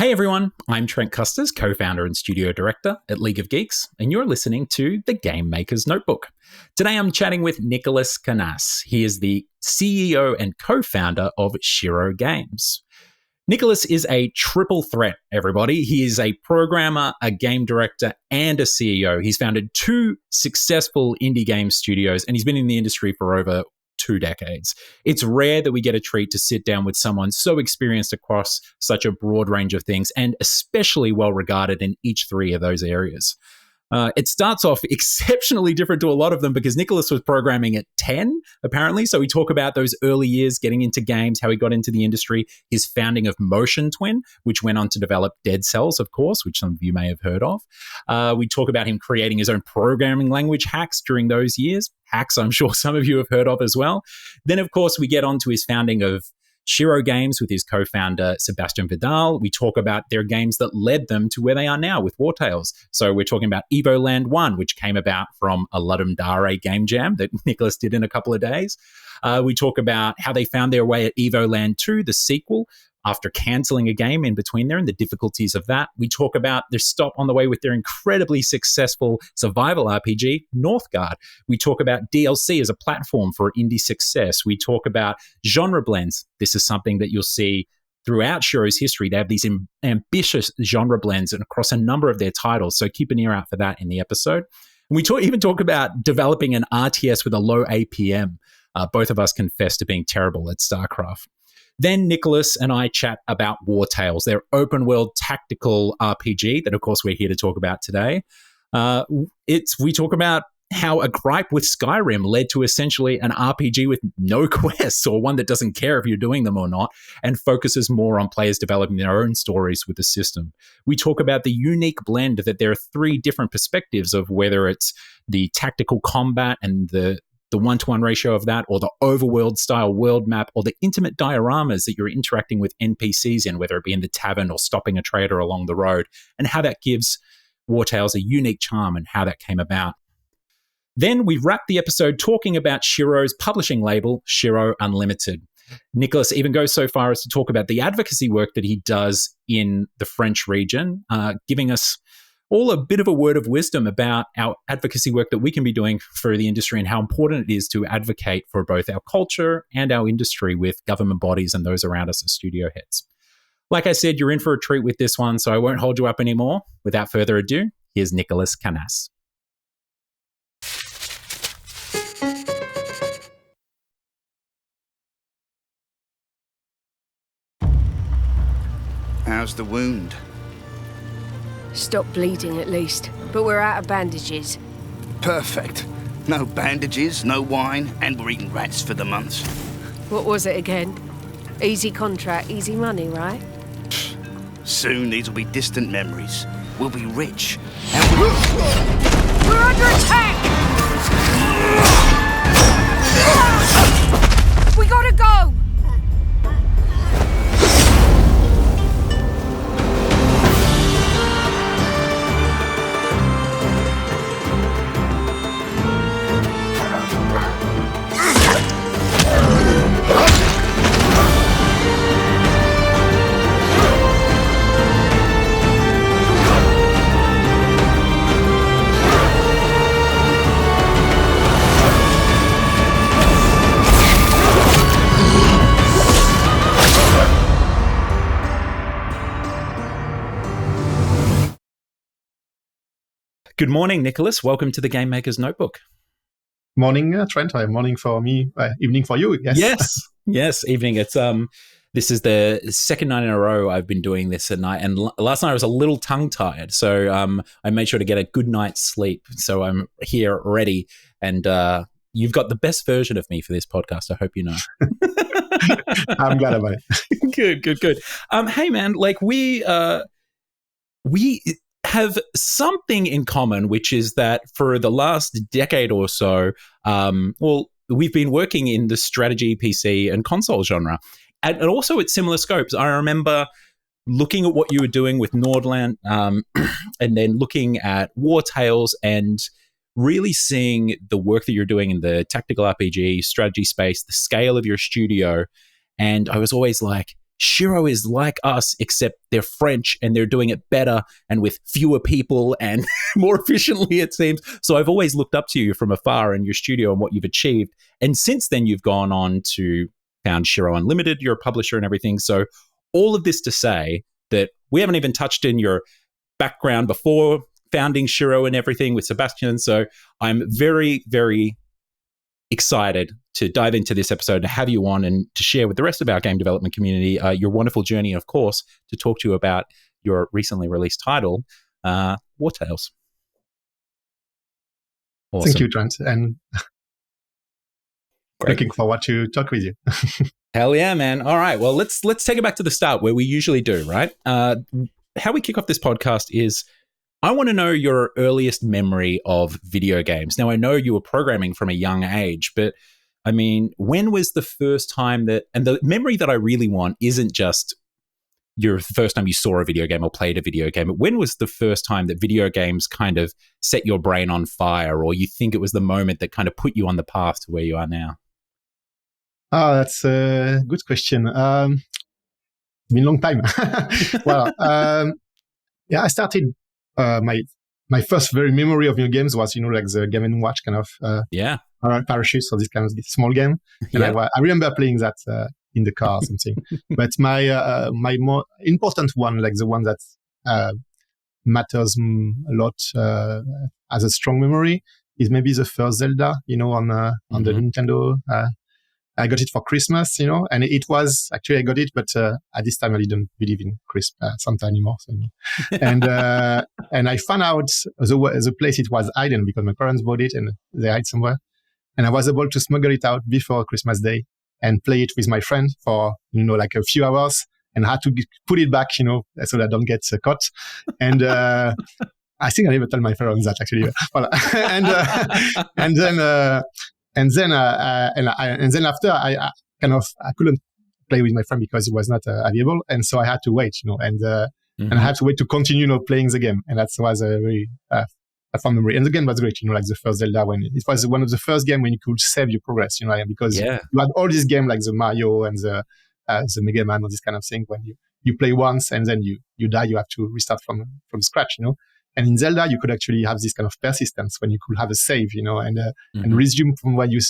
Hey everyone, I'm Trent Kusters, co-founder and studio director at League of Geeks, and you're listening to The Game Maker's Notebook. Today I'm chatting with Nicolas Cannasse. He is the CEO and co-founder of Shiro Games. Nicolas is a triple threat, everybody. He is a programmer, a game director, and a CEO. He's founded two successful indie game studios, and he's been in the industry for over 2 decades. It's rare that we get a treat to sit down with someone so experienced across such a broad range of things and especially well regarded in each 3 of those areas. It starts off exceptionally different to a lot of them because Nicolas was programming at 10, apparently. So we talk about those early years getting into games, how he got into the industry, his founding of Motion Twin, which went on to develop Dead Cells, of course, which some of you may have heard of. We talk about him creating his own programming language, Haxe, during those years. Haxe, I'm sure some of you have heard of as well. Then, of course, we get on to his founding of Shiro Games with his co-founder, Sebastian Vidal. We talk about their games that led them to where they are now with Wartales. So we're talking about Evoland 1, which came about from a Ludum Dare game jam that Nicolas did in a couple of days. We talk about how they found their way at Evoland 2, the sequel, after cancelling a game in between there and the difficulties of that. We talk about their stop on the way with their incredibly successful survival RPG, Northgard. We talk about DLC as a platform for indie success. We talk about genre blends. This is something that you'll see throughout Shiro's history. They have these ambitious genre blends and across a number of their titles, so keep an ear out for that in the episode. And we even talk about developing an RTS with a low APM. Both of us confess to being terrible at StarCraft. Then Nicolas and I chat about Wartales, their open-world tactical RPG that, of course, we're here to talk about today. We talk about how a gripe with Skyrim led to essentially an RPG with no quests, or one that doesn't care if you're doing them or not, and focuses more on players developing their own stories with the system. We talk about the unique blend that there are 3 different perspectives of whether it's the tactical combat and the 1-to-1 ratio of that, or the overworld style world map, or the intimate dioramas that you're interacting with NPCs in, whether it be in the tavern or stopping a trader along the road, and how that gives Wartales a unique charm and how that came about. Then we wrap the episode talking about Shiro's publishing label, Shiro Unlimited. Nicolas even goes so far as to talk about the advocacy work that he does in the French region, giving us all a bit of a word of wisdom about our advocacy work that we can be doing for the industry and how important it is to advocate for both our culture and our industry with government bodies and those around us as studio heads. Like I said, you're in for a treat with this one, so I won't hold you up anymore. Without further ado, here's Nicolas Cannasse. How's the wound? Stop bleeding at least, but we're out of bandages. Perfect. No bandages, no wine, and we're eating rats for the month. What was it again? Easy contract, easy money, right? Soon these will be distant memories. We'll be rich, and We're under attack! We gotta go! Good morning, Nicolas. Welcome to the Game Maker's Notebook. Morning, Trent. Morning for me, evening for you. Yes. Yes, evening. It's this is the second night in a row I've been doing this at night, and last night I was a little tongue-tied, so I made sure to get a good night's sleep. So I'm here ready, and you've got the best version of me for this podcast. I hope you know. I'm glad about it. Good. Hey, man, like we have something in common, which is that for the last decade or so, we've been working in the strategy, PC, and console genre, and also at similar scopes. I remember looking at what you were doing with Nordland, and then looking at Wartales, and really seeing the work that you're doing in the tactical RPG strategy space, the scale of your studio, and I was always like, Shiro is like us, except they're French and they're doing it better and with fewer people and more efficiently, it seems. So I've always looked up to you from afar in your studio and what you've achieved. And since then, you've gone on to found Shiro Unlimited, you're a publisher and everything. So all of this to say that we haven't even touched in your background before founding Shiro and everything with Sebastian. So I'm very, very excited to dive into this episode, to have you on and to share with the rest of our game development community your wonderful journey, of course, to talk to you about your recently released title, Wartales. Awesome. Thank you, Trent, and looking forward to talk with you. Hell yeah, man. All right, well, let's take it back to the start where we usually do, right? How we kick off this podcast is I want to know your earliest memory of video games. Now, I know you were programming from a young age, but I mean, when was the first time that, and the memory that I really want isn't just your first time you saw a video game or played a video game, but when was the first time that video games kind of set your brain on fire, or you think it was the moment that kind of put you on the path to where you are now? Oh, that's a good question. It's been a long time. Well, yeah, I started my first very memory of video games was, like the Game & Watch kind of parachutes, or this kind of small game. And I remember playing that in the car or something. But my more important one, like the one that matters a lot as a strong memory, is maybe the first Zelda, on the Nintendo. I got it for Christmas, and it was actually I got it, but at this time I didn't believe in Santa anymore. So, and I found out the place it was hidden because my parents bought it and they hid somewhere, and I was able to smuggle it out before Christmas Day and play it with my friend for like a few hours, and had to put it back, so that I don't get caught. And I think I never told my parents that actually. And then after I couldn't play with my friend because it was not available, and so I had to wait, and I had to wait to continue, playing the game, and that was a very fun memory. And the game was great, like the first Zelda, when it was one of the first games when you could save your progress, because you had all these games like the Mario and the Mega Man or this kind of thing. When you play once and then you die, you have to restart from scratch, And in Zelda, you could actually have this kind of persistence when you could have a save, and resume from when you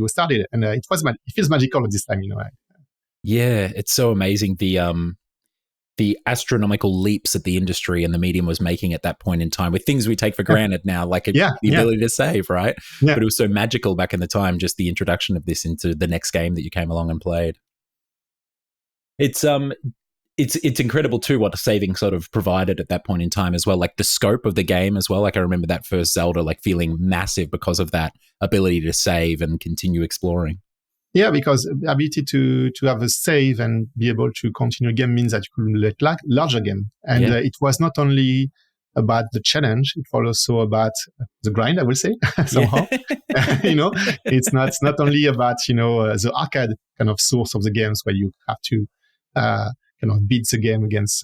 started. And it feels magical at this time, Yeah, it's so amazing the astronomical leaps that the industry and the medium was making at that point in time with things we take for granted now, like the ability to save, right? Yeah. But it was so magical back in the time, just the introduction of this into the next game that you came along and played. It's incredible too what the saving sort of provided at that point in time as well, like the scope of the game as well. Like I remember that first Zelda like feeling massive because of that ability to save and continue exploring. Yeah, because the ability to have a save and be able to continue a game means that you could play larger game. And it was not only about the challenge, it was also about the grind, I will say, somehow. It's not only about, the arcade kind of source of the games where you have to beat the game against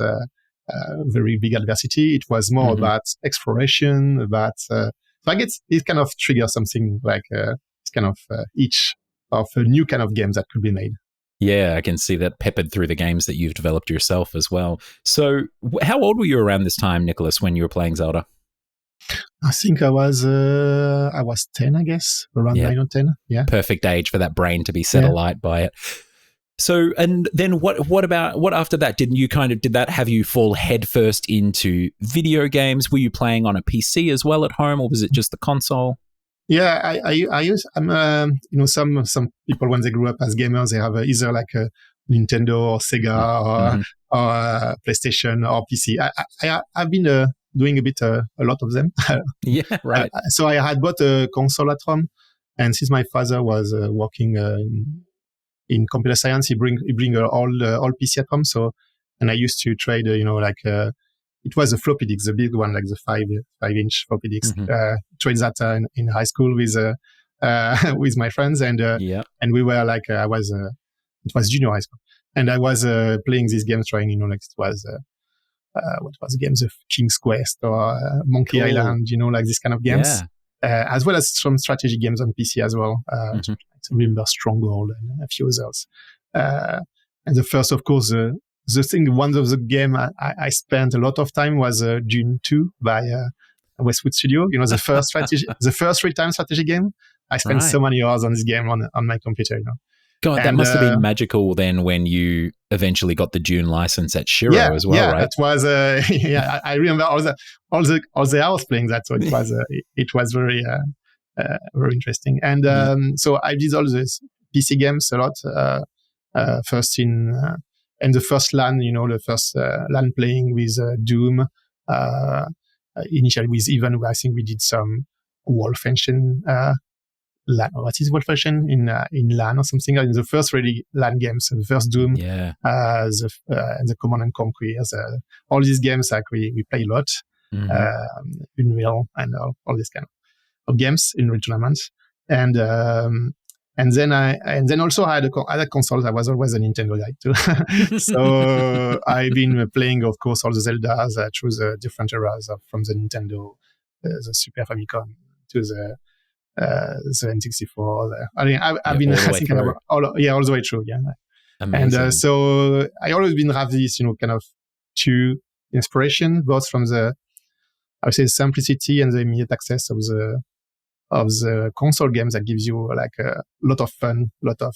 very big adversity. It was more about exploration, about so I guess it kind of triggers something like it's kind of itch of a new kind of game that could be made. Yeah, I can see that peppered through the games that you've developed yourself as well. So how old were you around this time, Nicolas, when you were playing Zelda? I think I was 10, I guess, around 9 or 10. Yeah, perfect age for that brain to be set alight by it. So, and then what after that? Did that have you fall headfirst into video games? Were you playing on a PC as well at home, or was it just the console? Yeah, some people when they grew up as gamers, they have either like a Nintendo or Sega or PlayStation or PC. I've been doing a lot of them. Yeah, right. So I had bought a console at home, and since my father was working in computer science, he bring all PC at home. So, and I used to trade, it was a floppy disk, the big one, like the 5-inch floppy disk. Trade that in high school with my friends, and we were like, it was junior high school, and I was playing these games, trying, like it was what was the games of King's Quest or Monkey Island, like this kind of games, as well as some strategy games on PC as well. I remember Stronghold and a few others. the first, of course, the thing, one of the game I spent a lot of time was Dune 2 by Westwood Studio. You know, the first strategy, the first real-time strategy game. I spent so many hours on this game on my computer, you know. God, that must have been magical then when you eventually got the Dune license at Shiro as well, right? Yeah, that was, I remember all the hours playing that. So it was very interesting. And so I did all these PC games a lot. First in the first LAN, you know, the first LAN playing with Doom. Initially with Even, I think we did some Wolfenstein LAN. What is Wolfenstein in LAN or something? In the first really LAN games, the first Doom, the Command and Conquer, all these games like we play a lot. Unreal and all these kind of games in real tournaments. And then also I had other consoles. I was always a Nintendo guy too. So I've been playing, of course, all the Zeldas through the different eras from the Nintendo, the Super Famicom to the N64. I've been thinking about all the way through. Yeah. Amazing. And so I always been have this, you know, kind of two inspiration, both from the, I would say, simplicity and the immediate access of the console games that gives you like a lot of fun, lot of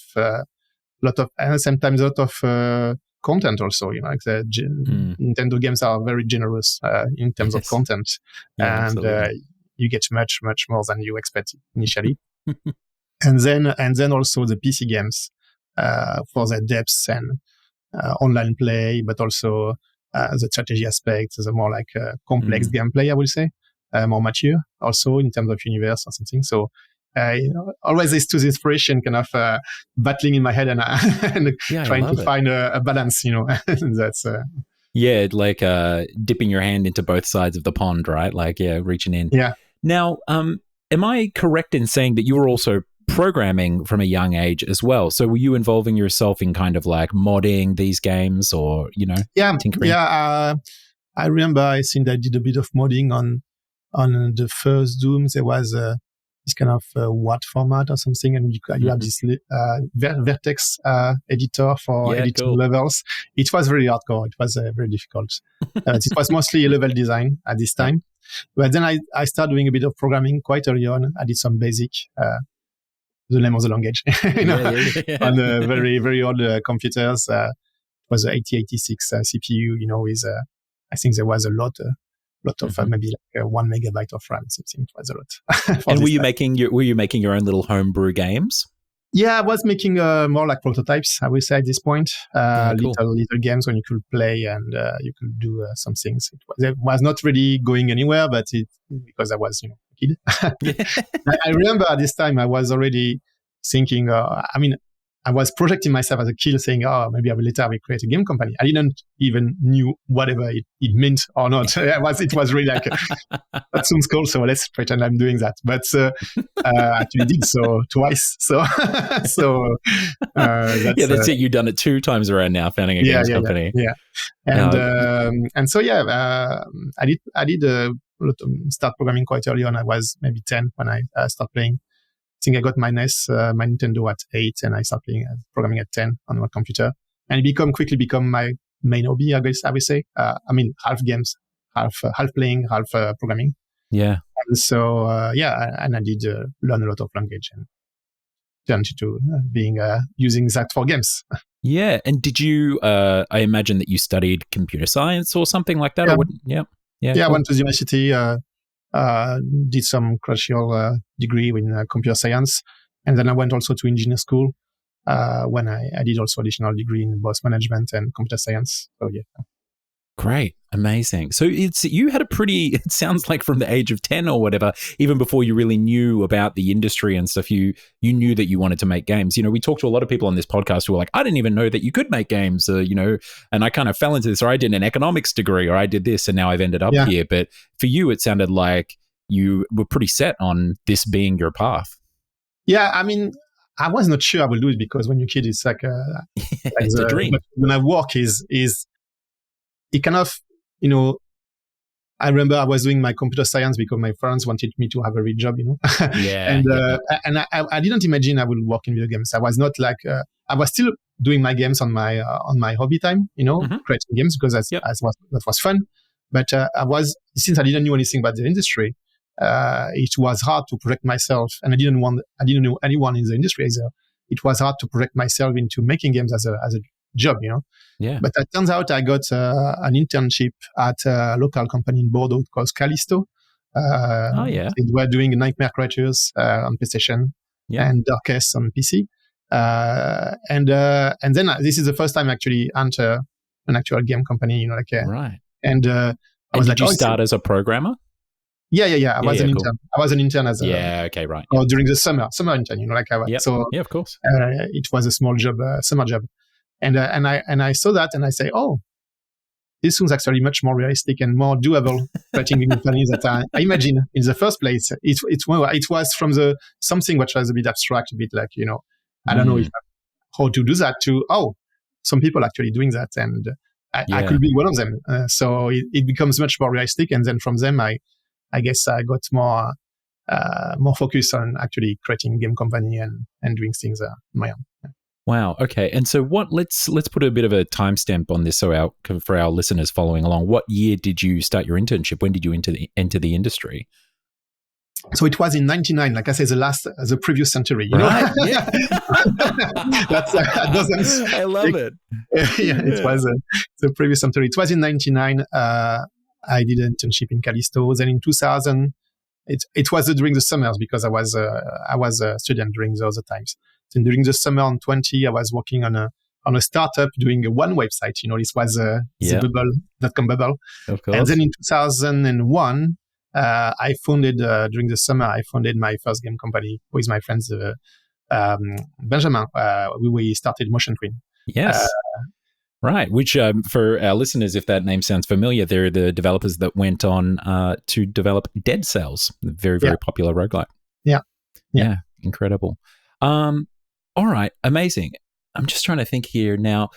and sometimes a lot of content also. You know, like the Nintendo games are very generous in terms of content, and you get much more than you expected initially. and then also the PC games for their depths and online play, but also the strategy aspect, the more like complex gameplay, I would say. More mature also in terms of universe or something. So always there's this inspiration kind of battling in my head and trying to find a balance, you know. That's like dipping your hand into both sides of the pond, right? Like reaching in. Yeah. Now, am I correct in saying that you were also programming from a young age as well? So were you involving yourself in kind of like modding these games or, you know, tinkering? Yeah. I remember I think I did a bit of modding on the first Doom. There was this kind of Watt format or something, and you have this Vertex editor for editing levels. It was very hardcore. It was very difficult. It was mostly a level design at this time. But then I started doing a bit of programming quite early on. I did some basic, the name of the language, you know, on very, very old computers. It was an 8086 CPU, you know, with, I think there was a lot of maybe like 1 megabyte of RAM. Something. It was a lot. And were you making your own little homebrew games? Yeah, I was making more like prototypes, I would say at this point. Cool. Little games when you could play and you could do some things. It was not really going anywhere, but because I was, you know, a kid. I remember at this time I was already thinking, I was projecting myself as a kid saying, maybe I will create a game company. I didn't even knew whatever it meant or not. It was really like, that sounds cool, so let's pretend I'm doing that. But I actually did so twice. That's it. You've done it 2 times around now, founding a games company. Yeah. And so, I did start programming quite early on. I was maybe 10 when I started playing. I think I got my NES, my Nintendo at 8, and I started playing programming at 10 on my computer. And it quickly become my main hobby, I guess I would say. Half games, half playing, half programming. Yeah. And so, and I did learn a lot of language and turned to being using that for games. Yeah. And did you, I imagine that you studied computer science or something like that? Yeah. Cool. I went to the university, did some crucial degree in computer science. And then I went also to engineer school when I did also additional degree in both management and computer science. So, yeah. Great. Amazing. So you had it sounds like from the age of 10 or whatever, even before you really knew about the industry and stuff, you knew that you wanted to make games. You know, we talked to a lot of people on this podcast who were like, I didn't even know that you could make games, you know, and I kind of fell into this, or I did an economics degree, or I did this, and now I've ended up here. But for you, it sounded like you were pretty set on this being your path. Yeah. I was not sure I would do it because when you're a kid, it's like it's a dream. But when I work is it kind of, you know, I remember I was doing my computer science because my friends wanted me to have a real job, you know. And I didn't imagine I would work in video games. I was not like, I was still doing my games on my hobby time, creating games because that was fun. But since I didn't know anything about the industry, it was hard to project myself, and I didn't know anyone in the industry either. It was hard to project myself into making games as a job, Yeah. But it turns out I got an internship at a local company in Bordeaux called Callisto. They were doing Nightmare Creatures on PlayStation and Darkest on PC. And then this is the first time I actually enter an actual game company, right. And I was did you start as a programmer? Yeah. I was an intern. I was an intern as okay, right. Or during the summer intern, So yeah, of course. It was a small job, summer job, and I saw that and I say, oh, this was actually much more realistic and more doable creating a company that I imagine in the first place. It was from something which was a bit abstract, a bit like I don't know how to do that. Some people actually doing that, and I could be one of them. So it becomes much more realistic, and then from them I guess I got more focus on actually creating a game company and doing things on my own. Yeah. Wow. Okay. And so let's put a bit of a timestamp on this for our listeners following along. What year did you start your internship? When did you enter the industry? So it was in 99, like I said, the previous century, Right? Yeah. I love it. It was the previous century. It was in 99. I did an internship in Callisto. Then in 2000, it was during the summers because I was a student during those times. Then during the summer on 20, I was working on a startup doing one website. This was the bubble.com bubble. Of course. And then in 2001, I founded during the summer. I founded my first game company with my friends Benjamin. We started Motion Twin. Yes. Right, which for our listeners, if that name sounds familiar, they're the developers that went on to develop Dead Cells, the very, very popular roguelike. Yeah, incredible. All right, amazing. I'm just trying to think here now.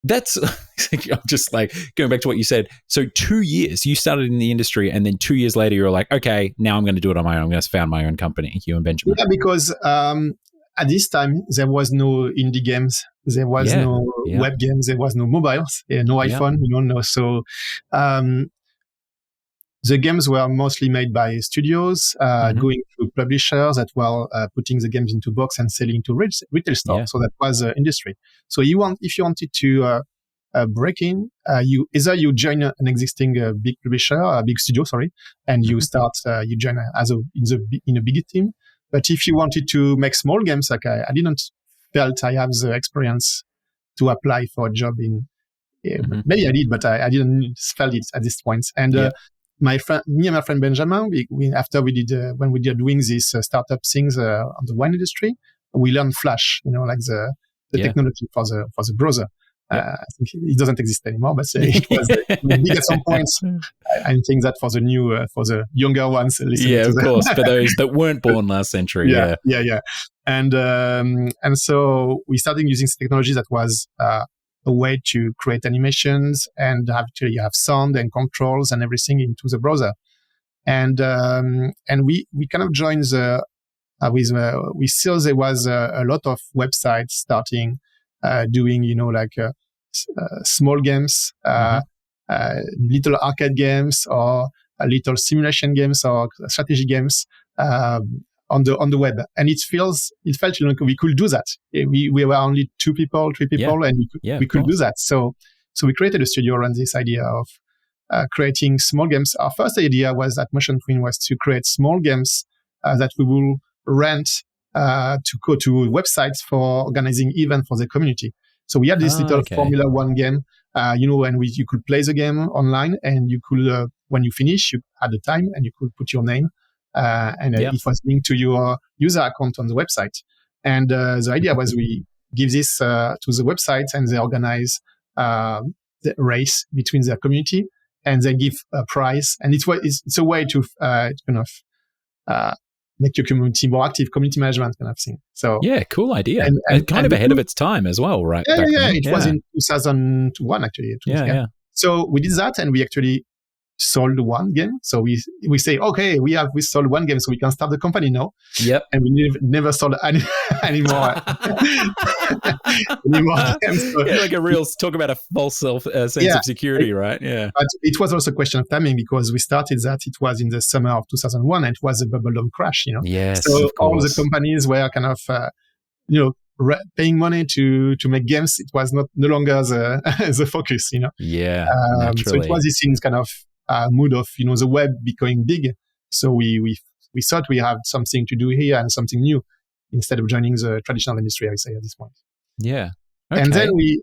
That's I'm just like going back to what you said. So 2 years, you started in the industry, and then 2 years later, you're like, okay, now I'm going to do it on my own. I'm going to found my own company, you and Benjamin. Yeah, because at this time, there was no indie games. There was no web games. There was no mobiles, no iPhone, no. So the games were mostly made by studios, going to publishers that were putting the games into box and selling to retail stores. Yeah. So that was the industry. So if you wanted to break in, you join an existing big publisher, a big studio, and you start, you join in a big team. But if you wanted to make small games, like I didn't felt I have the experience to apply for a job in. Maybe I did, but I didn't felt it at this point. And me and my friend Benjamin, after we did when we did doing these startup things on the wine industry, we learned Flash, like the technology for the browser. I think it doesn't exist anymore, but it was big at some point. I think that for the younger ones listening of course, for those that weren't born last century. Yeah. And so we started using technology that was a way to create animations and actually have sound and controls and everything into the browser. And we kind of joined we saw there was a lot of websites starting doing small games, little arcade games or little simulation games or strategy games on the web, and it felt like we could do that. We were only 2 people, 3 people, and we could do that. So we created a studio around this idea of creating small games. Our first idea was that Motion Twin was to create small games that we will rent to go to websites for organizing events for the community. So we had this little Formula One game, and you could play the game online, and you could, when you finish, you had the time, and you could put your name, and it was linked to your user account on the website. And the idea was we give this to the website, and they organize the race between their community, and they give a prize. And it's a way to kind of make your community more active, community management kind of thing. So cool idea, and kind of ahead of its time as well, right? It was in 2001 actually. So we did that, and we actually sold one game. So we say, okay, we sold one game, so we can start the company now. Yep. And we never sold any more games. So, like a real talk about a false sense of security, right? Yeah. But it was also a question of timing, because we started that, it was in the summer of 2001, and it was a bubblegum crash, Yes, so all the companies were kind of paying money to make games. It was no longer the focus, Yeah, so it was this things kind of mood of the web becoming big. So we thought we had something to do here and something new, instead of joining the traditional industry, I would say, at this point. Yeah. Okay. And then we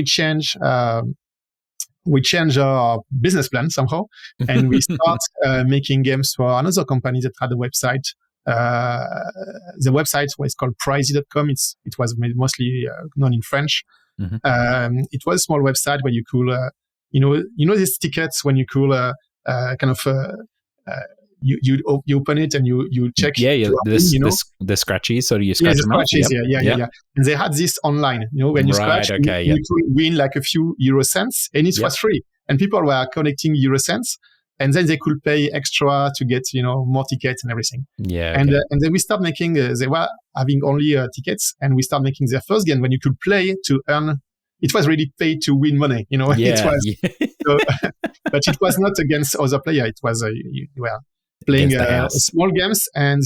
change our business plan somehow, and we start making games for another company that had a website. The website was called Pricey.com. It was mostly known in French. Mm-hmm. It was a small website where you could, these tickets when you could you open it and you check. Yeah. The scratchies. So do you scratch them off? Yeah. And they had this online. When you scratch, you could win like a few euro cents, and it was free. And people were collecting euro cents, and then they could pay extra to get more tickets and everything. Yeah. And then we start making. They were having only tickets, and we start making their first game when you could play to earn. It was really pay to win money. It was. So, but it was not against other players. It was you were playing small games, and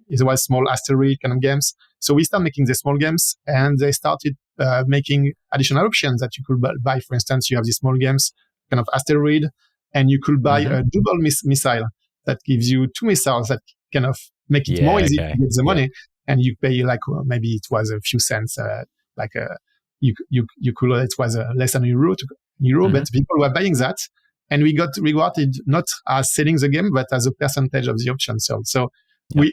there was small asteroid kind of games. So we started making the small games, and they started making additional options that you could buy. For instance, you have these small games, kind of asteroid, and you could buy a double missile that gives you two missiles that kind of make it more easy to get the money. And you pay maybe it was a few cents, you could, it was less than euro, but people were buying that. And we got rewarded not as selling the game, but as a percentage of the options sold. So we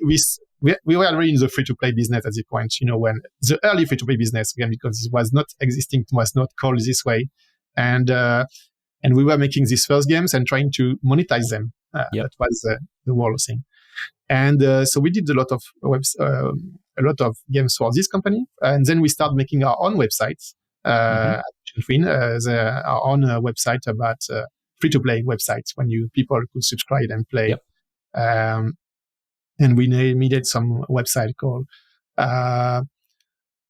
were already in the free-to-play business at this point, when the early free-to-play business, again, because it was not existing, it was not called this way. And we were making these first games and trying to monetize them. That was the whole thing. And so we did a lot of games for this company. And then we started making our own websites, our own website about free-to-play websites when people could subscribe and play. And we needed some website called,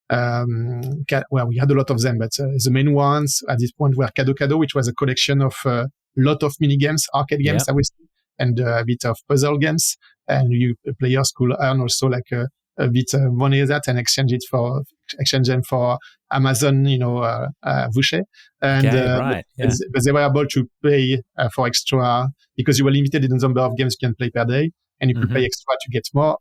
we had a lot of them, but the main ones at this point were Kado, which was a collection of a lot of mini games, arcade games, I would say, and a bit of puzzle games. And players could earn also like a bit of money of that and exchange them for Amazon, voucher. And but they were able to pay for extra, because you were limited in the number of games you can play per day, and you could pay extra to get more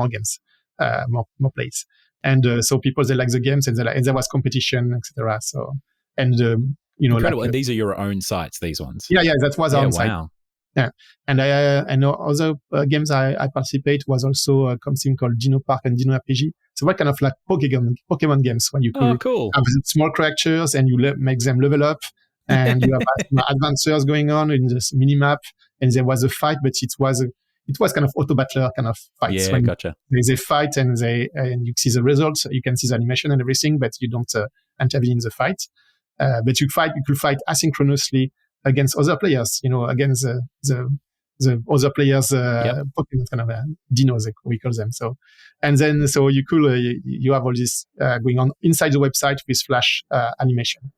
games, more plays. And so people, they like the games, and there was competition, etc. So incredible. And these are your own sites, these ones. Yeah, that was our own site. Wow. Yeah, and I know other games I participate was also something called Dino Park and Dino RPG. So what kind of like Pokemon games when you could have small characters and you make them level up, and you have adventures going on in this mini map, and there was a fight, but it was kind of auto battler kind of fights. Yeah, gotcha. There's a fight and you see the results, you can see the animation and everything, but you don't intervene in the fight. But you could fight asynchronously against other players, against the other players, Pokemon kind of dinos, we call them. So, and then you could you have all this going on inside the website with Flash animation.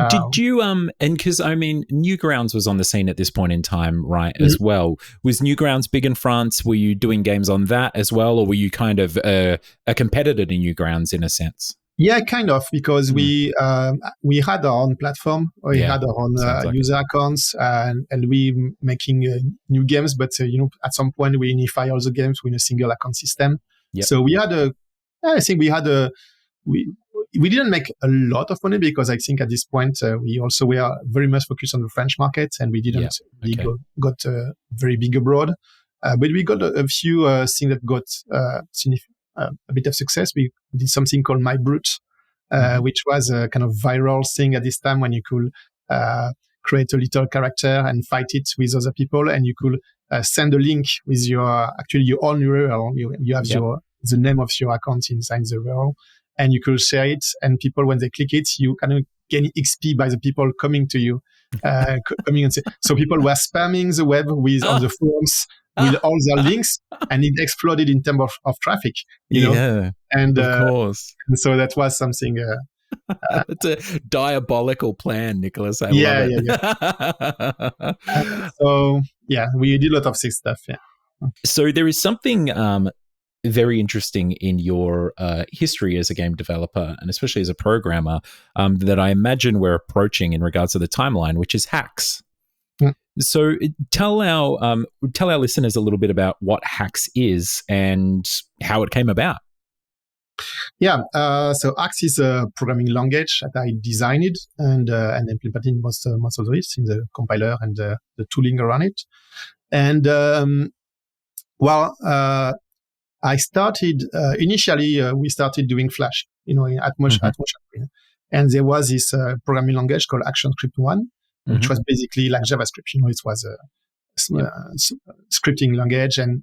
Did you and because Newgrounds was on the scene at this point in time, right? As well, was Newgrounds big in France? Were you doing games on that as well, or were you kind of a competitor to Newgrounds in a sense? Yeah, kind of, because we had our own platform, we had our own user accounts, and we making new games. But at some point we unify all the games in a single account system. So we didn't make a lot of money, because I think at this point we also were very much focused on the French market, and we didn't got very big abroad. But we got a few things that got a bit of success. We did something called My Brute, which was a kind of viral thing at this time, when you could create a little character and fight it with other people, and you could send a link with your own URL. You have the name of your account inside the URL, and you could share it, and people, when they click it, you kind of gain XP by the people coming to you coming and say, so people were spamming the web with on the forums with all their links, and it exploded in terms of traffic, you know. Yeah, and of course. and so that was something. It's a diabolical plan, Nicholas. I Yeah, love it. So yeah, we did a lot of sick stuff. Yeah. So there is something very interesting in your history as a game developer, and especially as a programmer, that I imagine we're approaching in regards to the timeline, which is Haxe. Mm. So tell our listeners a little bit about what Haxe is and how it came about. Yeah, so Haxe is a programming language that I designed and implemented most of it in the compiler and the tooling around it. And I started initially. We started doing Flash, you know, at Motion, and there was this programming language called ActionScript 1, which was basically like JavaScript. You know, it was a scripting language, and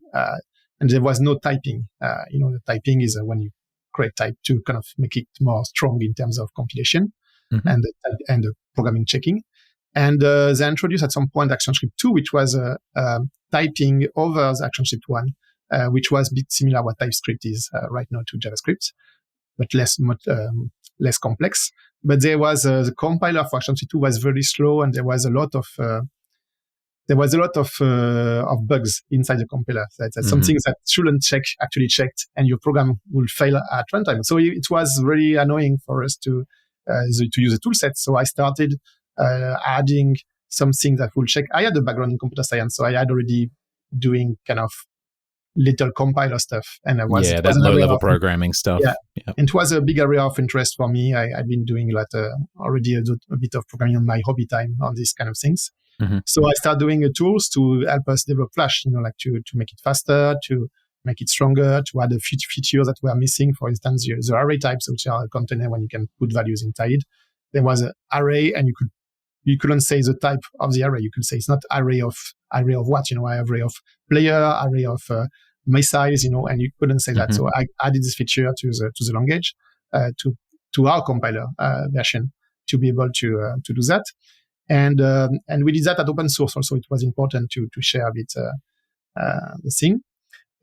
there was no typing. You know, the typing is when you create type to kind of make it more strong in terms of compilation and the programming checking. And they introduced at some point ActionScript 2, which was typing over the ActionScript 1, which was a bit similar what TypeScript is right now to JavaScript, but less complex. But there was the compiler for ActionScript 2 was very slow, and there was a lot of bugs inside the compiler. That's some things that shouldn't actually checked, and your program will fail at runtime. So it was really annoying for us to use a tool set. So I started adding something that will check. I had a background in computer science, so I had already doing kind of little compiler stuff, and I was that low level programming stuff. Yeah, and it was a big area of interest for me. I've been doing already a bit of programming on my hobby time on these kind of things. So I started doing tools to help us develop Flash, you know, like to make it faster, to make it stronger, to add a few features that were missing. For instance, the array types, which are a container when you can put values inside. There was an array, and you couldn't say the type of the array. You could say it's not array of what, you know, array of player, array of missiles, you know, and you couldn't say that. So I added this feature to the language, to our compiler version to be able to do that. And we did that at open source also. It was important to share a bit the thing.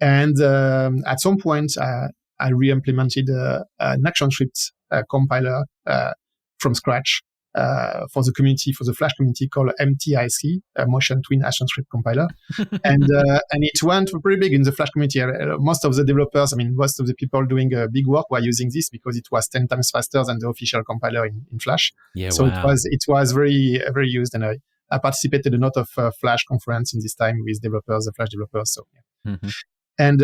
And at some point, I re-implemented an ActionScript compiler from scratch for the community, for the Flash community, called MTIC, Motion Twin ActionScript Compiler. And it went pretty big in the Flash community. Most of the developers, most of the people doing big work were using this because it was 10 times faster than the official compiler in Flash. Yeah, so wow. It was very, very used. And I participated in a lot of Flash conference in this time with developers, the Flash developers. So, yeah. And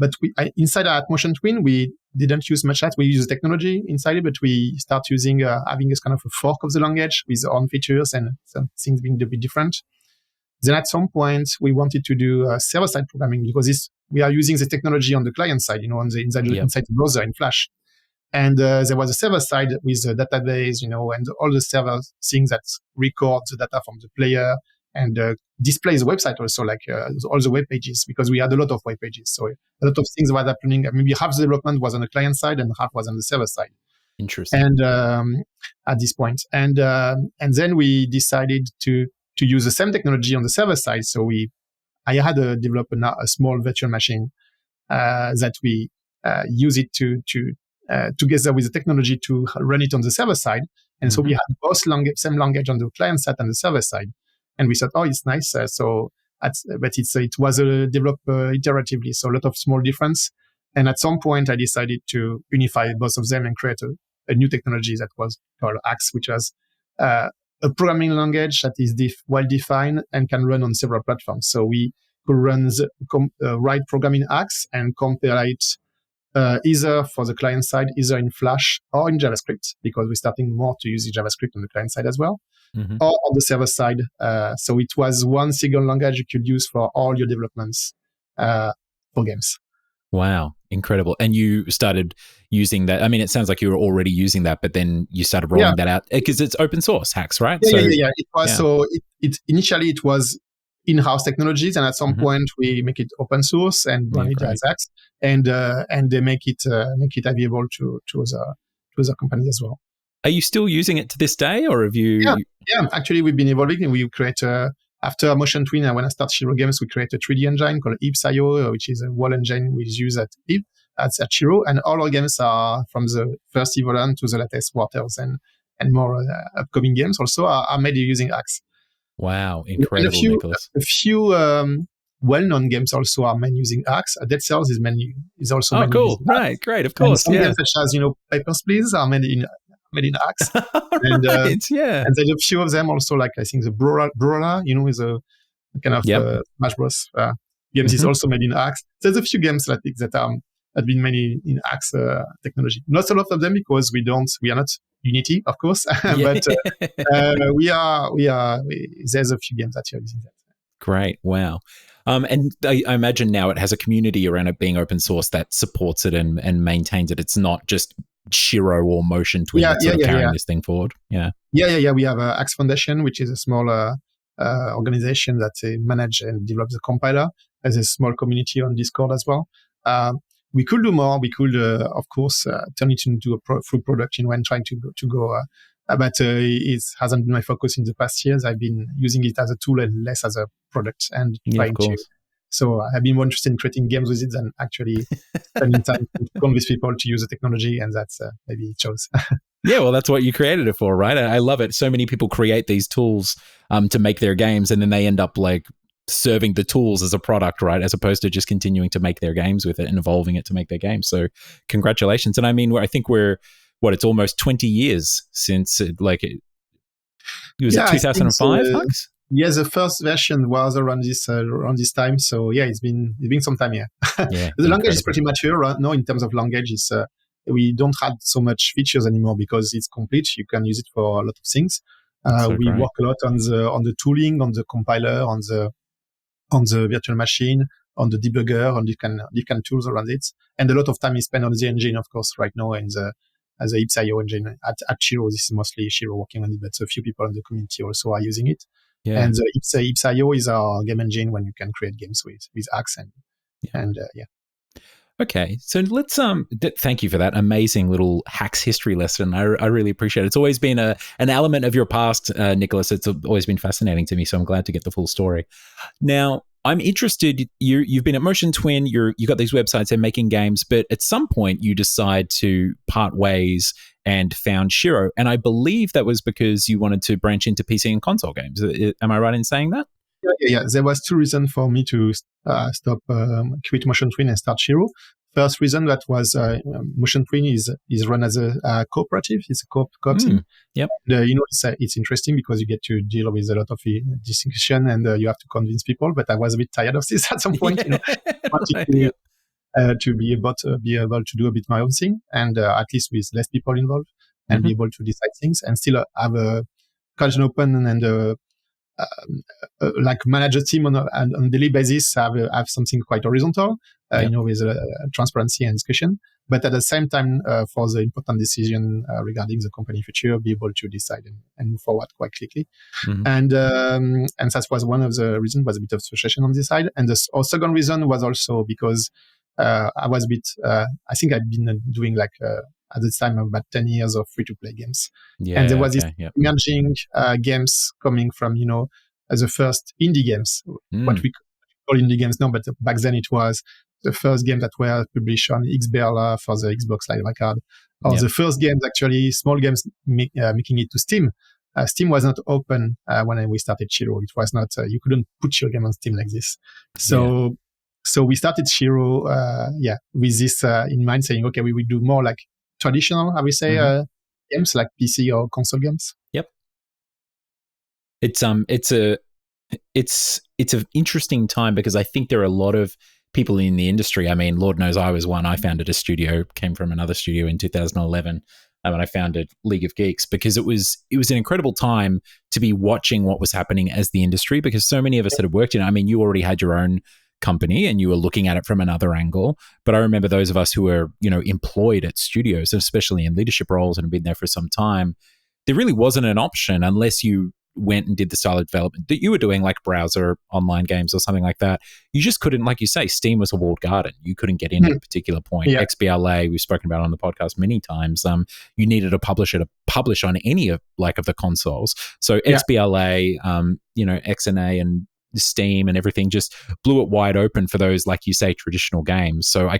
but inside our Motion Twin, we didn't use much that. We use technology inside it, but we start using having this kind of a fork of the language with our own features and some things being a bit different. Then at some point, we wanted to do server-side programming because we are using the technology on the client side, you know, inside the browser in Flash. And there was a server side with a database, you know, and all the server things that record the data from the player and displays the website also, like all the web pages, because we had a lot of web pages. So a lot of things were happening. Maybe half the development was on the client side and half was on the server side. Interesting. And at this point, and then we decided to use the same technology on the server side. So I had developed a small virtual machine that we use it to together with the technology to run it on the server side. And so we had both same language on the client side and the server side. And we thought, it's nice. But it was developed iteratively, so a lot of small difference. And at some point, I decided to unify both of them and create a new technology that was called Haxe, which was a programming language that is well-defined and can run on several platforms. So we could run write program in Haxe and compile it either for the client side, either in Flash or in JavaScript, because we're starting more to use the JavaScript on the client side as well. Or on the server side. So it was one single language you could use for all your developments for games. Wow, incredible. And you started using that. It sounds like you were already using that, but then you started rolling that out because it's open source, Haxe, right? Yeah. It was. So initially it was in-house technologies, and at some point we make it open source and run it as Haxe, and they make it available to other companies as well. Are you still using it to this day, or have you? Yeah. Actually, we've been evolving, and we create after Motion Twin. And when I start Shiro Games, we create a 3D engine called Ipsaio, which is a wall engine we use at Shiro, and all our games are from the first Evoland to the latest Wartales and more upcoming games also are made using Haxe. Wow, incredible, Nicolas. A few well-known games also are made using Haxe. Dead Cells is also made cool. using Right, Haxe. great, of course. And some games such as Papers, Please are made in Haxe. And there's a few of them also, like I think the Brawler, is a kind of Smash Bros. Games is also made in Haxe. There's a few games that have been made in Haxe technology. Not a lot of them because we are not Unity, of course, but there's a few games that are using that. Great, wow. And I imagine now it has a community around it being open source that supports it and maintains it. It's not just Shiro or Motion Twin that's carrying this thing forward. Yeah. We have Haxe Foundation, which is a small organization that manage and develop the compiler. There's a small community on Discord as well. We could do more. We could, of course, turn it into a full product when trying to go. But it hasn't been my focus in the past years. I've been using it as a tool and less as a product and trying to. So I've been more interested in creating games with it than actually spending time to convince people to use the technology, and that's maybe it shows. Yeah, well, that's what you created it for, right? I love it. So many people create these tools to make their games, and then they end up like serving the tools as a product, right? As opposed to just continuing to make their games with it and evolving it to make their games. So congratulations. And I mean, I think it's almost 20 years since it was 2005, Haxe? Yes, the first version was around this time. So yeah, it's been some time. The language is pretty mature right now in terms of language. We don't have so much features anymore because it's complete. You can use it for a lot of things. We work a lot on the tooling, on the compiler, on the virtual machine, on the debugger, on different tools around it. And a lot of time is spent on the engine, of course, right now as a Ipsaio engine at Shiro. This is mostly Shiro working on it, but a few people in the community also are using it. Yeah. And Ipsaio is our game engine when you can create games with Haxe and. Okay, so let's thank you for that amazing little Haxe history lesson. I really appreciate it. It's always been an element of your past, Nicolas. It's always been fascinating to me, so I'm glad to get the full story. Now, I'm interested. You've been at Motion Twin. You got these websites and making games, but at some point you decide to part ways and found Shiro. And I believe that was because you wanted to branch into PC and console games. Am I right in saying that? Yeah. There was two reasons for me to stop, quit Motion Twin and start Shiro. First reason that was Motion Twin is run as a cooperative. It's a co-op thing. Yep. It's interesting because you get to deal with a lot of discussion and you have to convince people. But I was a bit tired of this at some point. Particularly to be able to do a bit my own thing and at least with less people involved and be able to decide things and still have a culture open and like manage a team on a daily basis, have something quite horizontal, with transparency and discussion. But at the same time, for the important decision regarding the company future, be able to decide and move forward quite quickly. And that was one of the reasons, was a bit of frustration on this side. And our second reason was also because I was a bit, I think I'd been doing at the time about 10 years of free-to-play games. And there was this emerging games coming from, as the first indie games, what we call indie games now, but back then it was the first game that were published on Xbella for the Xbox Live Arcade, or the first games, actually, small games making it to Steam. Steam was not open when we started Shiro. It was not, you couldn't put your game on Steam like this. So we started Shiro, with this in mind, saying, okay, we will do more like traditional, I would say, games like PC or console games. Yep. It's an interesting time because I think there are a lot of people in the industry. I mean, Lord knows I was one. I founded a studio, came from another studio in 2011, and I founded League of Geeks because it was an incredible time to be watching what was happening as the industry, because so many of us that had worked in it. I mean, you already had your own company and you were looking at it from another angle, but I remember those of us who were employed at studios, especially in leadership roles and have been there for some time, there really wasn't an option unless you went and did the style of development that you were doing, like browser online games or something like that, you just couldn't, like you say, Steam was a walled garden. You couldn't get in at a particular point. Yeah. XBLA, we've spoken about on the podcast many times. You needed a publisher to publish on any of the consoles. So XBLA, XNA and Steam and everything just blew it wide open for those, like you say, traditional games. So I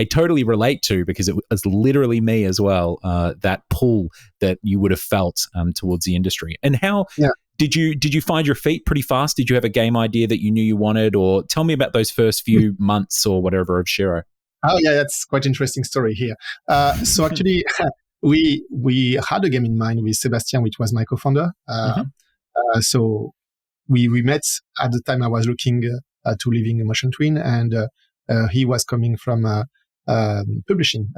totally relate to, because it was literally me as well, that pull that you would have felt towards the industry. And how did you find your feet pretty fast? Did you have a game idea that you knew you wanted, or tell me about those first few months or whatever of Shiro? Oh yeah, that's quite interesting story here. So actually, we had a game in mind with Sebastian, which was my co-founder. So we met at the time I was looking to leaving Motion Twin, and he was coming from publishing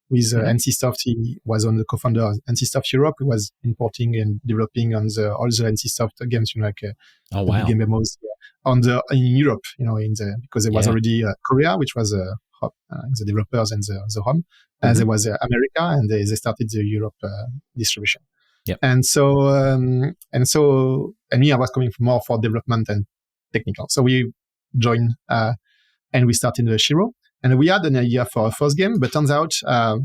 with NCSoft. He was on the co-founder of NCSoft Europe. He was importing and developing on all the NCSoft games, big game demos in Europe, because there was already Korea, which was the developers and the home, and there was America, and they started the Europe distribution. Yep. And me, I was coming more for development and technical. So we joined and we started the Shiro. And we had an idea for our first game, but turns out a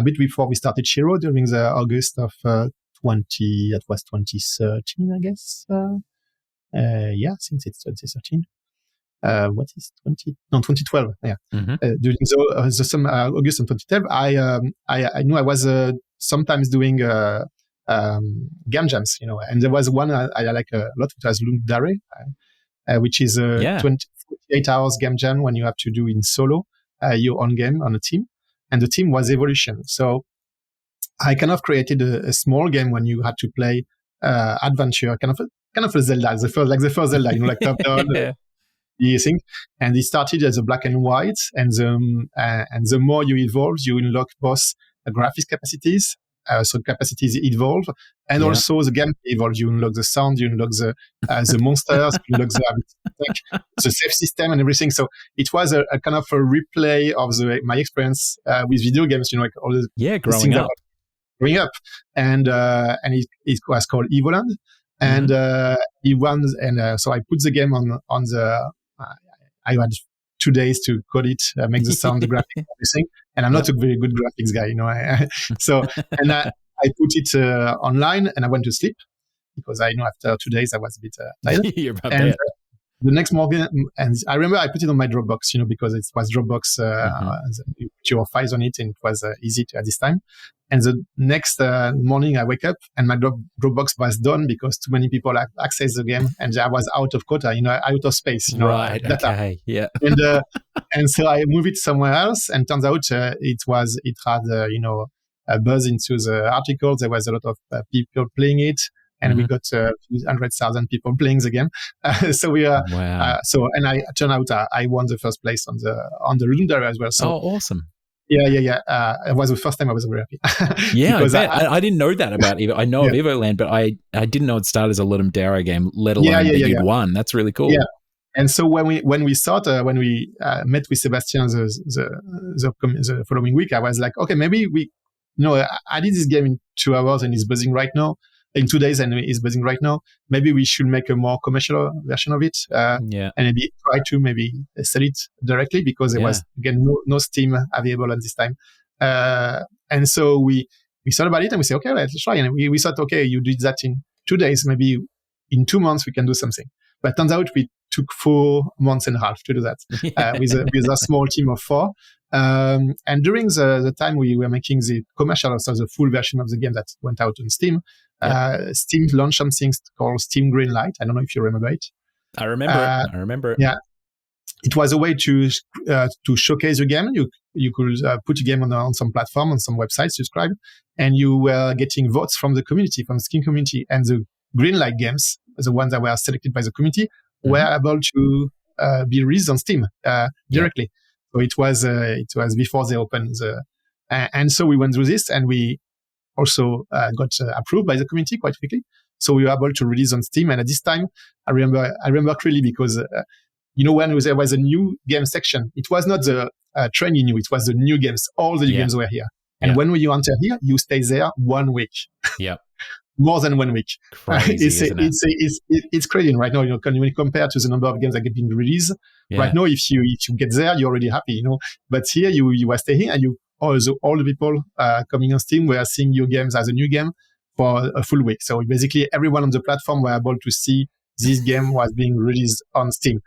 bit before we started Shiro, during the August of 2013, I guess. Since it's 2013. What is 2012? Yeah. During the summer, August of 2012, I knew I was sometimes doing game jams, and there was one I like a lot, which was Lung Dare, which is a 48 hours game jam when you have to do in solo your own game on a team, and the team was Evolution. So I kind of created a small game when you had to play adventure, kind of a Zelda, the first Zelda, like top down. You think, and it started as a black and white, and the more you evolve, you unlock both graphics capacities. So capacities evolve, and also the game evolves. You unlock the sound, you unlock the monsters, you unlock the save system and everything. So it was a kind of a replay of my experience with video games. Like all the growing up, and it was called Evoland, and it won. And so I put the game on the. I had 2 days to code it, make the sound, the graphics, everything. And I'm not a very good graphics guy, So, and I put it online, and I went to sleep because I know after 2 days I was a bit tired. You're about and that. The next morning, and I remember I put it on my Dropbox, because it was Dropbox, you put your files on it, and it was easy at this time. And the next morning I wake up and my Dropbox was done because too many people accessed the game, and I was out of quota, out of space, Right, data. okay, yeah. And so I moved it somewhere else, and turns out it had a buzz into the article. There was a lot of people playing it, and we got 100,000 people playing the game. So we are, and I turned out I won the first place on the Rundare as well. So awesome. Yeah. It was the first time I was very happy. Yeah, I didn't know that about Evo. I know of Evoland, but I didn't know it started as a Ludum Dare game, let alone that you'd won. That's really cool. Yeah. And so when we met with Sebastian the following week, I was like, okay, maybe I did this game in 2 hours and it's buzzing right now. In 2 days, and it's buzzing right now. Maybe we should make a more commercial version of it, and maybe try to sell it directly, because there was again no Steam available at this time. And so we thought about it, and we said, okay, let's try. And we thought, okay, you did that in 2 days, maybe in 2 months we can do something. But turns out we took 4 months and a half to do that with a small team of 4. And during the time we were making the commercial, so the full version of the game that went out on Steam, Steam launched something called Steam Greenlight. I don't know if you remember it. I remember. Yeah, it was a way to showcase your game. You could put your game on some platform, on some website, subscribe, and you were getting votes from the community, from the Steam community, and the Greenlight games, the ones that were selected by the community, were able to be released on Steam directly. So it was before they opened and so we went through this, and we also got approved by the community quite quickly. So we were able to release on Steam. And at this time, I remember clearly because, when there was a new game section, it was not the trendy new, it was the new games. All the new games were here. And when you enter here, you stay there 1 week. Yeah. more than 1 week. Crazy, isn't it? It's crazy right now. When you compare to the number of games that get being released, right now, if you get there, you're already happy, But here, you are staying, and all the people coming on Steam were seeing your games as a new game for a full week. So basically, everyone on the platform were able to see this game was being released on Steam.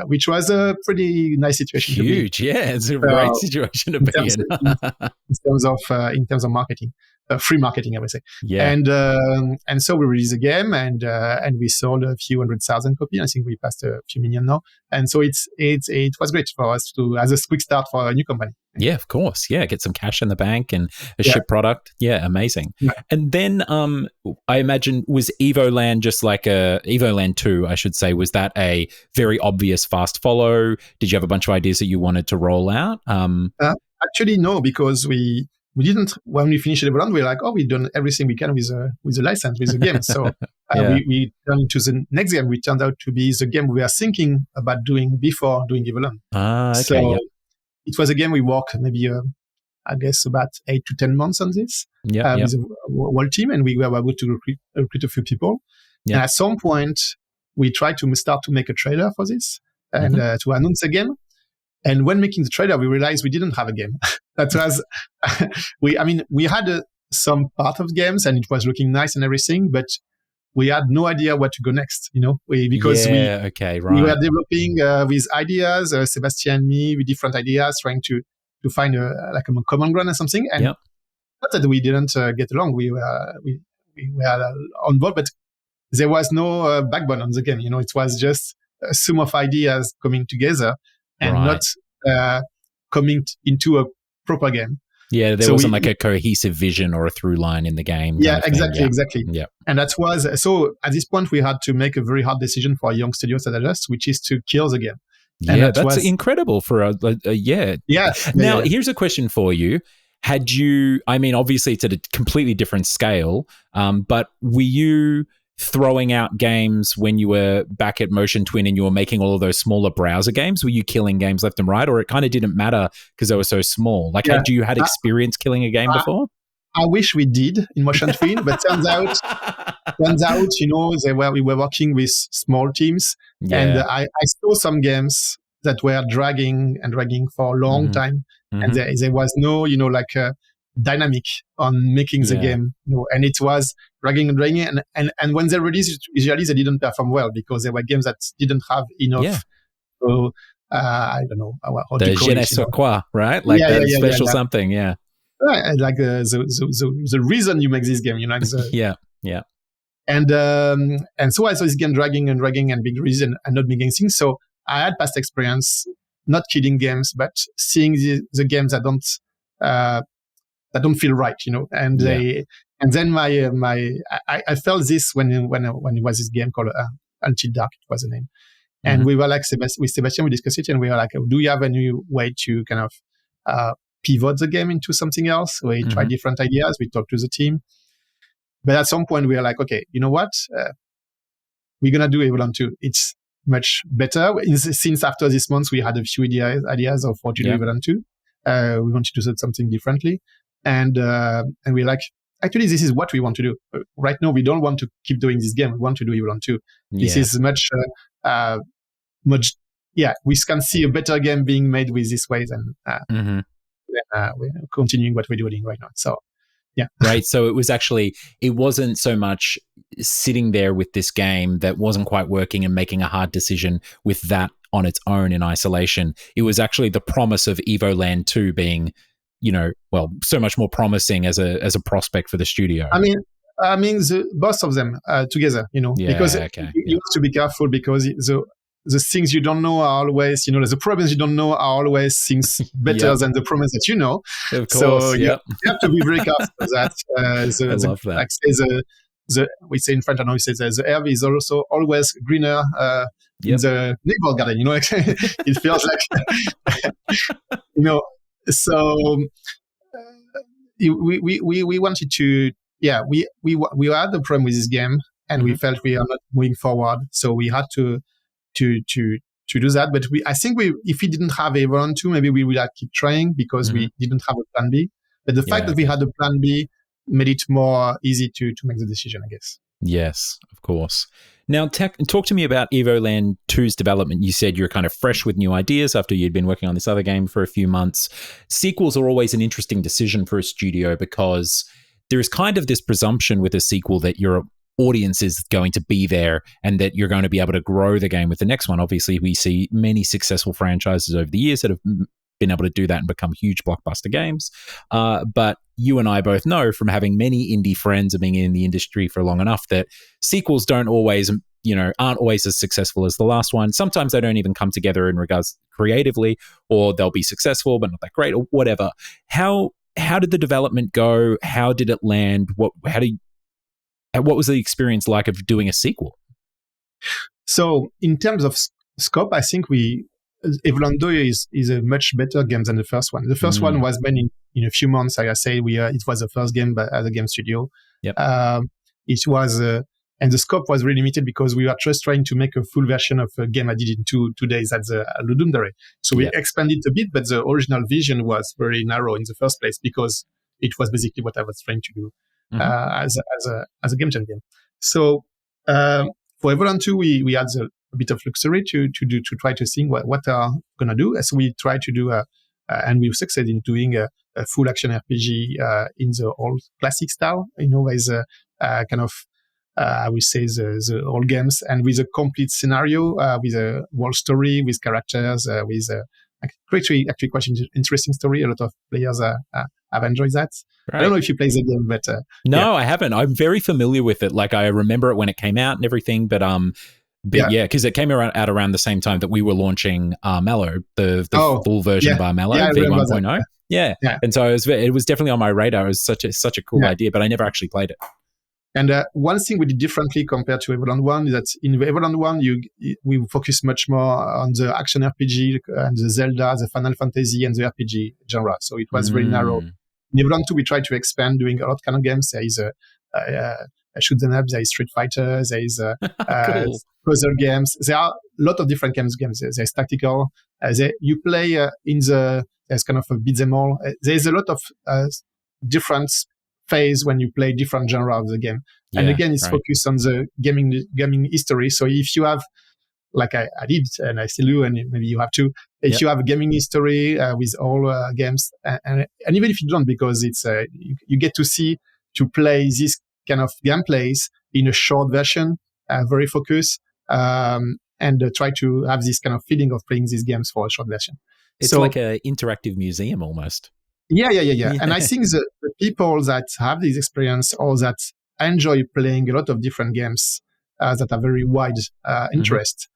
Which was a pretty nice situation. Huge, to be. Yeah, it's a great situation to be in. in terms of marketing, free marketing, I would say. Yeah, and so we released the game, and we sold a few 100,000 copies. I think we passed a few million now, and so it was great for us as a quick start for a new company. Yeah, of course. Yeah, get some cash in the bank and a ship product. Yeah, amazing. Yeah. And then I imagine, was Evoland just like Evoland 2, I should say, was that a very obvious fast follow? Did you have a bunch of ideas that you wanted to roll out? Actually, no, because we didn't. When we finished Evoland, we were like, we've done everything we can with the license, with the game. So we turned to the next game. We turned out to be the game we were thinking about doing before doing Evoland. Okay. So, it was a game we worked maybe, I guess, about 8 to 10 months on this with the whole team, and we were able to recruit a few people. Yeah. And at some point, we tried to start to make a trailer for this and to announce a game. And when making the trailer, we realized we didn't have a game. That was, we had some part of games, and it was looking nice and everything, but we had no idea what to go next, because we were developing with ideas, Sebastian and me, with different ideas, trying to find a common ground or something. And not that we didn't get along, we were on board, but there was no backbone on the game. It was just a sum of ideas coming together and not coming into a proper game. Yeah, there wasn't like a cohesive vision or a through line in the game. Yeah, exactly. Yeah. And that was, so at this point, we had to make a very hard decision for a young studio such as us, which is to kill the game. And that's incredible for a Yeah. Now, here's a question for you. Had you, obviously it's at a completely different scale, but were you throwing out games when you were back at Motion Twin and you were making all of those smaller browser games? Were you killing games left and right, or it kind of didn't matter because they were so small? Like, had you had experience killing a game before? I wish we did in Motion Twin, but turns out, we were working with small teams, and I saw some games that were dragging for a long time, and there was no, dynamic on making the game, and it was dragging, and when they released, usually they didn't perform well because there were games that didn't have enough. So I don't know how the je ne sais quoi, right? Like special something, Right, like the reason you make this game, And so I saw this game dragging and big reason and not making things. So I had past experience, not killing games, but seeing the games that don't feel right, And then I felt this when it was this game called Until Dark, it was the name. And we were like, with Sebastian, we discussed it, and we were like, do you have a new way to kind of pivot the game into something else? We tried different ideas. We talked to the team. But at some point, we were like, okay, you know what? We're going to do Evoland 2. It's much better. Since after this month, we had a few ideas of what to do Evoland 2. We wanted to do something differently. And we're like, actually, this is what we want to do. Right now, we don't want to keep doing this game. We want to do Evoland 2. This is much, we can see a better game being made with this way than we're continuing what we're doing right now. So, Right. So it wasn't so much sitting there with this game that wasn't quite working and making a hard decision with that on its own in isolation. It was actually the promise of Evoland 2 being, so much more promising as a prospect for the studio. Both of them together, because you have to be careful because the things you don't know are always, the problems you don't know are always things better than the problems that you know. Of course, so you have to be very careful of that. I love that. Like we say in French, I know we say the herb is also always greener in the neighbor garden. It feels like, So we wanted to, we had the problem with this game, and we felt we are not moving forward, so we had to do that. But I think if we didn't have Evoland 2, maybe we would have keep trying because we didn't have a plan B. But the fact that we had a plan B made it more easy to make the decision, I guess. Yes, of course. Now, talk to me about Evoland 2's development. You said you're kind of fresh with new ideas after you'd been working on this other game for a few months. Sequels are always an interesting decision for a studio because there is kind of this presumption with a sequel that your audience is going to be there and that you're going to be able to grow the game with the next one. Obviously, we see many successful franchises over the years that have been able to do that and become huge blockbuster games. But you and I both know from having many indie friends and being in the industry for long enough that sequels aren't always as successful as the last one. Sometimes they don't even come together in regards creatively, or they'll be successful but not that great, or whatever. How did the development go? How did it land? What was the experience like of doing a sequel? So in terms of scope, I think Evoland 2 is a much better game than the first one. The first one was made in a few months. Like I say, it was the first game as a game studio. Yep. It was, and the scope was really limited because we were just trying to make a full version of a game I did in two days at the Ludumdare. So we expanded a bit, but the original vision was very narrow in the first place because it was basically what I was trying to do as a game jam game. So for Evoland 2, we had a bit of luxury to try to think what are gonna do. So we tried to do and we succeeded in doing a full action RPG in the old classic style. As a kind of I would say the old games, and with a complete scenario, with a world story, with characters, with actually quite interesting story. A lot of players have enjoyed that. Right. I don't know if you play the game, but no, I haven't. I'm very familiar with it. Like I remember it when it came out and everything, but because it came out around the same time that we were launching Mallow, the full version of Mallow, V1.0. Yeah. And so it was definitely on my radar. It was such a cool idea, but I never actually played it. And one thing we did differently compared to Evoland 1 is that in Evoland 1, we focus much more on the action RPG and the Zelda, the Final Fantasy, and the RPG genre. So it was very narrow. In Evoland 2, we tried to expand doing a lot of kind of games. There is a shoot 'em up, there is Street Fighter, there is cool. puzzle games. There are a lot of different games. There's tactical. You play there's kind of a beat them all. There's a lot of different phase when you play different genre of the game. And again, it's focused on the gaming history. So if you have, like I did, and I still do, and maybe you have too, if you have a gaming history with all games, and even if you don't, because it's you get to play this kind of gameplays in a short version, very focused, and try to have this kind of feeling of playing these games for a short version. It's like an interactive museum almost. Yeah. And I think the people that have this experience or that enjoy playing a lot of different games that are very wide interest,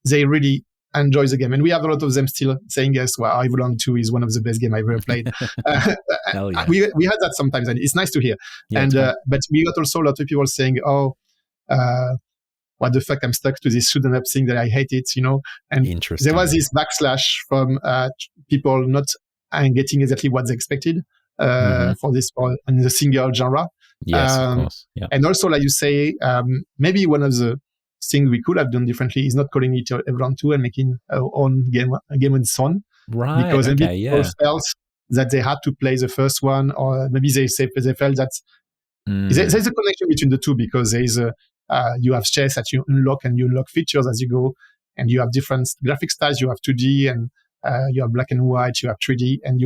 they really enjoy the game. And we have a lot of them still saying, yes, well, Evoland 2 is one of the best games I've ever played. Hell yeah. We had that sometimes, and it's nice to hear. But we got also a lot of people saying, what the fuck, I'm stuck to this shoot 'em up thing that I hate it, And there was this backslash from people not getting exactly what they expected for in the single genre. Yes, of course. Yeah. And also, like you say, maybe one of the things we could have done differently is not calling it Evoland 2 and making our own a game on its own. Right. Because people felt that they had to play the first one, or maybe they felt that there's a connection between the two, because there is you have chess that you unlock features as you go, and you have different graphic styles. You have 2D and you have black and white, you have 3D, and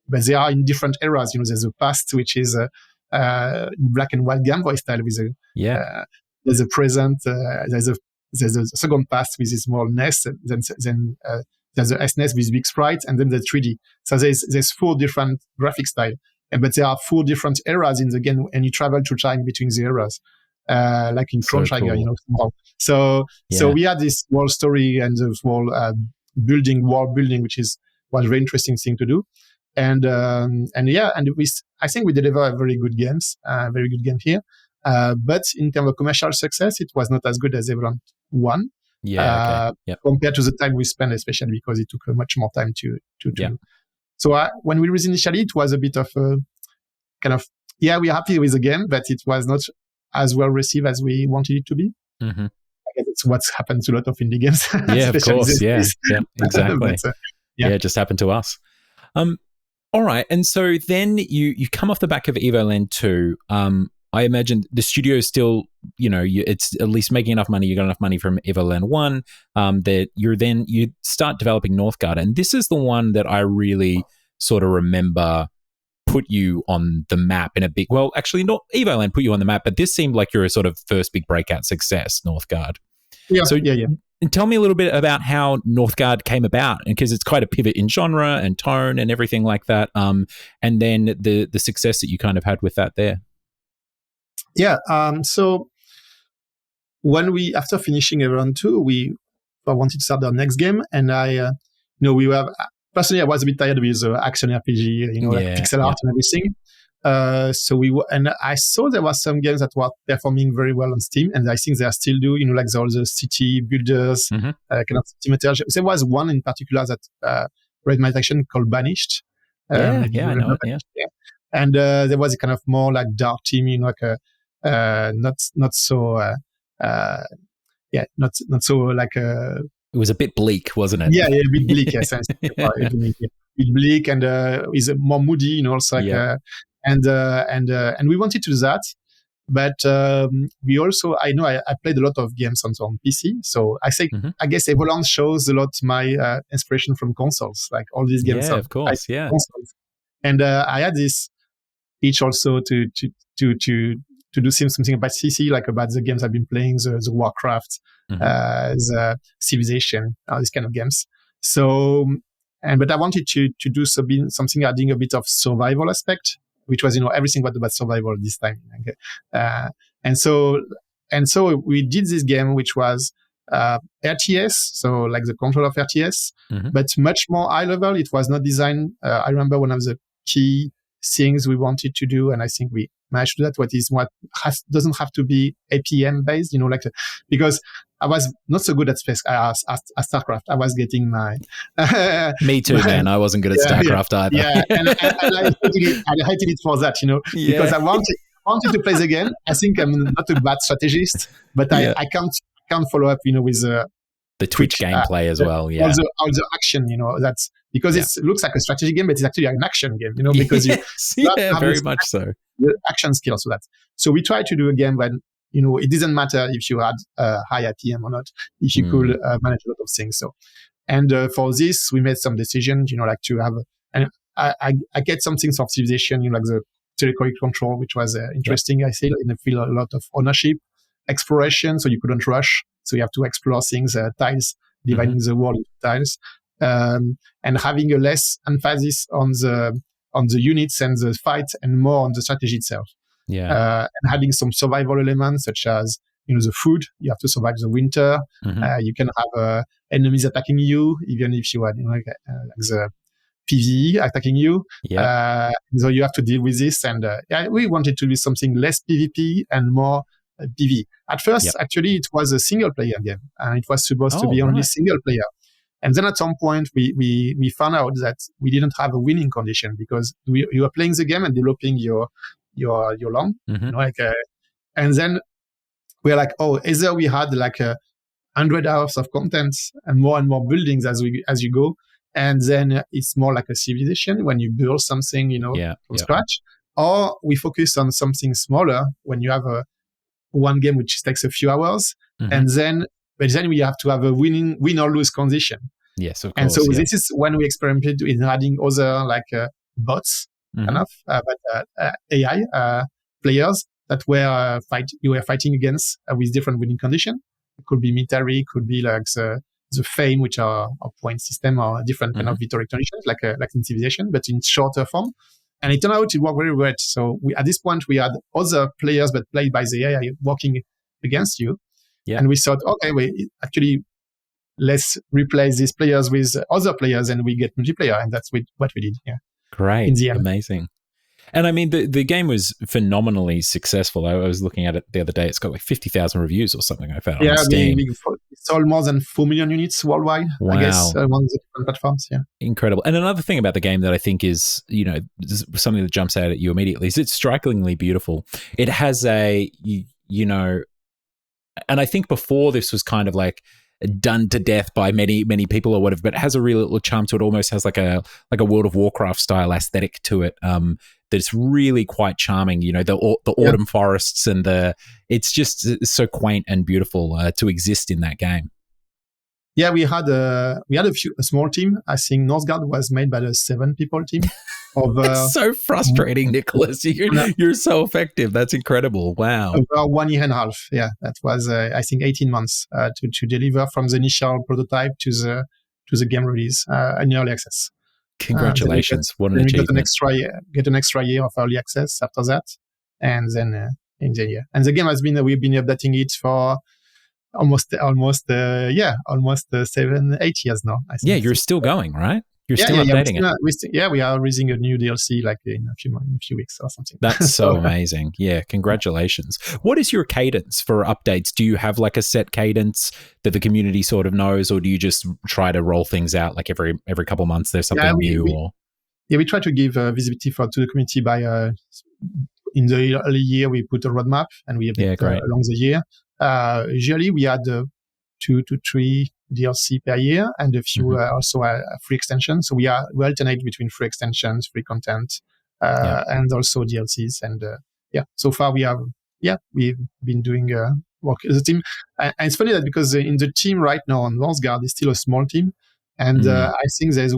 but they are in different eras. There's a past, which is black and white Game Boy style with there's a present, there's a second past with this small NES, then there's a SNES with big sprites, and then the 3D. So there's 4 different graphic style, but there are 4 different eras in the game, and you travel through time between the eras, like in Chrono Trigger, cool. So we had this world story and the whole world building, which was a very interesting thing to do. And I think we deliver a very good game here. But in terms of commercial success, it was not as good as Evoland 1. Compared to the time we spent, especially because it took much more time to do. So when we released initially, it was a bit of a kind of, we're happy with the game, but it was not as well received as we wanted it to be. I guess it's what's happened to a lot of indie games. Yeah, of course. Yeah, exactly. But, it just happened to us. All right. And so then you come off the back of Evoland 2. I imagine the studio is still, it's at least making enough money. You got enough money from Evoland 1 that you start developing Northgard. And this is the one that I really sort of remember put you on the map in a big, well, actually not Evoland put you on the map, but this seemed like your sort of first big breakout success, Northgard. Yeah. So yeah. And tell me a little bit about how Northgard came about, because it's quite a pivot in genre and tone and everything like that. And then the success that you kind of had with that there. Yeah. So after finishing Evoland 2, I wanted to start our next game, and we were personally I was a bit tired with action RPG, like pixel art and everything. And I saw there was some games that were performing very well on Steam, and I think they still do, like all the city builders, kind of city material. There was one in particular that read my attention called Banished. I know it, yeah. And there was a kind of more like dark team, like not so like it was a bit bleak, wasn't it? Yeah, a bit bleak, yes. A bit bleak, and is more moody, also like and we wanted to do that, but we also I played a lot of games on PC, so I guess Evoland shows a lot my inspiration from consoles, like all these games. Yeah, of course, yeah. Consoles. And I had this itch also to do something about CC, like about the games I've been playing, the Warcraft, the Civilization, these kind of games. So, but I wanted to do something adding a bit of survival aspect, which was, everything was about survival this time. And so we did this game, which was RTS, so like the control of RTS, but much more high level. It was not designed. I remember one of the key things we wanted to do, and I think we managed to do that. Doesn't have to be APM based, because I was not so good at space as StarCraft. I was getting my me too, man. I wasn't good at StarCraft either. Yeah, and I hated it for that, because I wanted to play the game. I think I'm not a bad strategist, but I can't follow up, with the Twitch gameplay as well. Yeah, all the action, that's because it looks like a strategy game, but it's actually an action game, because you very much so. The action skills for that. So we tried to do a game when, it doesn't matter if you had high IPM or not, if you could manage a lot of things. So, and for this, we made some decisions, like to have, and I get some things of Civilization, like the territory control, which was interesting. I feel in the field a lot of ownership, exploration, so you couldn't rush. So you have to explore things, tiles, dividing the world into tiles, and having a less emphasis on the units and the fight, and more on the strategy itself. Yeah, and having some survival elements such as the food. You have to survive the winter. You can have enemies attacking you, even if you had like the PvE attacking you. So you have to deal with this. And we wanted to do something less PvP and more PvE. At first, actually, it was a single player game, and it was supposed to be only single player. And then at some point, we found out that we didn't have a winning condition, because you were playing the game and developing your long, and then we're like, either we had like 100 hours of content and more buildings as you go, and then it's more like a civilization when you build something, from scratch, or we focus on something smaller when you have one game which takes a few hours, and then we have to have a win or lose condition. Yes, of course. And so this is when we experimented with adding other like bots, but AI players that were you were fighting against with different winning conditions. It could be military, could be like the fame, which are a point system, or different kind of victory conditions, like in Civilization, but in shorter form. And it turned out to work very well. So at this point, we had other players, but played by the AI, working against you. Yeah. And we thought, let's replace these players with other players, and we get multiplayer. And that's what we did. Yeah. Great. In the end. Amazing. And I mean, the game was phenomenally successful. I was looking at it the other day. It's got like 50,000 reviews or something I found on Steam. We sold more than 4 million units worldwide, wow. I guess, on the different platforms. Yeah. Incredible. And another thing about the game that I think is, something that jumps out at you immediately is it's strikingly beautiful. It has and I think before this was kind of like, done to death by many people or whatever, but it has a real little charm to it. Almost has like a World of Warcraft style aesthetic to it. That's really quite charming. The autumn forests and it's just so quaint and beautiful to exist in that game. Yeah, we had a small team. I think Northgard was made by the 7 people team. It's so frustrating, Nicolas. You're so effective. That's incredible. Wow. Over 1 year and a half. Yeah, that was I think 18 months to deliver from the initial prototype to the game release in early access. Congratulations! What an achievement! Get an extra year of early access after that, and then in the year. And the game we've been updating it for almost 7-8 years now. I think. Yeah, you're still going, right? You're still updating it. We are releasing a new DLC like in a few weeks or something. That's so amazing. Yeah, congratulations. What is your cadence for updates? Do you have like a set cadence that the community sort of knows, or do you just try to roll things out like every couple of months there's something new? We try to give visibility to the community by in the early year we put a roadmap and we update along the year. Usually we had 2 to 3 DLC per year and a few also free extensions. So we alternate between free extensions, free content, and also DLCs. And so far we've been doing work as a team. And it's funny that because in the team right now on Northgard is still a small team. And I think there's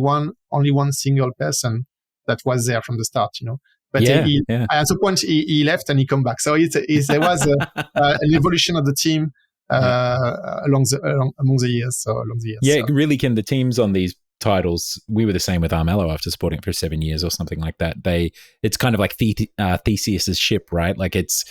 only one single person that was there from the start, But at some point he left and he come back. So there was an evolution of the team among the years. Yeah, it really can. The teams on these titles, we were the same with Armello after supporting it for 7 years or something like that. It's kind of like Theseus's ship, right? Like it's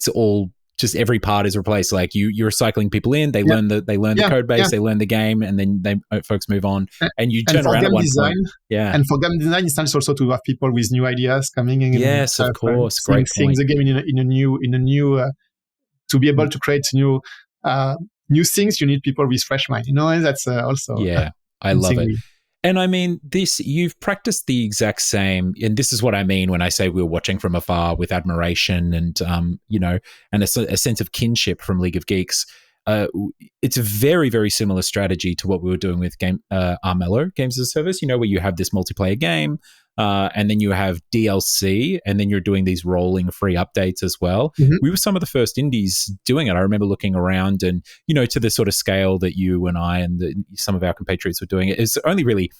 all just every part is replaced. Like you're cycling people in, they learn the code base, they learn the game, and then folks move on. And you turn around at one point. Yeah. And for game design, it's nice also to have people with new ideas coming in. Yes, of course. Great point. Seeing the game in a new to be able to create new things, you need people with fresh mind. That's also I love it. And I mean, you've practiced the exact same, and this is what I mean when I say we're watching from afar with admiration and, and a sense of kinship from League of Geeks. It's a very, very similar strategy to what we were doing with Armello, Games as a Service, where you have this multiplayer game, and then you have DLC, and then you're doing these rolling free updates as well. Mm-hmm. We were some of the first indies doing it. I remember looking around and, to the sort of scale that you and I and some of our compatriots were doing it. It's only really,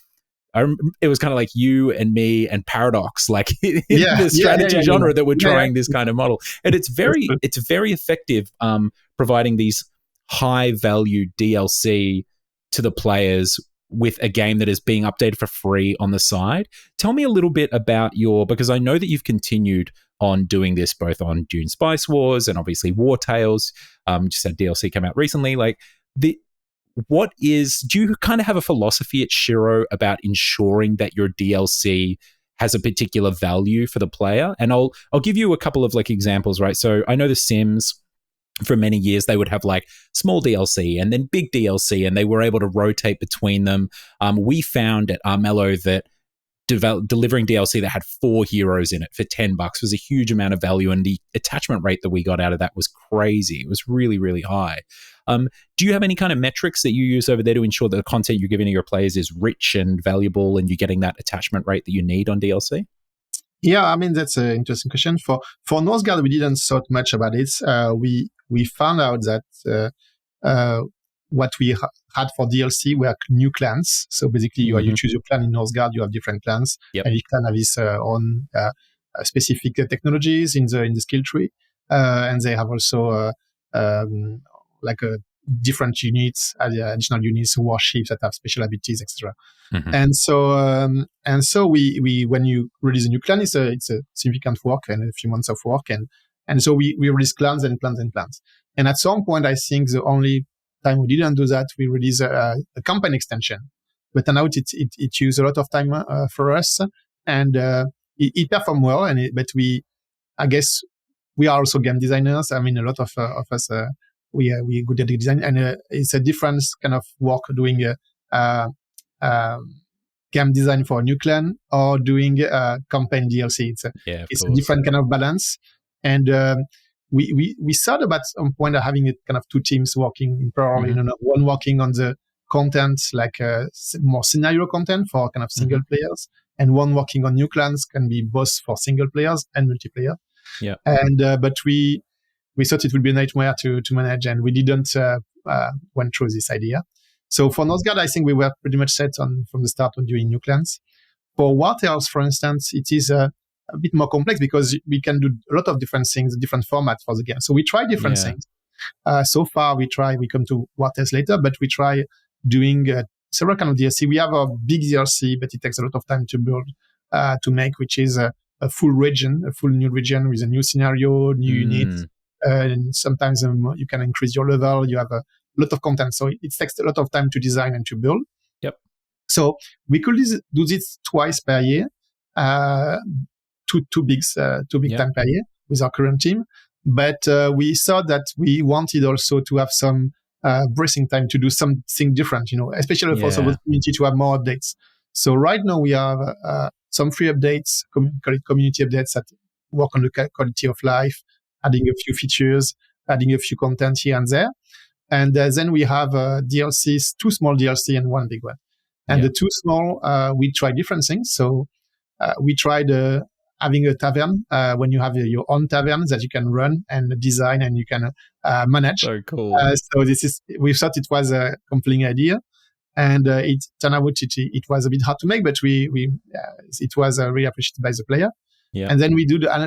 it was kind of like you and me and Paradox, like in the strategy genre that were trying this kind of model. And it's very effective, providing these high value DLC to the players with a game that is being updated for free on the side. Tell me a little bit about because I know that you've continued on doing this both on Dune Spice Wars and obviously Wartales. Just had DLC come out recently. Like do you kind of have a philosophy at Shiro about ensuring that your DLC has a particular value for the player? And I'll give you a couple of like examples, right? So I know The Sims, for many years, they would have like small DLC and then big DLC, and they were able to rotate between them. We found at Armello that delivering DLC that had 4 heroes in it for $10 was a huge amount of value, and the attachment rate that we got out of that was crazy. It was really, really high. Do you have any kind of metrics that you use over there to ensure that the content you're giving to your players is rich and valuable and you're getting that attachment rate that you need on DLC? Yeah, I mean, that's an interesting question. For Northgard, we didn't thought much about it. We found out that what we had for DLC were new clans. So basically, you choose your clan in Northgard, you have different clans, and each clan has its own specific technologies in the skill tree, and they have also like different units, additional units, warships that have special abilities, etc. Mm-hmm. And so we when you release a new clan, it's a significant work and a few months of work, and so we release clans and clans and clans. And at some point, I think the only time we didn't do that, we released a campaign extension. But then out it used a lot of time for us, and it performed well. I guess we are also game designers. I mean, a lot of us we are good at the design, and it's a different kind of work doing game design for a new clan or doing campaign DLC. It's a different kind of balance. And we thought about some point of having it kind of two teams working in parallel, one working on the content, like more scenario content for kind of single players, and one working on new clans, can be both for single players and multiplayer. Yeah. And but we thought it would be a nightmare to manage, and we didn't went through this idea. So for Northgard, I think we were pretty much set on from the start on doing new clans. For Wartales, for instance, it is a bit more complex because we can do a lot of different things, different formats for the game. So we try different things. So far, we come to Wartales later, but we try doing several kind of DLC. We have a big DLC, but it takes a lot of time to build, to make, which is a full region, a full new region with a new scenario, new units. And sometimes you can increase your level. You have a lot of content. So it takes a lot of time to design and to build. Yep. So we could do this twice per year, two big time per year with our current team. But we thought that we wanted also to have some breathing time to do something different, especially for the community to have more updates. So right now we have some free updates, call it community updates that work on the quality of life, adding a few features, adding a few content here and there. And then we have DLCs, 2 small DLC and 1 big one. And the 2 small, we try different things. So we tried having a tavern when you have your own tavern that you can run and design and you can manage. So cool. So we thought it was a compelling idea. And it turned out it was a bit hard to make, but it was really appreciated by the player. Yeah. And then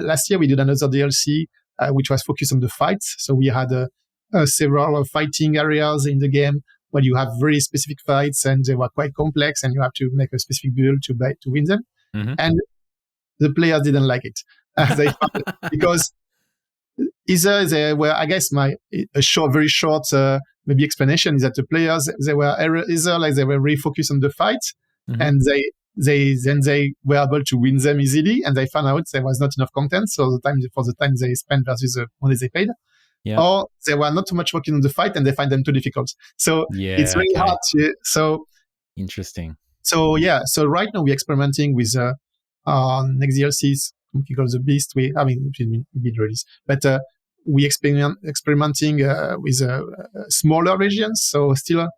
last year we did another DLC, which was focused on the fights. So we had several fighting areas in the game where you have very specific fights and they were quite complex and you have to make a specific build to win them. And the players didn't like it. Because either they were, I guess very short maybe explanation is that the players, they were either like they were really focused on the fight and they were able to win them easily, and they found out there was not enough content, so for the time they spent versus the money they paid, or they were not too much working on the fight and they find them too difficult. So it's really hard. So interesting. So right now we're experimenting with next DLCs, because the Beast. Mid release, but we experimenting with smaller regions. So still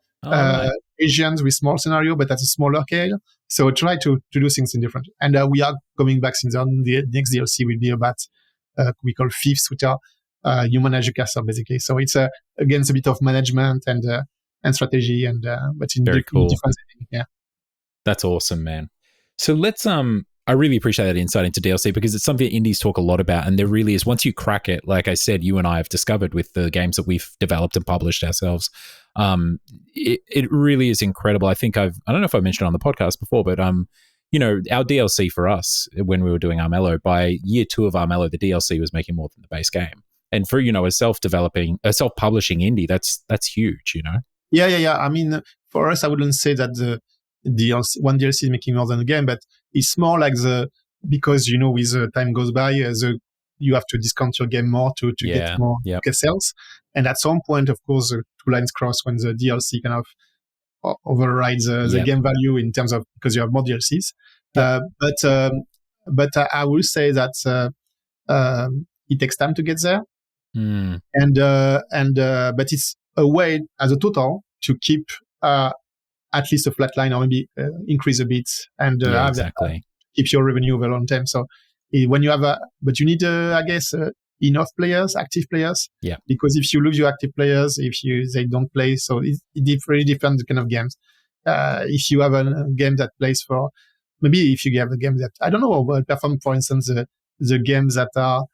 regions with small scenario, but at a smaller scale. So try to do things in different. And we are coming back since the next DLC will be about we call Thieves, which are you manage a castle basically. So it's again it's a bit of management and strategy but in very cool. Different setting. Yeah, that's awesome, man. So let's I really appreciate that insight into DLC because it's something that indies talk a lot about, and there really is, once you crack it, like I said, you and I have discovered with the games that we've developed and published ourselves, it really is incredible. I think I don't know if I mentioned it on the podcast before, but our DLC for us when we were doing Armello, by year 2 of Armello, the DLC was making more than the base game. And for, a self-publishing indie, that's huge, Yeah. I mean, for us, I wouldn't say that the one DLC is making more than a game, but it's more like because with the time goes by, you have to discount your game more to get more sales. And at some point, of course, the 2 lines cross when the DLC kind of overrides the game value in terms of, because you have more DLCs. But I will say that it takes time to get there. And but it's a way as a total to keep at least a flat line or maybe increase a bit and have that, keep your revenue over a long time. So when you have but you need, I guess, enough players, active players. Yeah. Because if you lose your active players, they don't play, so it really depends the kind of games. If you have a game that plays for, maybe if you have a game that, I don't know, will perform, for instance, the games that are,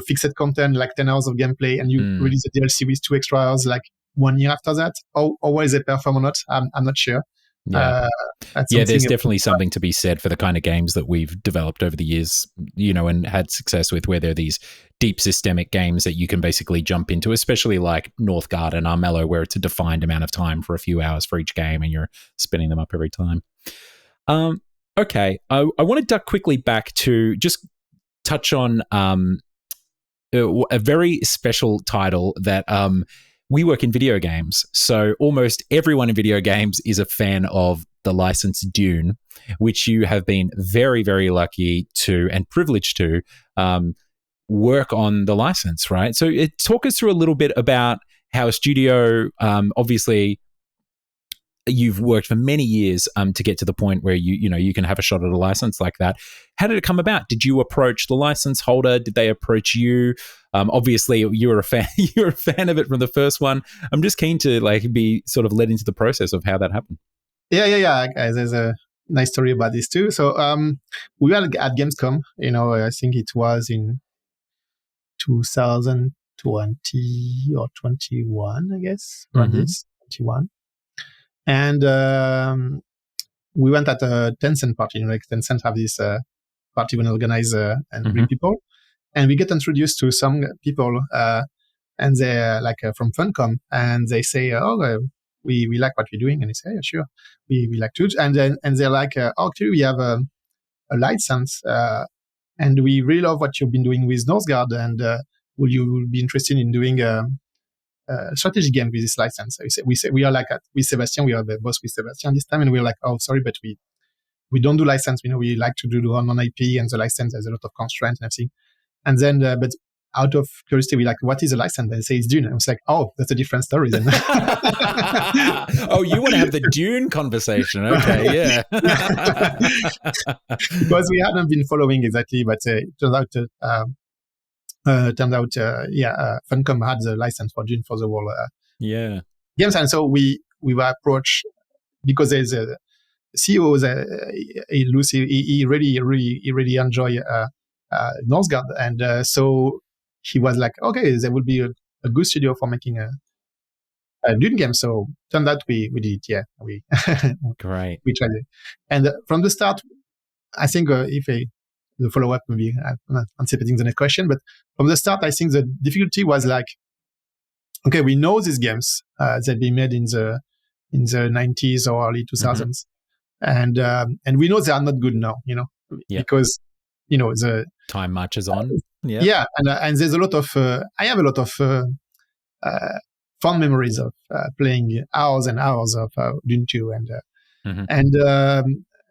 fixed content, like 10 hours of gameplay, and you release a DLC with 2 extra hours, like 1 year after that, or will they perform or not? I'm not sure. Yeah, there's definitely something to be said for the kind of games that we've developed over the years, and had success with, where there are these deep systemic games that you can basically jump into, especially like Northgard and Armello, where it's a defined amount of time for a few hours for each game and you're spinning them up every time. Okay, I want to duck quickly back to just touch on a very special title that we work in video games, so almost everyone in video games is a fan of the license Dune, which you have been very, very lucky to and privileged to work on the license, right? So talk us through a little bit about how a studio, obviously, you've worked for many years to get to the point where you can have a shot at a license like that. How did it come about? Did you approach the license holder? Did they approach you? Obviously, you were a fan. You're a fan of it from the first one. I'm just keen to be sort of led into the process of how that happened. Yeah. There's a nice story about this too. So we were at Gamescom. I think it was in 2020 or 21, I guess. Around this 21. And we went at a Tencent party. Tencent have this party when organize and bring people. And we get introduced to some people, and they're from Funcom, and they say, we like what we're doing. And they say, yeah, sure, we like to. And they're like, actually, we have a license, and we really love what you've been doing with Northgard, and will you be interested in doing a strategy game with this license? So we are with Sebastian, we are the boss with Sebastian this time, and we're like, oh, sorry, but we don't do license. We like to do on IP, and the license has a lot of constraints and everything. And then, but out of curiosity, we like, what is a license? And they say it's Dune. And I was like, oh, that's a different story then. Oh, you want to have the Dune conversation? Okay, yeah. Because we hadn't been following exactly, but it turned out. Funcom had the license for Dune for the whole games, and so we were approached because there's a CEO, Lucy. He really enjoy Northgard, and so he was like, okay, there would be a good studio for making a Dune game. So turned out we did it. Yeah, we great. We tried it, and from the start, I think the follow-up, maybe I'm anticipating the next question, but from the start, I think the difficulty was okay, we know these games that been made in the 90s or early 2000s, and we know they are not good now, because the time marches on. Yeah, and there's a lot of I have a lot of fond memories of playing hours and hours of Dune 2, and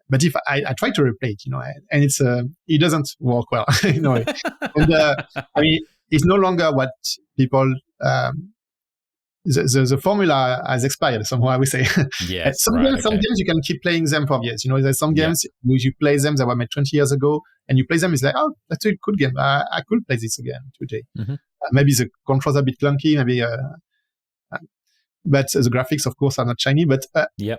but if I try to replay it, and it doesn't work well, and it's no longer what people. The formula has expired somehow, I would say. Yes. Some games you can keep playing them for years. There's some games you play them that were made 20 years ago, and you play them. It's like, oh, that's a good game. I could play this again today. Maybe the controls are a bit clunky. Maybe. But the graphics, of course, are not shiny. But you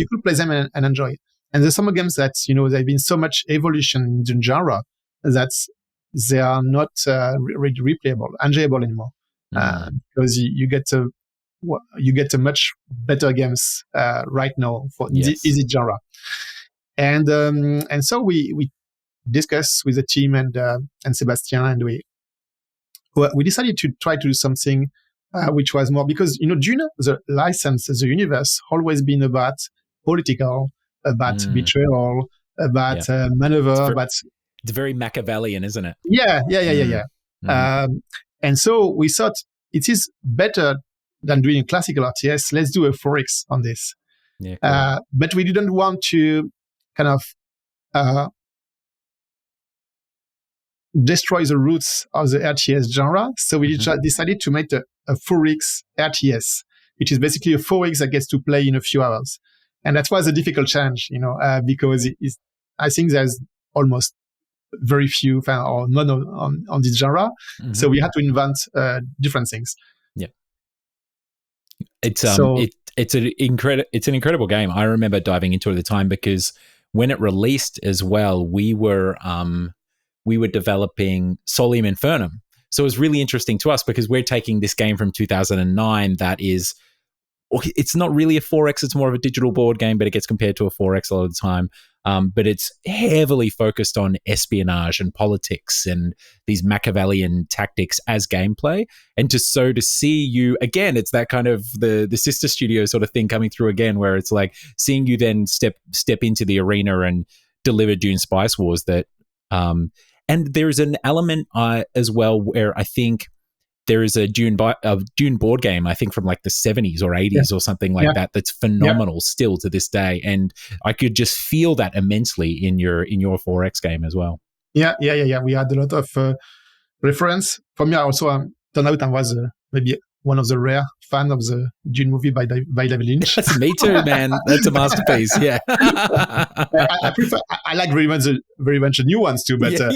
could play them and enjoy it. And there's some games that there's been so much evolution in the genre that they are not replayable, enjoyable anymore, because you get a much better games right now for easy genre. And so we discussed with the team and Sebastian, and we decided to try to do something which was more, because Dune, the license, the universe, always been about political, about betrayal, about maneuver, it's very Machiavellian, isn't it? Yeah. And so we thought it is better than doing a classical RTS. Let's do a 4X on this. Yeah, cool. But we didn't want to kind of destroy the roots of the RTS genre. So we decided to make a 4X RTS, which is basically a 4X that gets to play in a few hours. And that was a difficult challenge, because I think there's almost very few or none on this genre. So we had to invent different things. Yeah. It's an incredible game. I remember diving into it at the time, because when it released as well, we were developing Solium Infernum. So it was really interesting to us, because we're taking this game from 2009 that is, it's not really a 4X, it's more of a digital board game, but it gets compared to a 4X a lot of the time. But it's heavily focused on espionage and politics and these Machiavellian tactics as gameplay. And to see you, again, it's that kind of the sister studio sort of thing coming through again, where it's like seeing you then step into the arena and deliver Dune Spice Wars that... and there's an element as well where I think there is a Dune board game, I think from like the 70s or 80s or something like that, that's phenomenal still to this day. And I could just feel that immensely in your 4X game as well. Yeah. We had a lot of reference. For me, I also turned out I was maybe one of the rare fan of the Dune movie by David Lynch. That's me too, man. That's a masterpiece. Yeah. I prefer. I like very much the new ones too, but I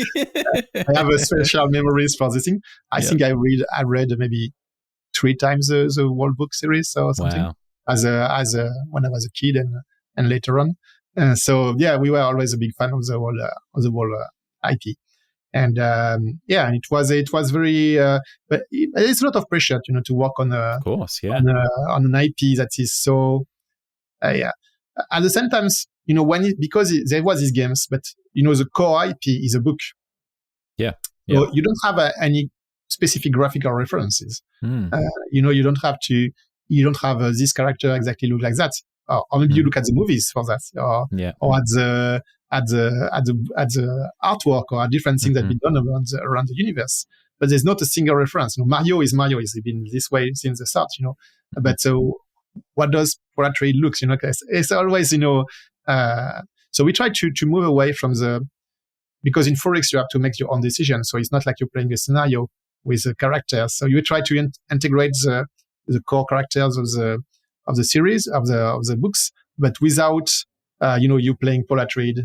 have a special memories for this thing. I think I read maybe 3 times the whole book series or something. Wow. As when I was a kid and later on. So yeah, we were always a big fan of the whole IP. And and it was very, but it's a lot of pressure, to work on Of course, yeah. on an IP that is so, yeah. At the same time, because there was these games, but the core IP is a book. Yeah. So you don't have any specific graphical references. You don't have this character exactly look like that, or maybe you look at the movies for that, or at the artwork or at different things that have been done around the universe. But there's not a single reference. Mario is Mario. He's been this way since the start. But so what does Polar looks? It's always so we try to move away from because in 4X you have to make your own decision. So it's not like you're playing a scenario with the characters. So you try to integrate the core characters of the series of the books, but without you playing Polar Trade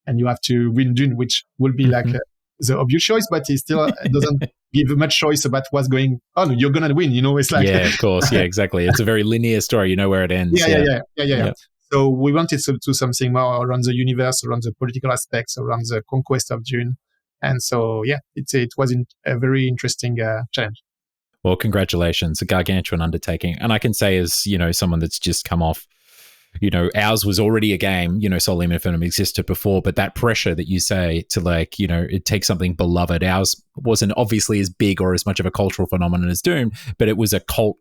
and you have to win Dune, which will be like the obvious choice, but it still doesn't give much choice about what's going on. You're gonna win, it's like of course, exactly. It's a very linear story. You know where it ends. Yeah. So we wanted to do something more around the universe, around the political aspects, around the conquest of Dune, and so it was a very interesting challenge. Well, congratulations, a gargantuan undertaking. And I can say as, someone that's just come off, ours was already a game, Soul Infernum existed before, but that pressure that you say to it takes something beloved. Ours wasn't obviously as big or as much of a cultural phenomenon as Doom, but it was a cult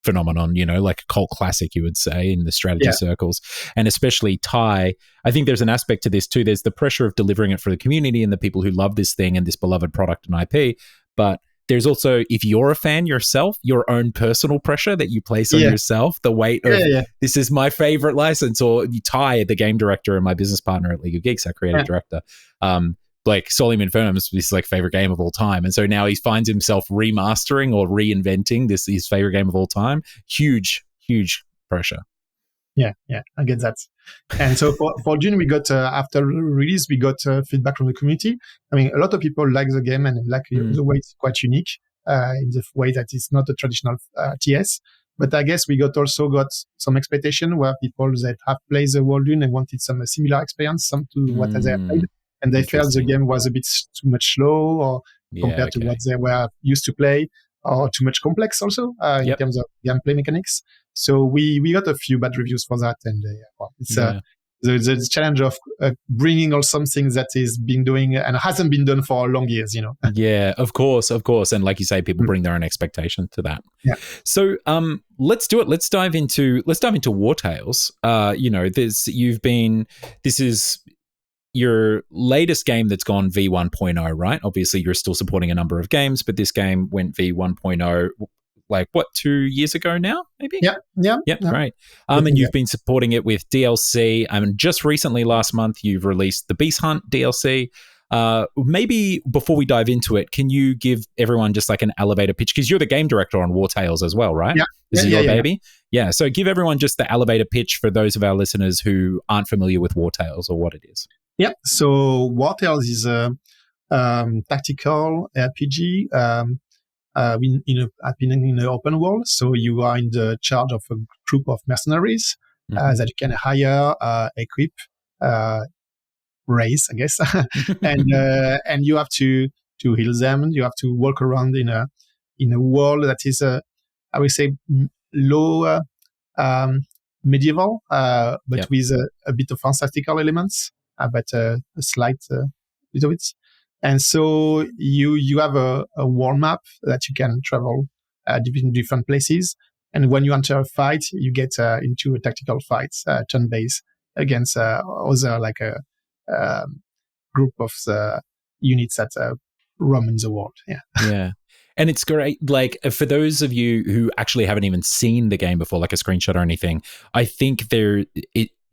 phenomenon, like a cult classic, you would say, in the strategy circles. And especially Thai, I think there's an aspect to this too. There's the pressure of delivering it for the community and the people who love this thing and this beloved product and IP, but there's also, if you're a fan yourself, your own personal pressure that you place on yourself, the weight of this is my favorite license, or Ty, the game director and my business partner at League of Geeks, our creative director, Soul Infernum is his favorite game of all time. And so now he finds himself remastering or reinventing his favorite game of all time. Huge pressure. Yeah, I get that. And so for Dune, we got, after release, we got feedback from the community. I mean, a lot of people like the game and like the way it's quite unique, in the way that it's not a traditional TS. But I guess we also got some expectation where people that have played the world Dune and wanted some similar experience, some to what they have played. And they felt the game was a bit too much slow or compared to what they were used to play, or too much complex also in terms of gameplay mechanics. So we got a few bad reviews for that, and it's the challenge of bringing all something that is being doing and hasn't been done for long years, Yeah, of course, and like you say, people bring their own expectation to that. Yeah. So let's do it. Let's dive into Wartales. This is your latest game that's gone V1.0, right? Obviously, you're still supporting a number of games, but this game went V1.0 2 years ago now, maybe? Yeah. Great. And you've been supporting it with DLC. And just recently, last month, you've released the Beast Hunt DLC. Maybe before we dive into it, can you give everyone just an elevator pitch? Because you're the game director on Wartales as well, right? This is your baby? Yeah. So give everyone just the elevator pitch for those of our listeners who aren't familiar with Wartales or what it is. Yeah. So Wartales is a tactical RPG in an open world. So you are in the charge of a group of mercenaries that you can hire, equip, raise, I guess, and you have to heal them. You have to walk around in a world that is I would say low medieval, but with a bit of fantastical elements, but a slight little bit. And so you have a world map that you can travel different places. And when you enter a fight, you get into a tactical fight, turn-based, against other a group of units that roam in the world. Yeah. And it's great. For those of you who actually haven't even seen the game before, like a screenshot or anything, I think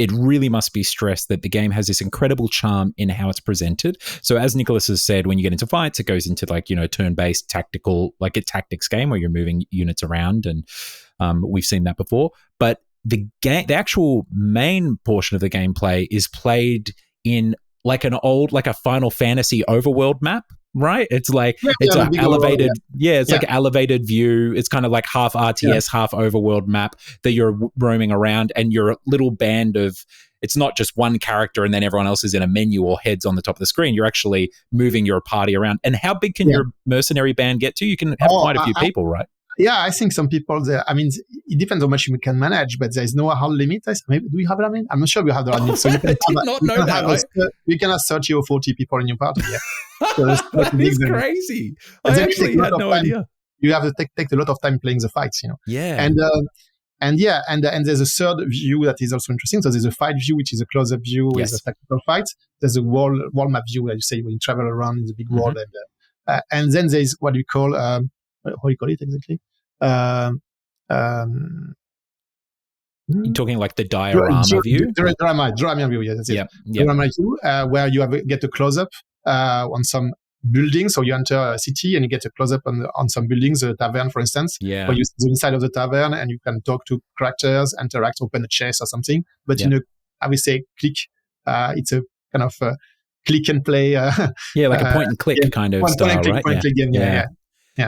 it really must be stressed that the game has this incredible charm in how it's presented. So as Nicolas has said, when you get into fights, it goes into like, turn-based tactical, like a tactics game where you're moving units around, and we've seen that before. But the actual main portion of the gameplay is played in like a Final Fantasy overworld map, right? It's like it's an elevated, like an elevated view. It's kind of like half RTS, half overworld map that you're roaming around, and you're a little band of. It's not just one character and then everyone else is in a menu or heads on the top of the screen. You're actually moving your party around. And how big can your mercenary band get to? You can have quite a few people, right? Yeah, I think some people there. I mean, it depends how much you can manage, but there is no hard limit. Maybe, do we have a limit? I'm not sure we have the limit. So you can I did not know that. You can have 30 or 40 people in your party. Yeah, so that is crazy. I actually had no idea. You have to take a lot of time playing the fights. Yeah, and there's a third view that is also interesting. So there's a fight view, which is a close-up view with a tactical fight. There's a wall map view, where you say when you travel around in the big world, and then there's what we call how do you call it exactly? You're talking like the diorama view? Diorama view, yeah, that's it. Diorama view, where you get a close-up on some buildings. So you enter a city and you get a close-up on some buildings, a tavern, for instance, where you see the inside of the tavern and you can talk to characters, interact, open a chest or something. But I would say click. It's a kind of click and play. Like a point and click kind of style, right? Point and click game,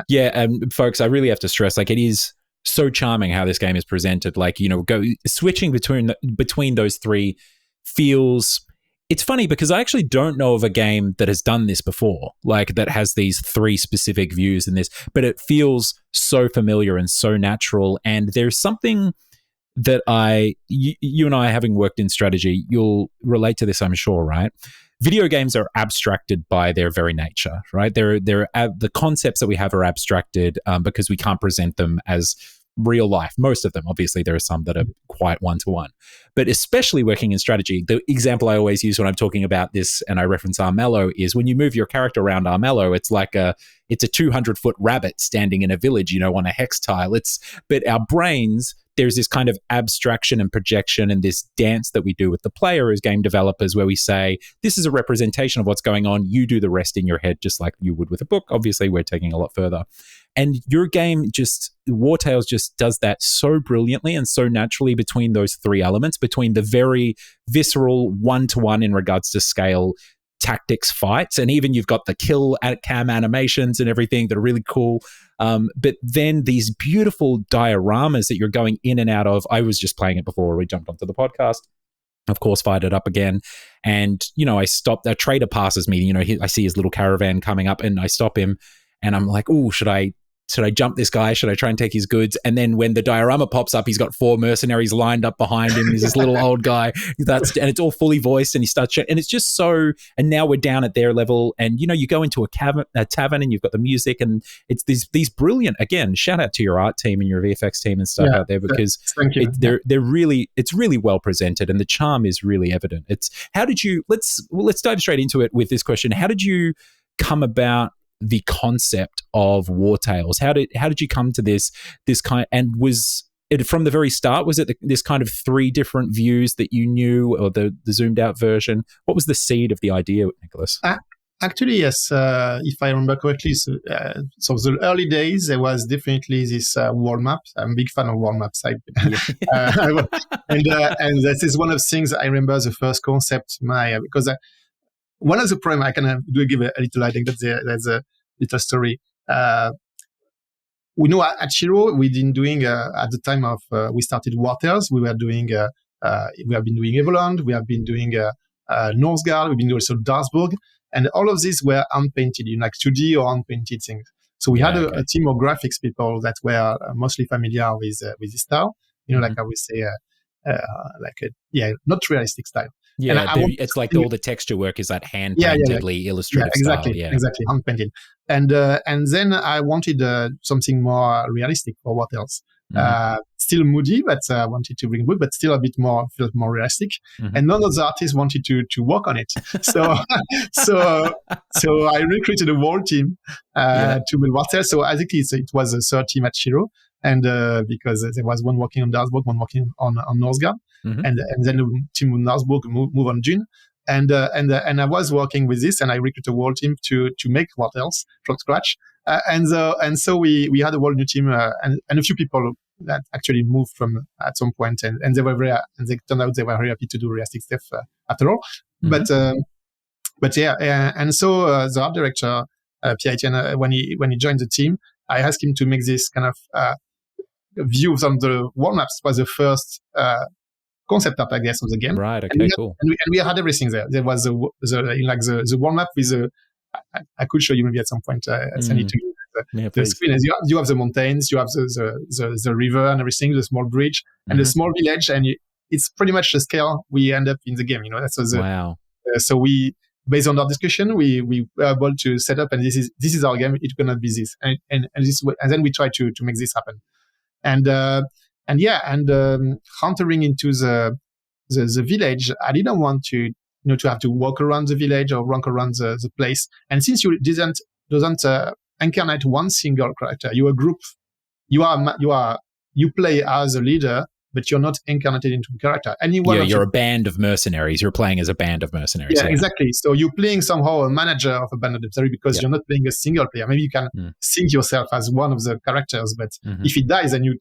Yeah, folks, I really have to stress, like, it is so charming how this game is presented. Like, switching between those three feels. It's funny because I actually don't know of a game that has done this before, like that has these three specific views in this, but it feels so familiar and so natural. And there's something that you and I, having worked in strategy, you'll relate to this, I'm sure, right? Video games are abstracted by their very nature, right? The concepts that we have are abstracted because we can't present them as real life. Most of them, obviously, there are some that are quite one-to-one. But especially working in strategy, the example I always use when I'm talking about this, and I reference Armello, is when you move your character around Armello, it's a 200-foot rabbit standing in a village, on a hex tile. But our brains, there's this kind of abstraction and projection and this dance that we do with the player as game developers, where we say, this is a representation of what's going on. You do the rest in your head, just like you would with a book. Obviously, we're taking a lot further. And your game Wartales just does that so brilliantly and so naturally between those three elements, between the very visceral one-to-one in regards to scale tactics fights, and even you've got the kill cam animations and everything that are really cool. But then these beautiful dioramas that you're going in and out of. I was just playing it before we jumped onto the podcast. Of course, fired it up again. And, I stopped. A trader passes me. I see his little caravan coming up and I stop him and I'm like, oh, should I jump this guy? Should I try and take his goods? And then when the diorama pops up, he's got 4 mercenaries lined up behind him. There's this little old guy. And it's all fully voiced and he starts and it's just so, and now we're down at their level. And, you go into a tavern and you've got the music and it's these brilliant, again, shout out to your art team and your VFX team and stuff out there, because they're really, it's really well presented and the charm is really evident. Let's dive straight into it with this question. How did you come about the concept of Wartales? How did you come to this kind, and was it from the very start? Was it this kind of 3 different views that you knew, or the zoomed out version? What was the seed of the idea, Nicolas? Actually, yes. If I remember correctly, so the early days there was definitely this world map. I'm a big fan of world maps. And this is one of the things I remember the first concept. Because one of the problems, I can give a little, I think that there's a little story. We know at Shiro, we've been doing, at the time of, we started Wartales, we have been doing Evoland, we have been doing Northgard, we've been doing also Darksburg, and all of these were unpainted, like 2D or unpainted things. So we had a team of graphics people that were mostly familiar with this style, like I would say, not realistic style. Yeah, it's like all the texture work is that hand-paintedly illustrative exactly, style. Yeah, exactly, hand-painted. And then I wanted something more realistic for Wartales. Still moody, but I wanted to bring wood, but still feel more realistic. And none of the artists wanted to work on it. So I recruited a whole team to build Wartales. So I think it was a third team at Shiro, and because there was one working on Darksburg, one working on Northgard. and then the team with Northgard move on Dune. And I was working with this, and I recruited a whole team to make Wartales from scratch. And so we had a whole new team, and a few people that actually moved from at some point, and they turned out they were very happy to do realistic stuff after all. But yeah, and so the art director Pierre Etienne, when he joined the team, I asked him to make this kind of views on the world maps. Was the first concept art, I guess, of the game. Right. Okay. Cool. And we had everything there. There was the world map with a. I could show you maybe at some point. Send it to you. The screen is you have the mountains, you have the river and everything, the small bridge and the small village, and it's pretty much the scale we end up in the game. That's wow. So we, based on our discussion, we were able to set up, and this is our game. It cannot be this, and then we try to make this happen, and entering into the village, I didn't want to to have to walk around the village or walk around the place, and since you doesn't incarnate one single character, you're a group, you play as a leader, but you're not incarnated into a character. You're a band of mercenaries. You're playing as a band of mercenaries. Yeah, exactly. So you're playing somehow a manager of a band of mercenaries because you're not playing a single player. Maybe you can think yourself as one of the characters, but if he dies, then you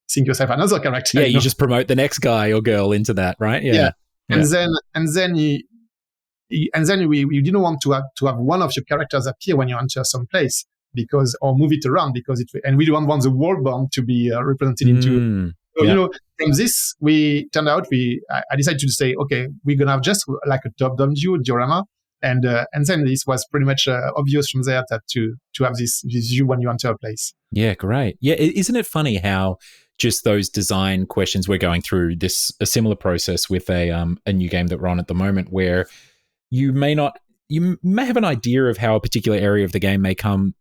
think yourself another character. Yeah, you just promote the next guy or girl into that, right? Yeah. And then we didn't want to have one of your characters appear when you enter some place or move it around and we don't want the world bound to be represented into. So, from this, I decided to say, okay, we're going to have just like a top-down view diorama. And then this was pretty much obvious from there that to have this view when you enter a place. Yeah, great. Yeah, isn't it funny how just those design questions, we're going through a similar process with a new game that we're on at the moment, where you may have an idea of how a particular area of the game may come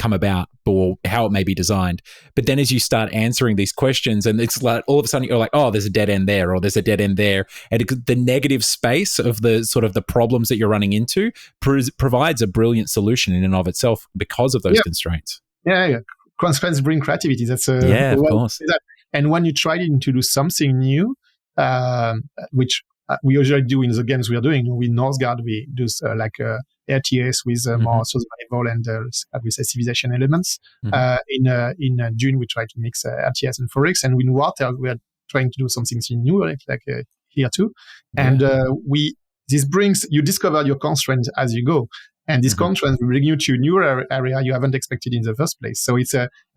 about, or how it may be designed, but then as you start answering these questions, and it's like all of a sudden you're like, oh, there's a dead end there, or there's a dead end there, and the negative space of the sort of the problems that you're running into provides a brilliant solution in and of itself because of those constraints. Yeah. Constraints bring creativity. That's of course. And when you try to do something new, which we usually do in the games we are doing with Northgard, we do RTS with more survival and we say civilization elements. In Dune, we try to mix RTS and Forex, and with Wartales, we are trying to do something new, like here too. And this brings, you discover your constraints as you go. And this constraint will bring you to a new area you haven't expected in the first place. So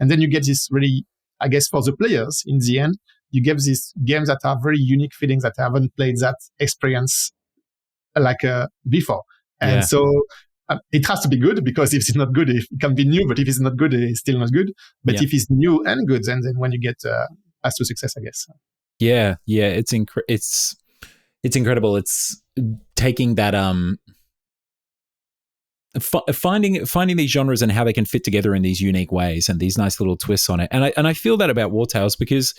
and then you get this really, I guess, for the players, in the end, you get these games that are very unique feelings that haven't played that experience before. And so it has to be good, because if it's not good, it can be new, but if it's not good, it's still not good. But if it's new and good, then when you get path to success, I guess. Yeah. It's incredible. It's taking that finding these genres and how they can fit together in these unique ways and these nice little twists on it. And I feel that about Wartales, because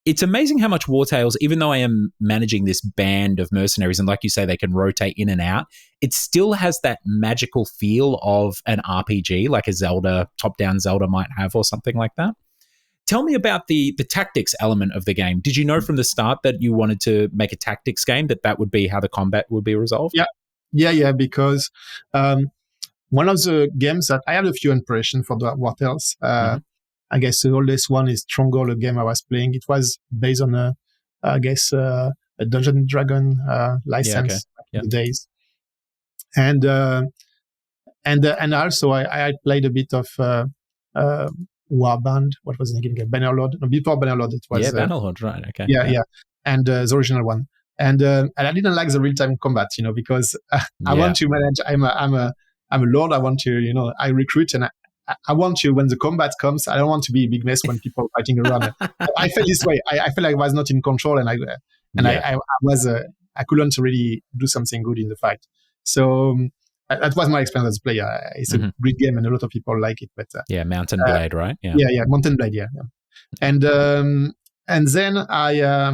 it's amazing how much Wartales, even though I am managing this band of mercenaries, and like you say, they can rotate in and out, it still has that magical feel of an RPG, like a Zelda, top-down Zelda might have, or something like that. Tell me about the tactics element of the game. Did you know from the start that you wanted to make a tactics game, that would be how the combat would be resolved? Yeah, because one of the games that I had a few inspiration for the Wartales, I guess the oldest one is Stronghold, a game I was playing. It was based on a Dungeon & Dragon license in the days. And also I had played a bit of Warband. What was the name again? Bannerlord. No, before Bannerlord, it was Bannerlord, right? Okay. Yeah. And the original one. And I didn't like the real-time combat, because I want to manage. I'm a lord. I want to, I recruit, and I want to, when the combat comes, I don't want to be a big mess when people are fighting around. I felt this way. I felt like I was not in control, and I couldn't really do something good in the fight. So that was my experience as a player. It's a great game, and a lot of people like it. But Mountain Blade, right? Yeah, Mountain Blade, yeah. And then I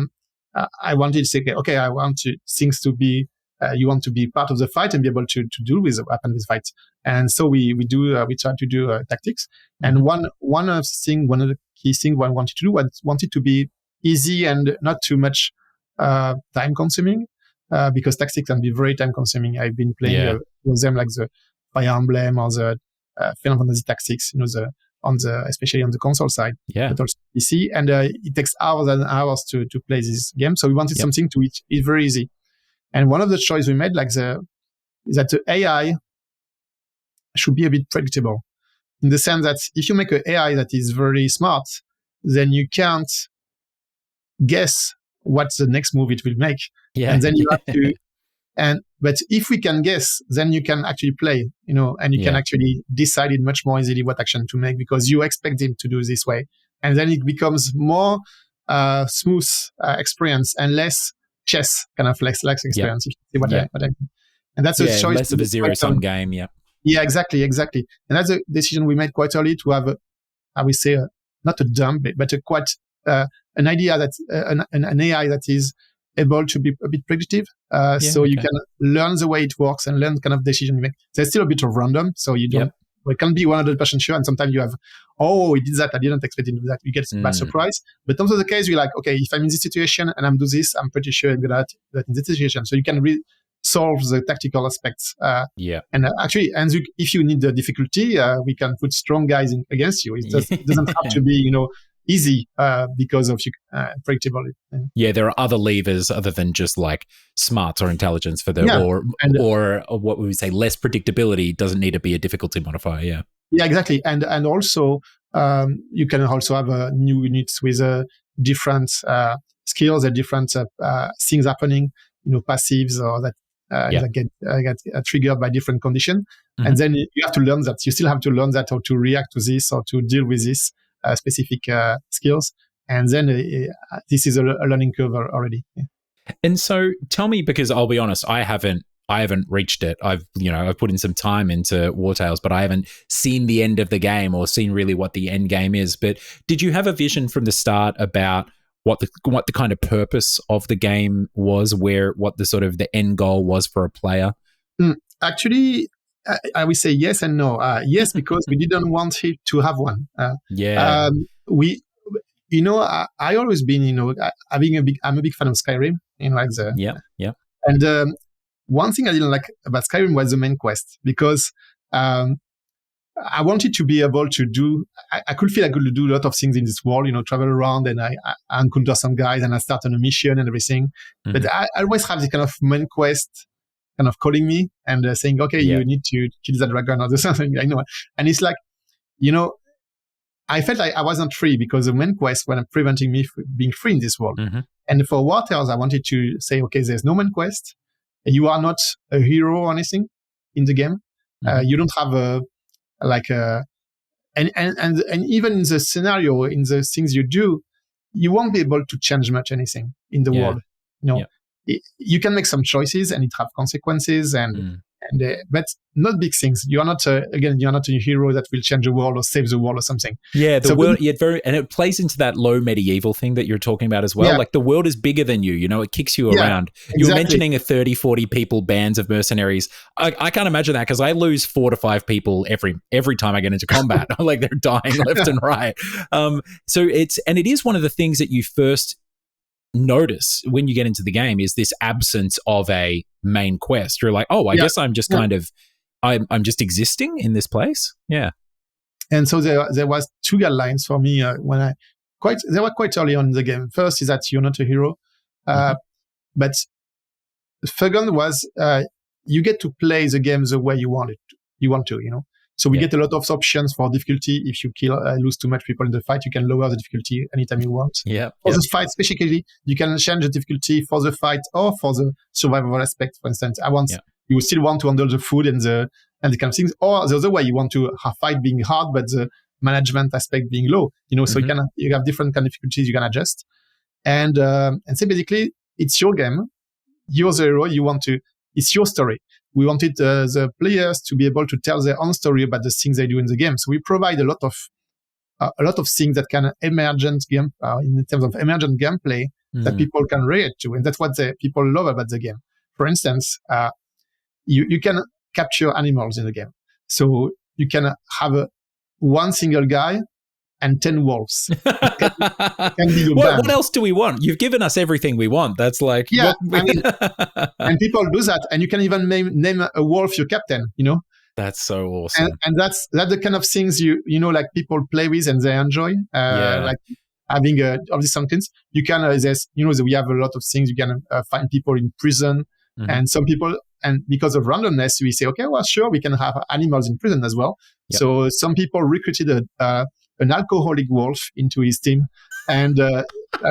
wanted to say, okay, I want things to be. You want to be part of the fight and be able to deal with what happens with fights. And so we try to do tactics. And one of the key things I wanted to do was wanted to be easy and not too much time consuming, because tactics can be very time consuming. I've been playing with them like the Fire Emblem or the Final Fantasy Tactics, especially on the console side, but also PC, and it takes hours and hours to play this game. So we wanted something to which is very easy. And one of the choices we made, is that the AI should be a bit predictable, in the sense that if you make an AI that is very smart, then you can't guess what the next move it will make. And then you have to, but if we can guess, then you can actually play, and you can actually decide it much more easily what action to make, because you expect him to do this way. And then it becomes more smooth experience and less chess, kind of less experience. If you see what I mean. And that's a choice. Less of a zero-sum game, Yeah, exactly. And that's a decision we made quite early, to have, I would say, not a dumb, but a quite an idea that an AI that is able to be a bit predictive. You can learn the way it works and learn kind of decision you make. There's still a bit of random, so you don't. It can't be 100% sure, and sometimes you have, he did that, I didn't expect him to do that. You get bad surprise. But in terms of the case, you're like, okay, if I'm in this situation and I'm do this, I'm pretty sure I'm gonna do that in this situation. So you can solve the tactical aspects. And actually, if you need the difficulty, we can put strong guys against you. It doesn't have to be, easy because of predictability. There are other levers other than just like smarts or intelligence for the or what would we say, less predictability doesn't need to be a difficulty modifier. Yeah, exactly. And also you can also have new units with different skills and different things happening, passives or that get triggered by different conditions. And then you have to learn that. You still have to learn that, how to react to this or to deal with this specific skills. And then this is a learning curve already. And so tell me, because I'll be honest, I haven't reached it. I've put in some time into Wartales, but I haven't seen the end of the game or seen really what the end game is. But did you have a vision from the start about what the kind of purpose of the game was, what the sort of the end goal was for a player? Actually, I would say yes and no. Yes, because we didn't want it to have one. I always been, I'm a big fan of Skyrim. And one thing I didn't like about Skyrim was the main quest, because I wanted to be able to do. I could feel I could do a lot of things in this world, travel around, and I encounter some guys and I start on a mission and everything. But I always have this kind of main quest kind of calling me and saying, okay, you need to kill that dragon or do something. I know. And it's like, I felt like I wasn't free, because the main quest was preventing me from being free in this world. And for Wartales, I wanted to say, okay, there's no main quest. You are not a hero or anything in the game. You don't have and even in the scenario, in the things you do, you won't be able to change much anything in the world. You can make some choices and it have consequences but not big things. You're not a hero that will change the world or save the world or something. The world, and it plays into that low medieval thing that you're talking about as well. Like the world is bigger than you, it kicks you around. Exactly. You were mentioning 30, 40 people, bands of mercenaries. I can't imagine that, because I lose 4 to 5 people every time I get into combat. Like they're dying left and right. So it is one of the things that you first notice when you get into the game, is this absence of a main quest. You're like, I guess I'm just kind of, I'm just existing in this place. And so there was 2 guidelines for me they were quite early on in the game. First is that you're not a hero, but second was you get to play the game the way you want to. So we get a lot of options for difficulty. If you lose too much people in the fight, you can lower the difficulty anytime you want. For the fight, especially, you can change the difficulty for the fight or for the survival aspect. For instance, you still want to handle the food and the kind of things, or the other way, you want to have fight being hard but the management aspect being low. So you have different kind of difficulties you can adjust, and so basically it's your game. You're the hero. It's your story. We wanted the players to be able to tell their own story about the things they do in the game. So we provide a lot of things that can emergent game in terms of emergent gameplay that people can relate to, and that's what people love about the game. For instance, you can capture animals in the game, so you can have one single guy and 10 wolves. Can be your band. What else do we want? You've given us everything we want. That's like... Yeah, and people do that. And you can even name a wolf your captain, That's so awesome. And that's the kind of things like people play with and they enjoy. Like having all these somethings. You can, we have a lot of things. You can find people in prison and some people, and because of randomness, we say, okay, well, sure, we can have animals in prison as well. Yep. So some people recruited an alcoholic wolf into his team, and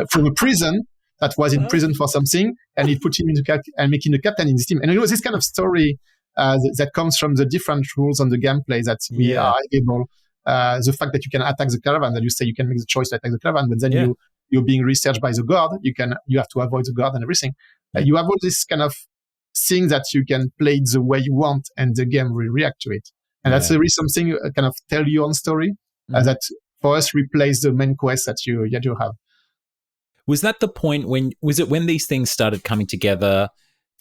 from a prison that was in prison for something, and he put him into and making the captain in his team. And this kind of story that comes from the different rules on the gameplay that we are able. The fact that you can attack the caravan, that you say you can make the choice to attack the caravan, but then you're being researched by the guard. You have to avoid the guard and everything. You have all this kind of thing that you can play it the way you want, and the game will react to it. And that's really something kind of tell your own story that for us replace the main quest that you have. Was that the point when these things started coming together?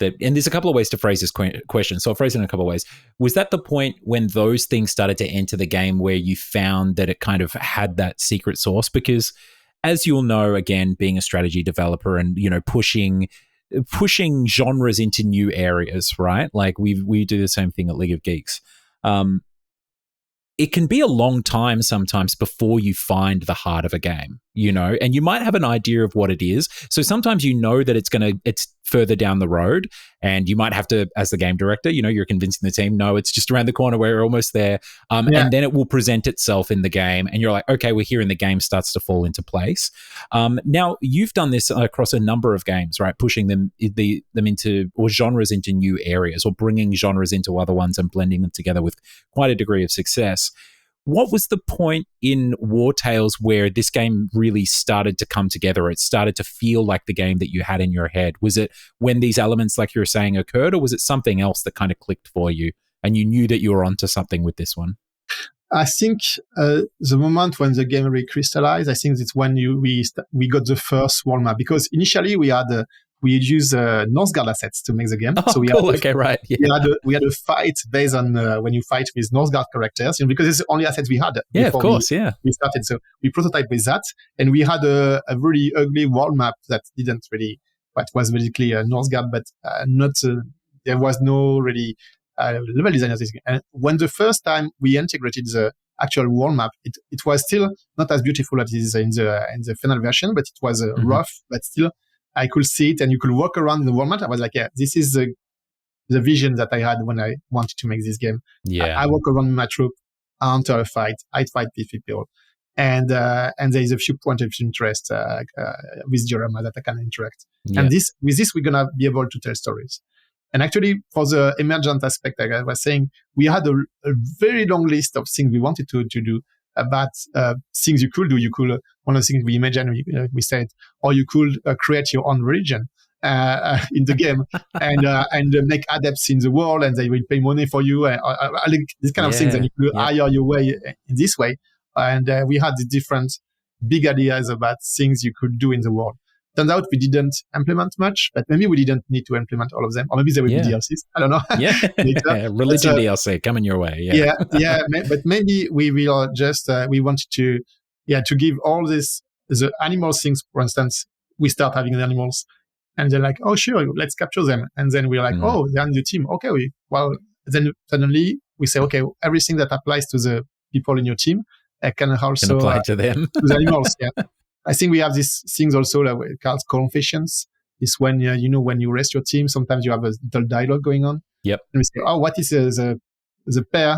And there's a couple of ways to phrase this question, so I'll phrase it in a couple of ways. Was that the point when those things started to enter the game where you found that it kind of had that secret sauce? Because as you'll know, again, being a strategy developer and, pushing genres into new areas, right? Like we do the same thing at League of Geeks. It can be a long time sometimes before you find the heart of a game, and you might have an idea of what it is. So sometimes that it's further down the road, and you might have to, as the game director, you're convincing the team, no, it's just around the corner, we're almost there. And then it will present itself in the game, and you're like, okay, we're here, and the game starts to fall into place. Now, you've done this across a number of games, right? Pushing them into, or genres into new areas, or bringing genres into other ones and blending them together with quite a degree of success. What was the point in Wartales where this game really started to come together? It started to feel like the game that you had in your head. Was it when these elements, like you were saying, occurred, or was it something else that kind of clicked for you and you knew that you were onto something with this one? I think the moment when the game really crystallized, I think it's when we got the first world map, because initially we used Northgard assets to make the game. Oh, so cool. Okay, right. Yeah. We had a fight based on when you fight with Northgard characters, because it's the only assets we had. Yeah, of course. We started. So we prototyped with that, and we had a really ugly world map that didn't really, what was basically Northgard, but not. There was no really level design. And when the first time we integrated the actual world map, it was still not as beautiful as it is in the final version, but it was rough, but still. I could see it, and you could walk around in the world map. I was like, this is the vision that I had when I wanted to make this game. Yeah. I walk around my troop, I enter a fight, I fight people. And there is a few points of interest with diorama that I can interact. Yeah. And with this, we're going to be able to tell stories. And actually, for the emergent aspect, like I was saying, we had a very long list of things we wanted to do, about things you could do. You could, one of the things we imagined, we said, or you could create your own religion in the game and make adepts in the world, and they will pay money for you. These kind of things, and you could hire your way in this way. And we had the different big ideas about things you could do in the world. Turns out we didn't implement much, but maybe we didn't need to implement all of them, or maybe there will be DLCs. I don't know. Religion DLC coming your way. But maybe we will just we wanted to give all this, the animal things. For instance, we start having the animals, and they're like, oh sure, let's capture them, and then we're like, oh, they're on the team. Okay, then suddenly we say, okay, everything that applies to the people in your team can also apply to them, to the animals. Yeah. I think we have these things also called confessions. It's when when you rest your team, sometimes you have a little dialogue going on. Yep. And we say, oh, what is the pair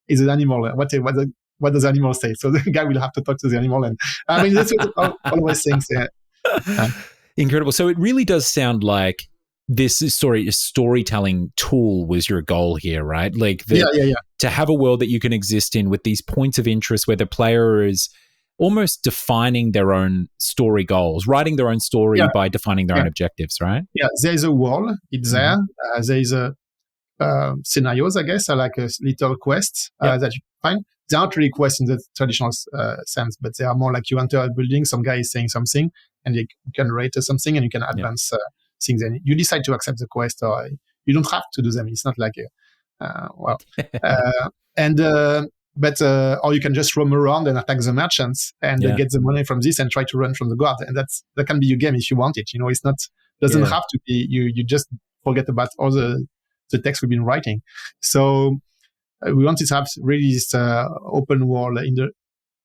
is an animal? What does the animal say? So the guy will have to talk to the animal, and I mean that's all those things. Yeah. Incredible. So it really does sound like this storytelling tool was your goal here, right? Like to have a world that you can exist in with these points of interest where the player is almost defining their own story goals, writing their own story by defining their own objectives, right? Yeah, there's a wall. It's there. There's a scenarios, I guess, are like a little quests that you find. They aren't really quests in the traditional sense, but they are more like you enter a building, some guy is saying something, and you can rate something, and you can advance things. And you decide to accept the quest, or you don't have to do them. It's not like but or you can just roam around and attack the merchants and get the money from this and try to run from the guard. And that can be your game if you want it. It's not doesn't have to be you just forget about all the text we've been writing. So we wanted to have really this open world in the,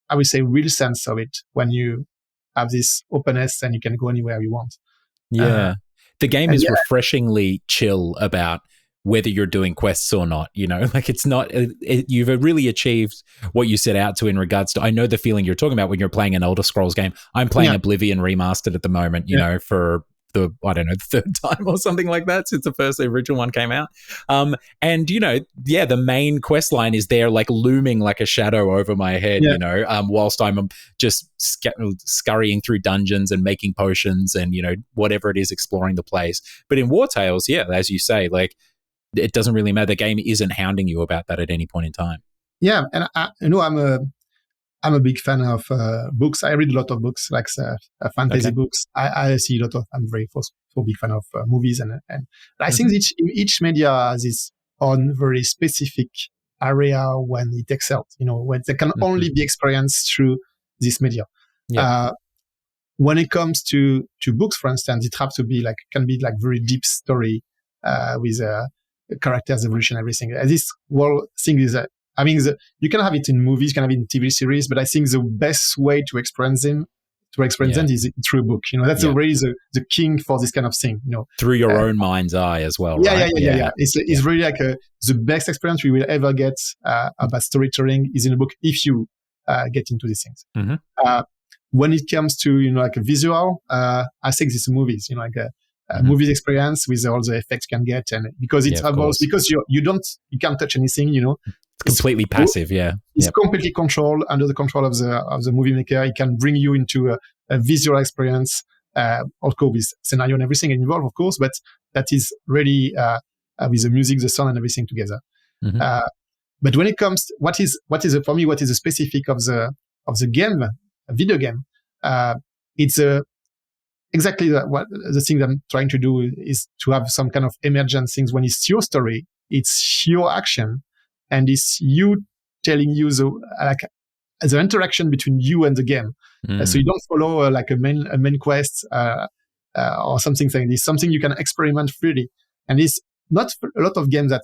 I would say, real sense of it, when you have this openness and you can go anywhere you want. The game is refreshingly chill about whether you're doing quests or not, like it's not, you've really achieved what you set out to in regards to, I know the feeling you're talking about when you're playing an Elder Scrolls game. I'm playing Oblivion Remastered at the moment, for the, I don't know, the third time or something like that since the original one came out. And, the main quest line is there like looming like a shadow over my head, whilst I'm just scurrying through dungeons and making potions and, whatever it is, exploring the place. But in Wartales, as you say, like, it doesn't really matter. The game isn't hounding you about that at any point in time. Yeah, and I'm a big fan of books. I read a lot of books, like fantasy books. I see a lot of. I'm very big fan of movies, and I think each media has its own very specific area when it excels. When they can only be experienced through this media. Yeah. When it comes to books, for instance, it can be very deep story with characters, evolution, everything. And this whole thing is that, you can have it in movies, you can have it in TV series, but I think the best way to experience them is through a book. That's really the king for this kind of thing. Through your own mind's eye as well. Yeah. It's really like the best experience we will ever get about storytelling is in a book if you get into these things. Mm-hmm. When it comes to like a visual, I think it's movies. Movies experience with all the effects you can get, and because it's because you can't touch anything. It's completely passive. It's completely controlled under the control of the movie maker. It can bring you into a visual experience, of course, with scenario and everything involved, of course, but that is really with the music, the sound, and everything together. Mm-hmm. But when it comes, what is for me, what is the specific of the game, a video game? It's exactly what the thing that I'm trying to do is to have some kind of emergent things. When it's your story, it's your action, and it's you telling you the interaction between you and the game. So you don't follow like a main quest or something like this. Something you can experiment freely, and it's not a lot of games that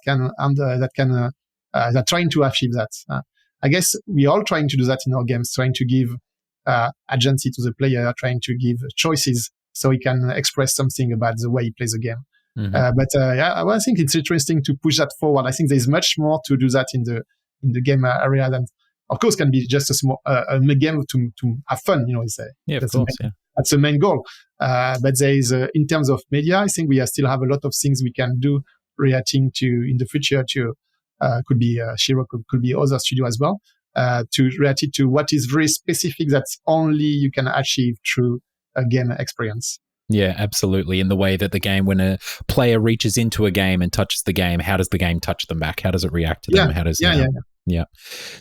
are trying to achieve that. I guess we're all trying to do that in our games, trying to give agency to the player, trying to give choices so he can express something about the way he plays the game. Mm-hmm. I think it's interesting to push that forward. I think there's much more to do that in the game area than, of course, can be just a small a game to have fun. That's the main goal. But there is, in terms of media, I think we still have a lot of things we can do relating to in the future. To could be Shiro, could be other studio as well. To relate it to what is very specific that only you can achieve through a game experience. Yeah, absolutely. In the way that the game, when a player reaches into a game and touches the game, how does the game touch them back? How does it react to them? How does Yeah.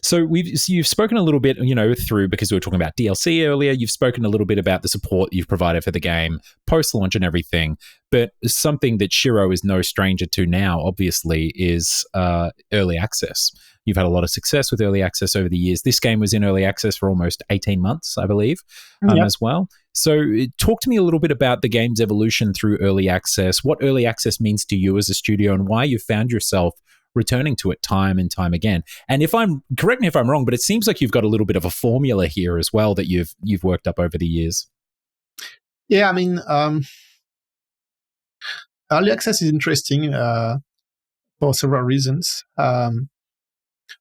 So you've spoken a little bit, through, because we were talking about DLC earlier, you've spoken a little bit about the support you've provided for the game post-launch and everything, but something that Shiro is no stranger to now, obviously, is early access. You've had a lot of success with early access over the years. This game was in early access for almost 18 months, I believe, as well. So talk to me a little bit about the game's evolution through early access, what early access means to you as a studio, and why you found yourself returning to it time and time again. And correct me if I'm wrong, but it seems like you've got a little bit of a formula here as well that you've worked up over the years. Yeah, early access is interesting for several reasons.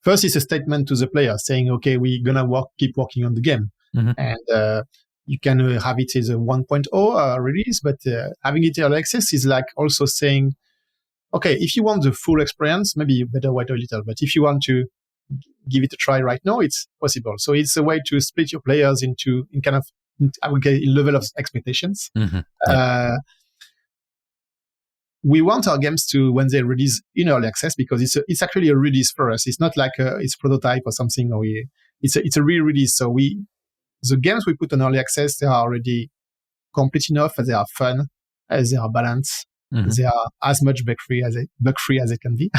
First, it's a statement to the player saying, okay, we're going to keep working on the game. Mm-hmm. And you can have it as a 1.0 release, but having it early access is like also saying, okay, if you want the full experience, maybe you better wait a little. But if you want to give it a try right now, it's possible. So it's a way to split your players in kind of, I would say, level of expectations. Mm-hmm. We want our games to, when they release in early access, because it's actually a release for us. It's not like it's prototype or something. It's a real release. So the games we put on early access, they are already complete enough, they are fun, they are balanced. Mm-hmm. They are as much bug free as they can be.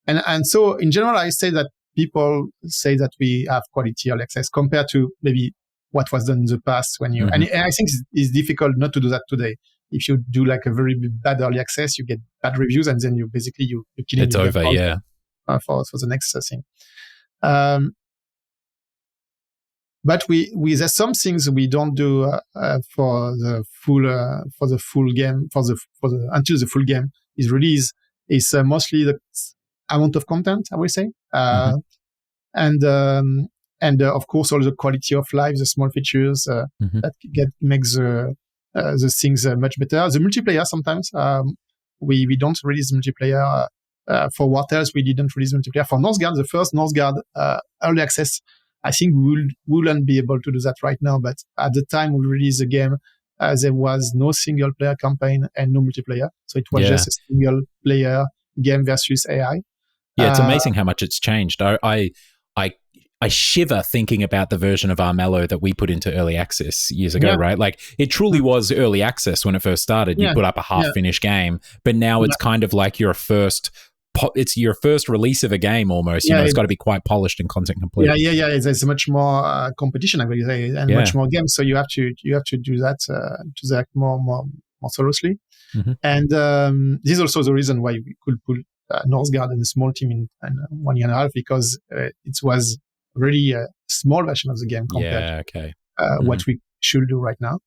And so in general, I say that people say that we have quality early access compared to maybe what was done in the past when you, and I think it's difficult not to do that today. If you do like a very bad early access, you get bad reviews, and then you basically you kill it. It's over, for the next thing. But there's some things we don't do for the full game until the full game is released. Is mostly the amount of content, I would say, and of course all the quality of life, the small features that makes the things much better. The multiplayer sometimes we don't release multiplayer. For Wartales, we didn't release multiplayer. For Northgard, the first Northgard early access, I think we wouldn't be able to do that right now. But at the time we released the game, there was no single player campaign and no multiplayer. So it was just a single player game versus AI. Yeah, it's amazing how much it's changed. I shiver thinking about the version of Armello that we put into early access years ago, right? Like it truly was early access when it first started. You put up a half-finished game, but now it's kind of like it's your first release of a game almost. You know, it's got to be quite polished and content complete. Yeah. There's much more competition, I would say, and much more games. So you have to do that more seriously. And this is also the reason why we could put Northgard and a small team in 1 year and a half, because it was really a small version of the game compared to what we should do right now.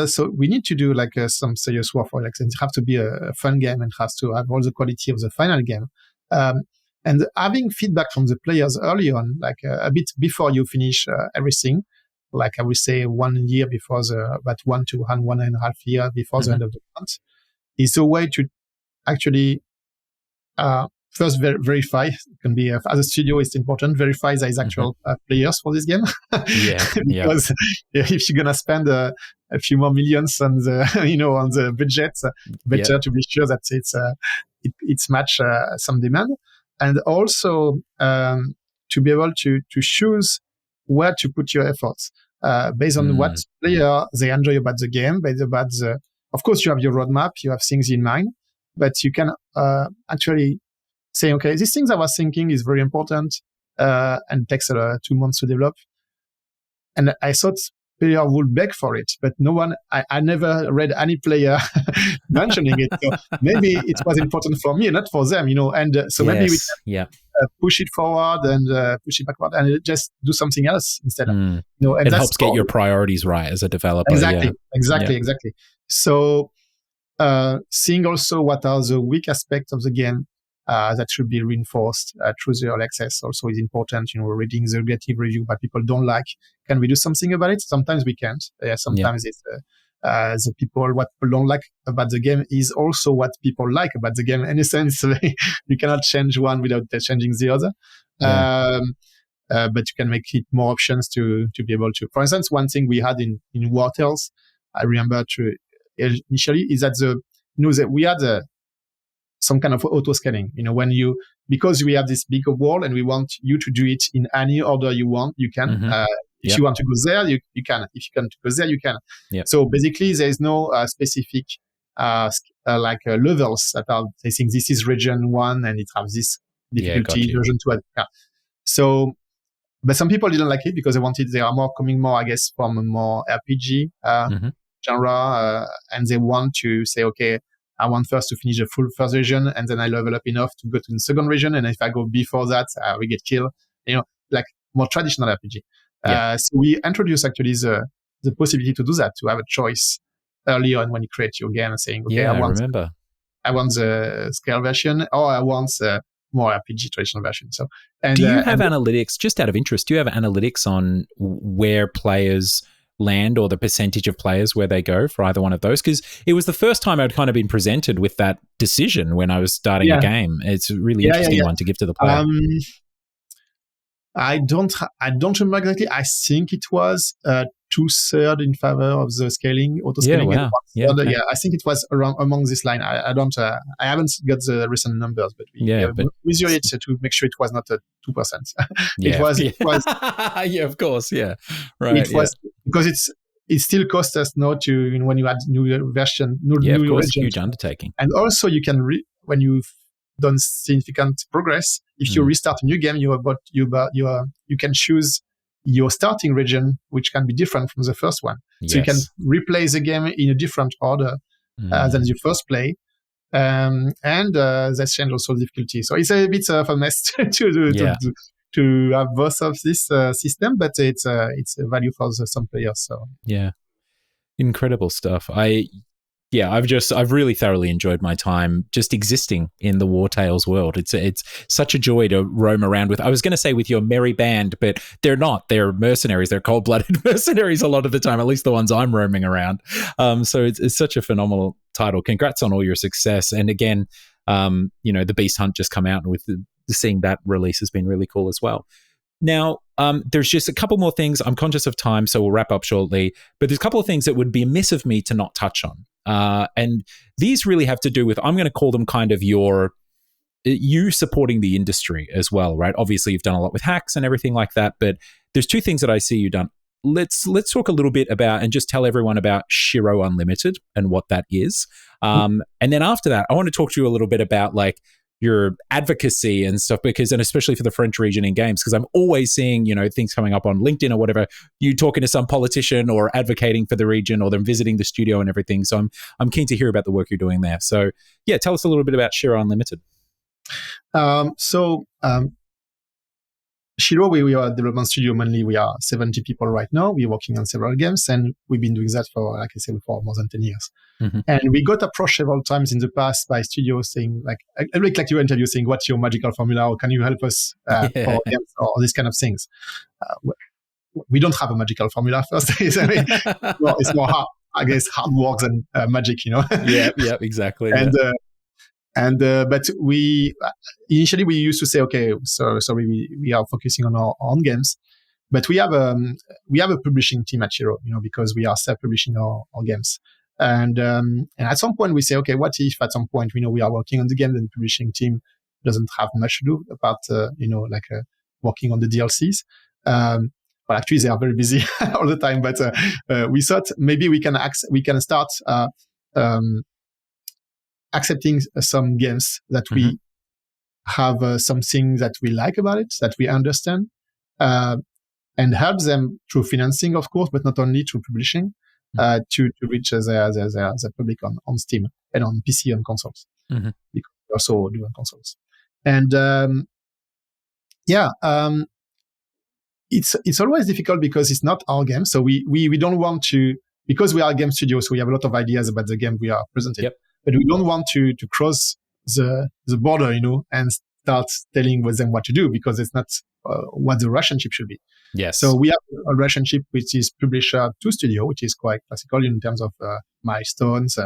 So we need to do like some serious work for it. It has to be a fun game and has to have all the quality of the final game. And having feedback from the players early on, like a bit before you finish everything, like I would say 1 year before about 1.5 year before the end of the month, is a way to actually first verify. It can be as a studio, it's important, verify there is actual players for this game. Because if you're gonna spend a few more millions on the on the budget, better to be sure that it's match some demand, and also to be able to choose where to put your efforts based on what player they enjoy about the game, based about of course you have your roadmap, you have things in mind, but you can actually say, okay, these things I was thinking is very important and takes 2 months to develop. And I thought player would beg for it, but no one, I never read any player mentioning it. So maybe it was important for me and not for them, and so maybe we can push it forward and push it backward and just do something else instead. And it helps get your priorities right as a developer. Exactly. So seeing also what are the weak aspects of the game that should be reinforced through the early access also is important. Reading the negative review what people don't like. Can we do something about it? Sometimes we can't. Sometimes it's the what people don't like about the game is also what people like about the game. In a sense, you cannot change one without changing the other. But you can make it more options to be able to. For instance, one thing we had in Wartales, I remember initially, is that that we had some kind of auto scaling. Because we have this big wall and we want you to do it in any order you want, you can. If you want to go there, you can. If you want to go there, you can. So basically, there is no specific levels that are saying this is region 1 and it has this difficulty, version 2. So, but some people didn't like it because they are coming more, I guess, from a more RPG genre, and they want to say, okay, I want first to finish the full first region, and then I level up enough to go to the second region. And if I go before that, we get killed. Like more traditional RPG. So we introduced actually the possibility to do that, to have a choice early on when you create your game, saying, okay, I want the scale version, or I want more RPG traditional version. So, do you have analytics? Just out of interest, do you have analytics on where players land or the percentage of players where they go for either one of those? Because it was the first time I'd kind of been presented with that decision when I was starting a game. It's a really interesting one to give to the player. I don't remember exactly. I think it was 2/3 in favor of the scaling, auto scaling. Yeah, wow. I think it was around among this line. I haven't got the recent numbers, but we measured it to make sure it was not 2%. It was yeah, of course, yeah, right. It was because it still costs us now to when you add new version, new of course, region. huge undertaking. And also you can when you've done significant progress, if you restart a new game, you can choose your starting region, which can be different from the first one. Yes. So you can replay the game in a different order than you first play. And that's changed also difficulty. So it's a bit of a mess to have both of this system, but it's a value for some players. So yeah, incredible stuff. I've really thoroughly enjoyed my time just existing in the Wartales world. It's such a joy to roam around with. I was going to say with your merry band, but they're not. They're mercenaries. They're cold-blooded mercenaries a lot of the time, at least the ones I'm roaming around. So it's such a phenomenal title. Congrats on all your success. And again, the Beast Hunt just come out, and with seeing that release has been really cool as well. Now, there's just a couple more things. I'm conscious of time, so we'll wrap up shortly. But there's a couple of things that would be amiss of me to not touch on. And these really have to do with, I'm going to call them kind of you supporting the industry as well, right? Obviously, you've done a lot with Haxe and everything like that, but there's two things that I see you've done. Let's talk a little bit about and just tell everyone about Shiro Unlimited and what that is. And then after that, I want to talk to you a little bit about like your advocacy and stuff, and especially for the French region in games, because I'm always seeing, things coming up on LinkedIn or whatever, you talking to some politician or advocating for the region or them visiting the studio and everything. So I'm keen to hear about the work you're doing there. So yeah, tell us a little bit about Shiro Unlimited. Shiro, we are a development studio mainly. We are 70 people right now. We're working on several games, and we've been doing that for, like I said, for more than 10 years. Mm-hmm. And we got approached several times in the past by studios saying, like your interview saying, what's your magical formula? Or can you help us for games or these kind of things? We don't have a magical formula first. It's more hard, I guess, hard work than magic, Yeah, exactly. But we initially used to say, okay, so we are focusing on our own games, but we have a publishing team at Shiro, because we are self-publishing our games. And at some point we say, okay, what if at some point we are working on the game and the publishing team doesn't have much to do about working on the DLCs. Well, actually they are very busy all the time. But we thought maybe we can start accepting some games that we have something that we like about it, that we understand, and help them through financing, of course, but not only through publishing, to reach the public on Steam and on PC and consoles. Mm-hmm. Because we also do on consoles. And it's always difficult because it's not our game. So we don't want to, because we are a game studio, so we have a lot of ideas about the game we are presenting. Yep. But we don't want to cross the border, and start telling them what to do, because it's not what the relationship should be. Yes. So we have a relationship which is publisher to studio, which is quite classical in terms of milestones,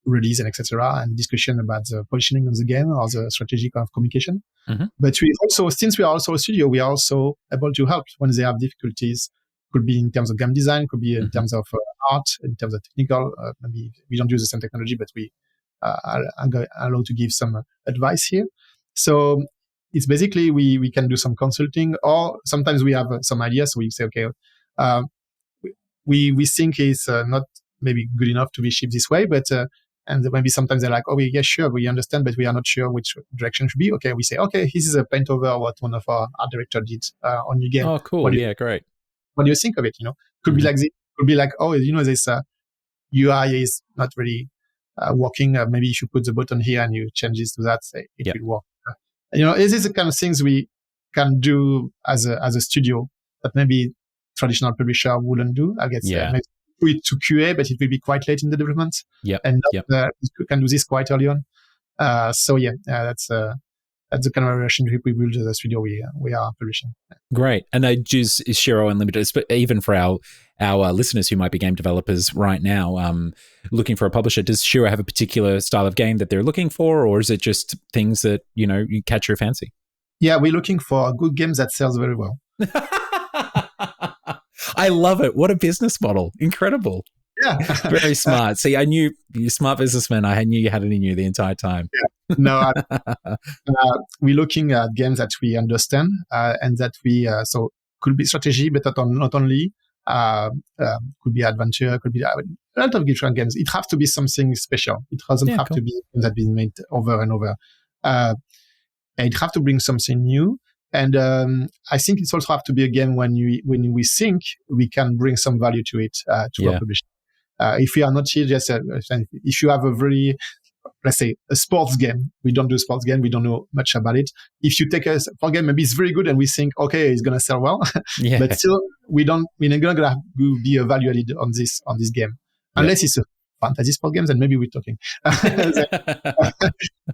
release, and etc., and discussion about the positioning of the game or the strategic of communication. Mm-hmm. But we also, since we are also a studio, we are also able to help when they have difficulties. Could be in terms of game design, could be in terms of art, in terms of technical. Maybe we don't use the same technology, but we are allowed to give some advice here. So it's basically we can do some consulting, or sometimes we have some ideas. So we say, okay, we think it's not maybe good enough to be shipped this way, but and maybe sometimes they're like, oh, yeah, sure, we understand, but we are not sure which direction should be. Okay, we say, okay, this is a paint over what one of our art director did on your game. Oh, cool. Yeah, great. What do you think of it? Could be like this. Could be like, oh, this UI is not really working. Maybe you should put the button here and you change this to that. It will work. This is the kind of things we can do as a studio that maybe traditional publisher wouldn't do. I guess maybe do it to QA, but it will be quite late in the development. Yeah, and you can do this quite early on. That's the kind of relationship we build as a studio we are publishing. Great. And I use Shiro Unlimited, but even for our listeners who might be game developers right now, looking for a publisher, does Shiro have a particular style of game that they're looking for, or is it just things that, you catch your fancy? Yeah, we're looking for good games that sells very well. I love it. What a business model. Incredible. Yeah. Very smart. See, I knew you're a smart businessman. I knew you had it in you the entire time. Yeah. No, we're looking at games that we understand and that we, so could be strategy, but not only, could be adventure, could be a lot of different games. It has to be something special. It doesn't have to be games that have been made over and over. And it have to bring something new. And I think it's also have to be a game when we think we can bring some value to it to our publishing. If we are not here, just if you have a very, let's say, a sports game, we don't do sports game, we don't know much about it. If you take a sport game, maybe it's very good, and we think, okay, it's gonna sell well, but still, we're not gonna be a value added on this game, unless it's a fantasy sport games, and maybe we're talking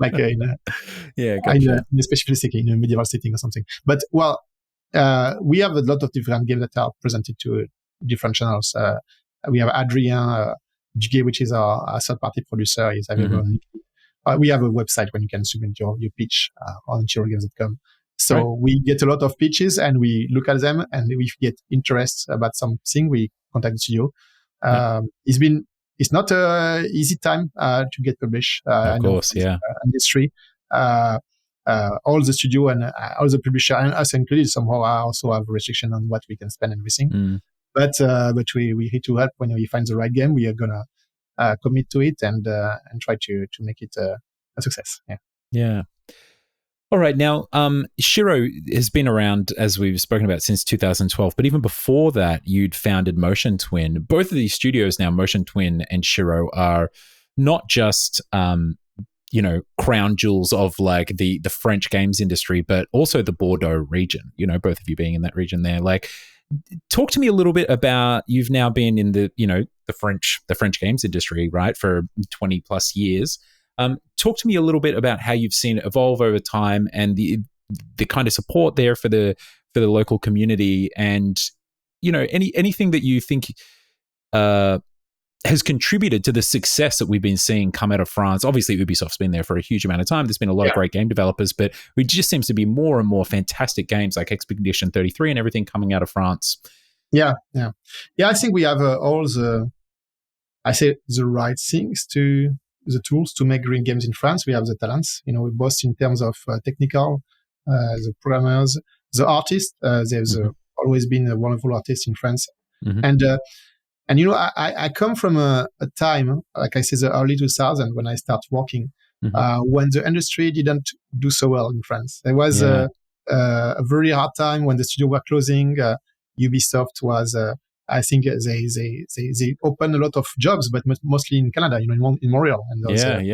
like in a specific setting, in a medieval setting or something. But we have a lot of different games that are presented to different channels. We have Adrien Duguay, which is our third-party producer. Is available. We have a website when you can submit your pitch on shirogames.com. So we get a lot of pitches, and we look at them, and if we get interest about something, we contact the studio. It's not an easy time to get published. Of course, industry. All the studio and all the publisher, and us included, somehow also have restriction on what we can spend and everything. But we need to help when we find the right game. We are gonna commit to it and try to make it a success. Yeah. All right. Now, Shiro has been around, as we've spoken about, since 2012. But even before that, you'd founded Motion Twin. Both of these studios now, Motion Twin and Shiro, are not just crown jewels of like the French games industry, but also the Bordeaux region. Both of you being in that region there. Like, talk to me a little bit about, you've now been in the French games industry, right, for 20 plus years. Talk to me a little bit about how you've seen it evolve over time and the kind of support there for the local community, and anything that you think has contributed to the success that we've been seeing come out of France. Obviously, Ubisoft's been there for a huge amount of time. There's been a lot of great game developers, but it just seems to be more and more fantastic games like Expedition 33 and everything coming out of France. Yeah. I think we have all the right things, the tools to make green games in France. We have the talents, both in terms of technical, the programmers, the artists. There's always been a wonderful artist in France, and I come from a time, like I said, the early 2000s when I started working, when the industry didn't do so well in France. There was a very hard time when the studio were closing. Ubisoft was, I think they opened a lot of jobs, but mostly in Canada, in Montreal, and also around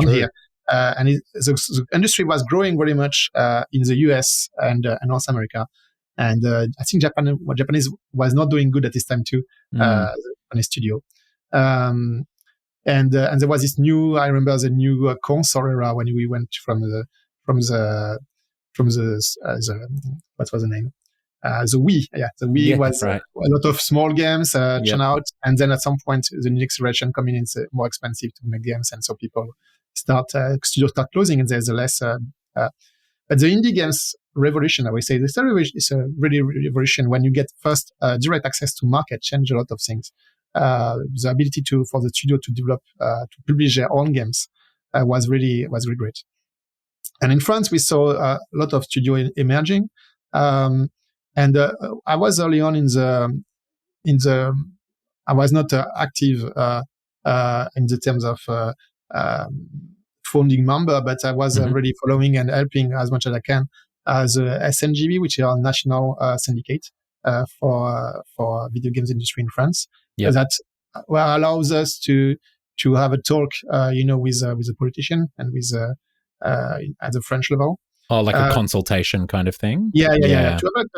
here. And the industry was growing very much in the US and North America. And I think Japanese was not doing good at this time too, the Japanese studio. And there was this new, I remember the new console era when we went from the what was the name? The Wii. Yeah, the Wii was a lot of small games churn out. And then at some point, the next generation coming in, it's more expensive to make games. And so studios start closing, and there's less. But the indie games revolution, I would say, it's a really revolution when you get first direct access to market, change a lot of things. The ability for the studio to develop, to publish their own games was really great. And in France, we saw a lot of studio emerging. And I was early on I was not active in the terms of founding member, but I was really following and helping as much as I can as SNGV, which is our national syndicate for video games industry in France. That allows us to have a talk, with a politician and with at the French level. Oh, like a consultation kind of thing? Yeah. To have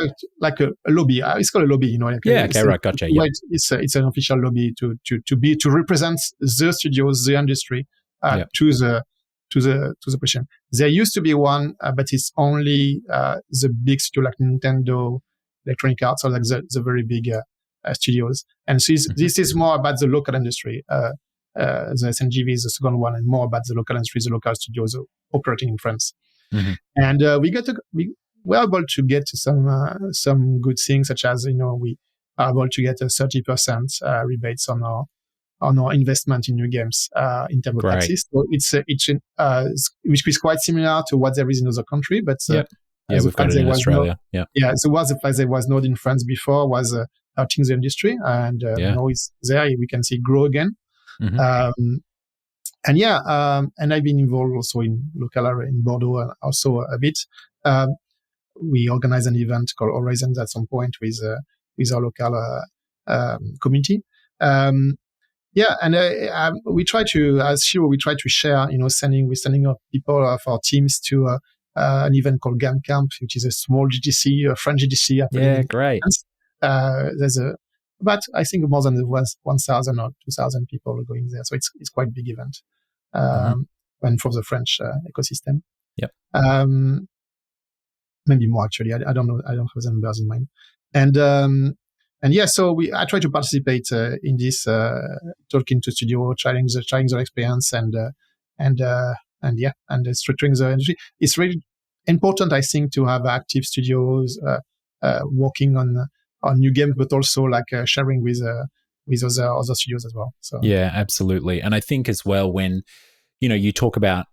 like a lobby. It's called a lobby, Gotcha. Yeah. It's an official lobby to represent the studios, the industry, to the position. There used to be one, but it's only the big studio like Nintendo, Electronic Arts, or like the very big studios. And so this is more about the local industry. The SNGV is the second one, and more about the local industry, the local studios operating in France. And we were able to get some good things, such as we are able to get a 30% rebates on our investment in new games in terms of taxes. So it's which is quite similar to what there is in other country, but we've got it in Australia. So what the fact there was not in France before was hurting the industry. And now it's there. We can see grow again. Mm-hmm. And I've been involved also in local area in Bordeaux and also a bit. We organized an event called Horizons at some point with our local community. We try to, as Shiro, we try to share, sending up people of our teams to an event called Game Camp, which is a small GDC, a French GDC. Yeah, great. There's but I think more than 1,000 or 2,000 people are going there. So it's quite a big event. And for the French ecosystem. Yep. Maybe more actually. I don't know. I don't have the numbers in mind. So I try to participate in this, talking to studio, trying the experience and structuring the industry. It's really important, I think, to have active studios working on new games, but also like sharing with other studios as well. So yeah, absolutely. And I think as well, when you talk about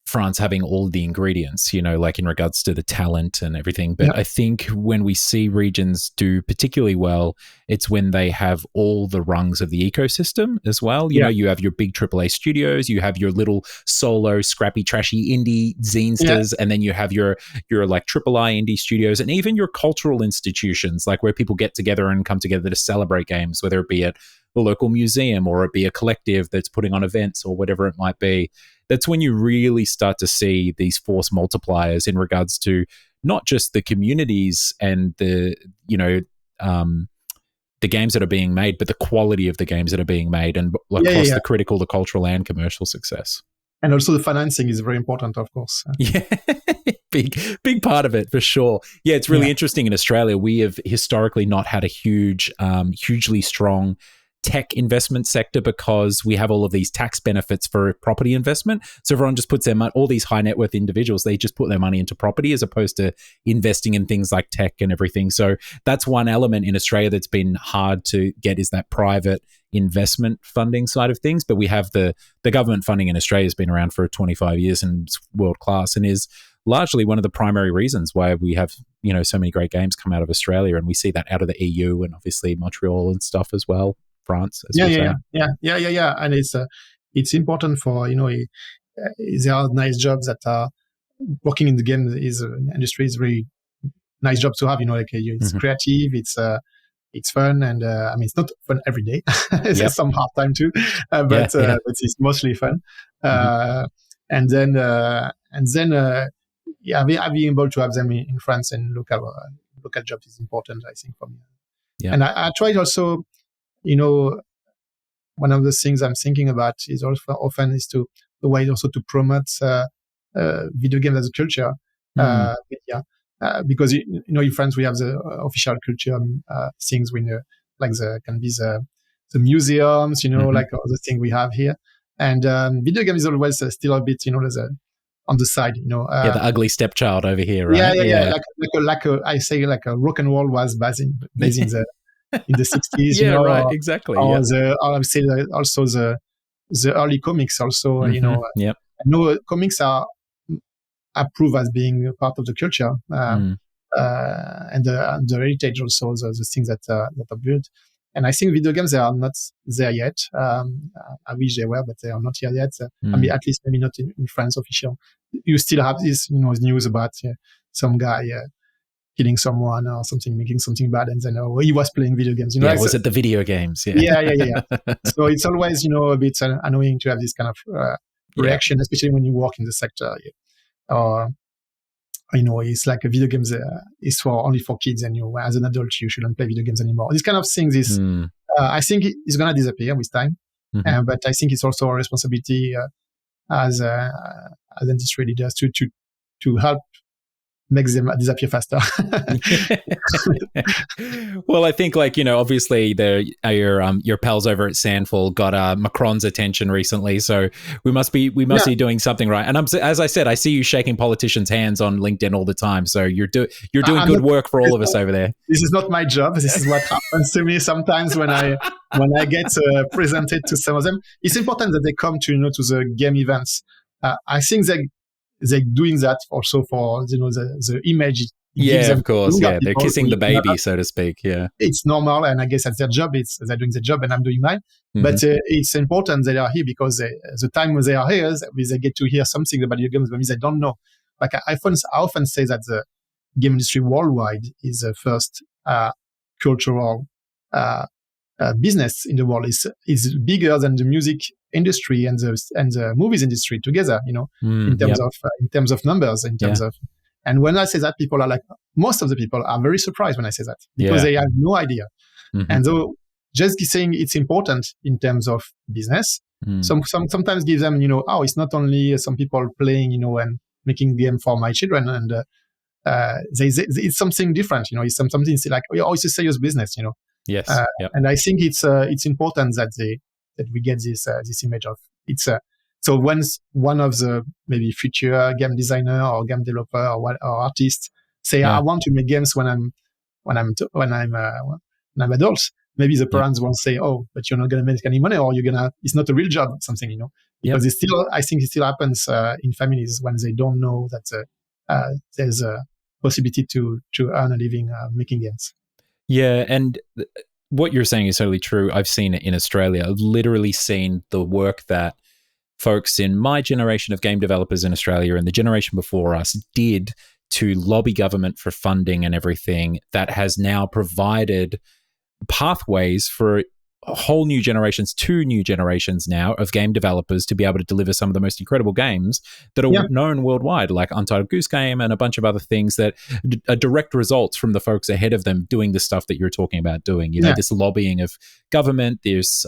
France having all the ingredients, like in regards to the talent and everything. But I think when we see regions do particularly well, it's when they have all the rungs of the ecosystem as well. You know, you have your big AAA studios, you have your little solo, scrappy, trashy indie zinesters, and then you have your like AAA indie studios, and even your cultural institutions, like where people get together and come together to celebrate games, whether it be at the local museum or it be a collective that's putting on events or whatever it might be. That's when you really start to see these force multipliers in regards to not just the communities and the games that are being made, but the quality of the games that are being made and across the critical, the cultural and commercial success. And also the financing is very important, of course. Yeah, big part of it for sure. Yeah, it's really interesting in Australia. We have historically not had a hugely strong tech investment sector because we have all of these tax benefits for property investment. So everyone just puts their money, all these high net worth individuals, they just put their money into property as opposed to investing in things like tech and everything. So that's one element in Australia that's been hard to get, is that private investment funding side of things. But we have the government funding in Australia has been around for 25 years and it's world class and is largely one of the primary reasons why we have, so many great games come out of Australia. And we see that out of the EU and obviously Montreal and stuff as well. France. And it's important for there are nice jobs that are working in the game industry is really nice job to have. It's creative, it's fun, and it's not fun every day. There's some hard time too, but it's mostly fun. And then being able to have them in France and local jobs is important, I think, for me. Yeah. And I tried also. One of the things I'm thinking about is also often is the way also to promote video games as a culture. Because in France we have the official culture things when like can be the museums, like all the things we have here, and video game is always still a bit on the side, the ugly stepchild over here, right? Like a rock and roll was based in the in the 60s, right, exactly. Or I would say also the early comics also, comics are approved as being part of the culture, and the heritage also, the things that are built. And I think video games, they are not there yet. I wish they were, but they are not here yet. At least maybe not in France official. You still have this, news about some guy killing someone or something, making something bad, and then he was playing video games. Was it the video games? Yeah. So it's always a bit annoying to have this kind of reaction, especially when you work in the sector. Or it's like a video games is only for kids, and as an adult you shouldn't play video games anymore. These kind of things is I think it's gonna disappear with time, but I think it's also a responsibility as industry leaders to help makes them disappear faster. Well, I think obviously your pals over at Sandful got Macron's attention recently, so we must be doing something right. And as I said, I see you shaking politicians' hands on LinkedIn all the time, so you're doing good work for all of us over there. This is not my job. This is what happens to me sometimes when I get presented to some of them. It's important that they come to the game events. I think they're doing that also for the image gives Yeah, them of course. younger Yeah, they're people kissing the baby, so to speak. Yeah. it's normal, and I guess that's their job. They're doing the job, and I'm doing mine. Mm-hmm. But it's important they are here because the time when they are here, they get to hear something about video games, maybe they don't know. Like I often say that the game industry worldwide is the first cultural business in the world. Is bigger than the music industry and the movies industry together. In terms of numbers, in terms of. And when I say that, people are like, most of the people are very surprised when I say that because they have no idea. Mm-hmm. And so just saying it's important in terms of business, sometimes give them, it's not only some people playing, and making game for my children, and it's something different, it's something like, it's a serious business, Yes. And I think it's important that we get this image of it's so once one of the maybe future game designer or game developer or artist say, I want to make games when I'm adult, maybe the parents won't say, but you're not going to make any money, or it's not a real job, something, because I think it still happens in families when they don't know that there's a possibility to earn a living making games. Yeah, and what you're saying is totally true. I've seen it in Australia. I've literally seen the work that folks in my generation of game developers in Australia and the generation before us did to lobby government for funding and everything, that has now provided pathways for whole new generations, 2 new generations now of game developers to be able to deliver some of the most incredible games that are known worldwide, like Untitled Goose Game and a bunch of other things that are direct results from the folks ahead of them doing the stuff that you're talking about doing. This lobbying of government, this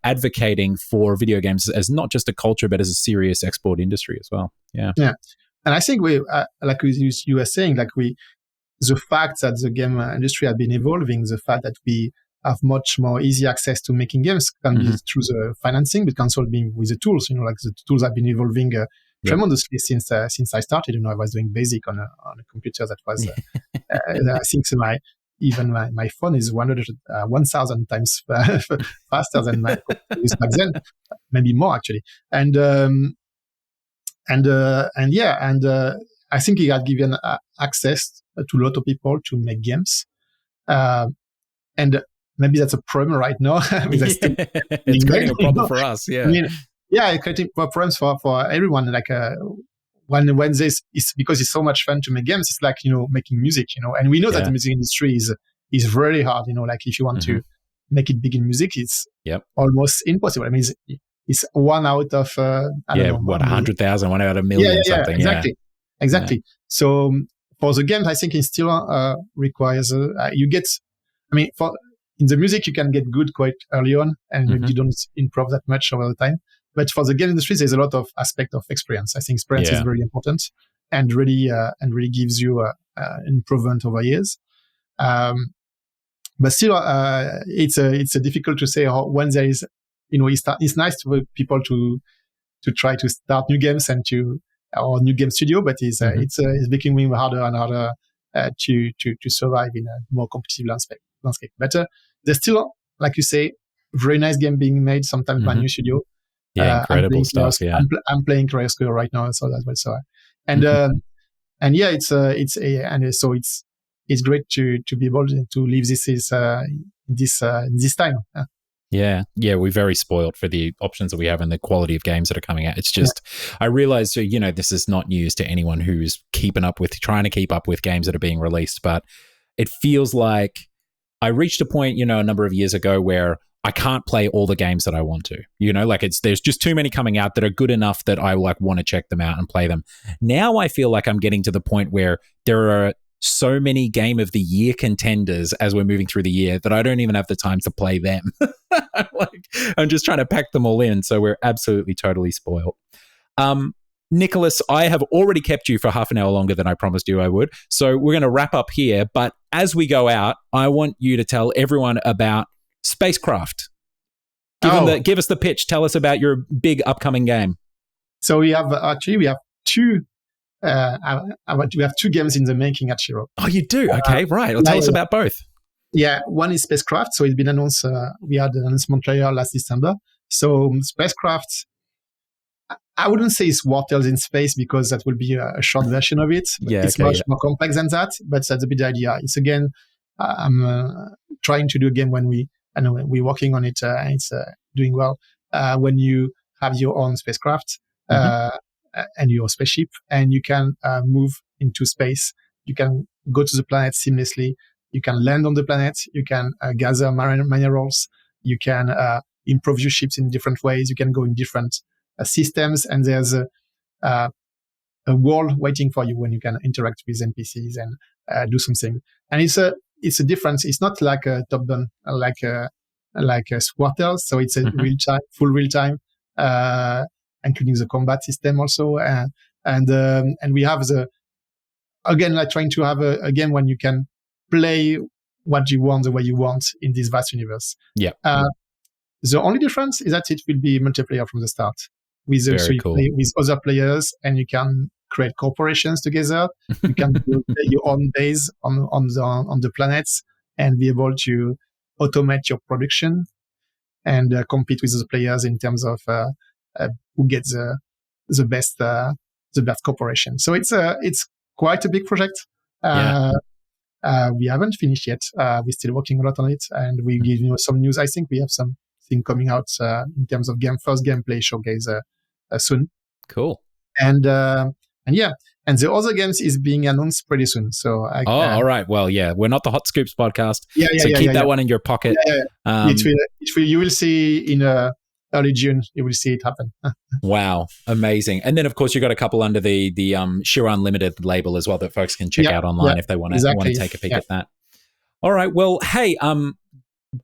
advocating for video games as not just a culture, but as a serious export industry as well. Yeah. And I think we, like you were saying, the fact that the game industry has been evolving, the fact that we have much more easy access to making games can be through the financing, but can also be with the tools. Like the tools have been evolving tremendously since I started. I was doing BASIC on a computer that was, I think my phone is 1,000 times faster than my computer back then, maybe more actually. And I think it has given access to a lot of people to make games. And maybe that's a problem right now. It's creating a problem for us. Yeah. It's creating problems for everyone. Like when this is because it's so much fun to make games. It's like making music. And we know that the music industry is very hard. Like if you want to make it big in music, it's almost impossible. I mean, it's 1 out of 100,000, 1 out of a million, something. Exactly. So for the games, I think it still requires you get. I mean, in the music, you can get good quite early on, and you don't improve that much over the time. But for the game industry, there's a lot of aspect of experience. I think experience is very important, and really gives you an improvement over years. But still, it's difficult to say when there is. It's nice for people to try to start new games or new game studio, but it's becoming harder and harder to survive in a more competitive landscape. But there's still, like you say, very nice game being made sometimes by new studio. Incredible stuff. I'm playing Cryosco right now, so that's what. So, it's great to be able to live this time. Yeah, we're very spoiled for the options that we have and the quality of games that are coming out. It's just, I realize, this is not news to anyone who's trying to keep up with games that are being released, but it feels like I reached a point, a number of years ago where I can't play all the games that I want to, there's just too many coming out that are good enough that I want to check them out and play them. Now I feel like I'm getting to the point where there are so many game of the year contenders as we're moving through the year that I don't even have the time to play them. I'm just trying to pack them all in. So we're absolutely totally spoiled. Nicolas, I have already kept you for half an hour longer than I promised you I would. So we're going to wrap up here. But as we go out, I want you to tell everyone about Spacecraft. Give us the pitch. Tell us about your big upcoming game. So we have two. We have 2 games in the making at Shiro. Oh, you do? Okay, right. Well, tell us about both. Yeah, one is Spacecraft. So it's been announced. We had an announcement trailer last December. So Spacecraft, I wouldn't say it's Wartales in space because that will be a short version of it. It's much more complex than that, but that's a bit the idea. It's again, I'm trying to do a game when we're working on it. It's doing well. When you have your own spacecraft and your spaceship, and you can move into space, you can go to the planet seamlessly. You can land on the planet. You can gather minerals. You can improve your ships in different ways. You can go in different systems, and there's a world waiting for you when you can interact with NPCs and do something. And it's a difference. It's not like a top-down, like a Wartales. So it's a full real time, including the combat system also. And we have trying to have a game when you can play what you want the way you want in this vast universe. Yeah. The only difference is that it will be multiplayer from the start. So you play with other players, and you can create corporations together. You can build your own base on the planets and be able to automate your production and compete with other players in terms of who gets the best corporation. So it's quite a big project. We haven't finished yet. We're still working a lot on it, and we give some news. I think we have something coming out in terms of first gameplay showcase soon. Cool. And the other games is being announced pretty soon. So all right. Well, yeah, we're not the Hot Scoops podcast, so keep that one in your pocket. You will see in early June. You will see it happen. Wow, amazing! And then, of course, you got a couple under the Shiro Unlimited label as well that folks can check out online if they want to take a peek at that. All right. Well, hey,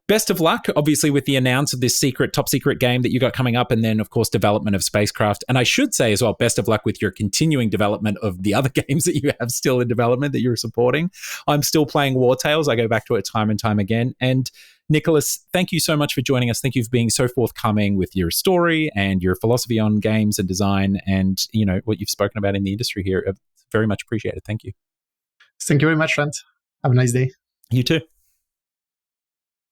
best of luck, obviously, with the announce of this top secret game that you got coming up, and then, of course, development of spacecraft. And I should say as well, best of luck with your continuing development of the other games that you have still in development that you're supporting. I'm still playing Wartales. I go back to it time and time again. And Nicolas, thank you so much for joining us. Thank you for being so forthcoming with your story and your philosophy on games and design, and what you've spoken about in the industry here. Very much appreciated. Thank you. Thank you very much, Trent. Have a nice day. You too.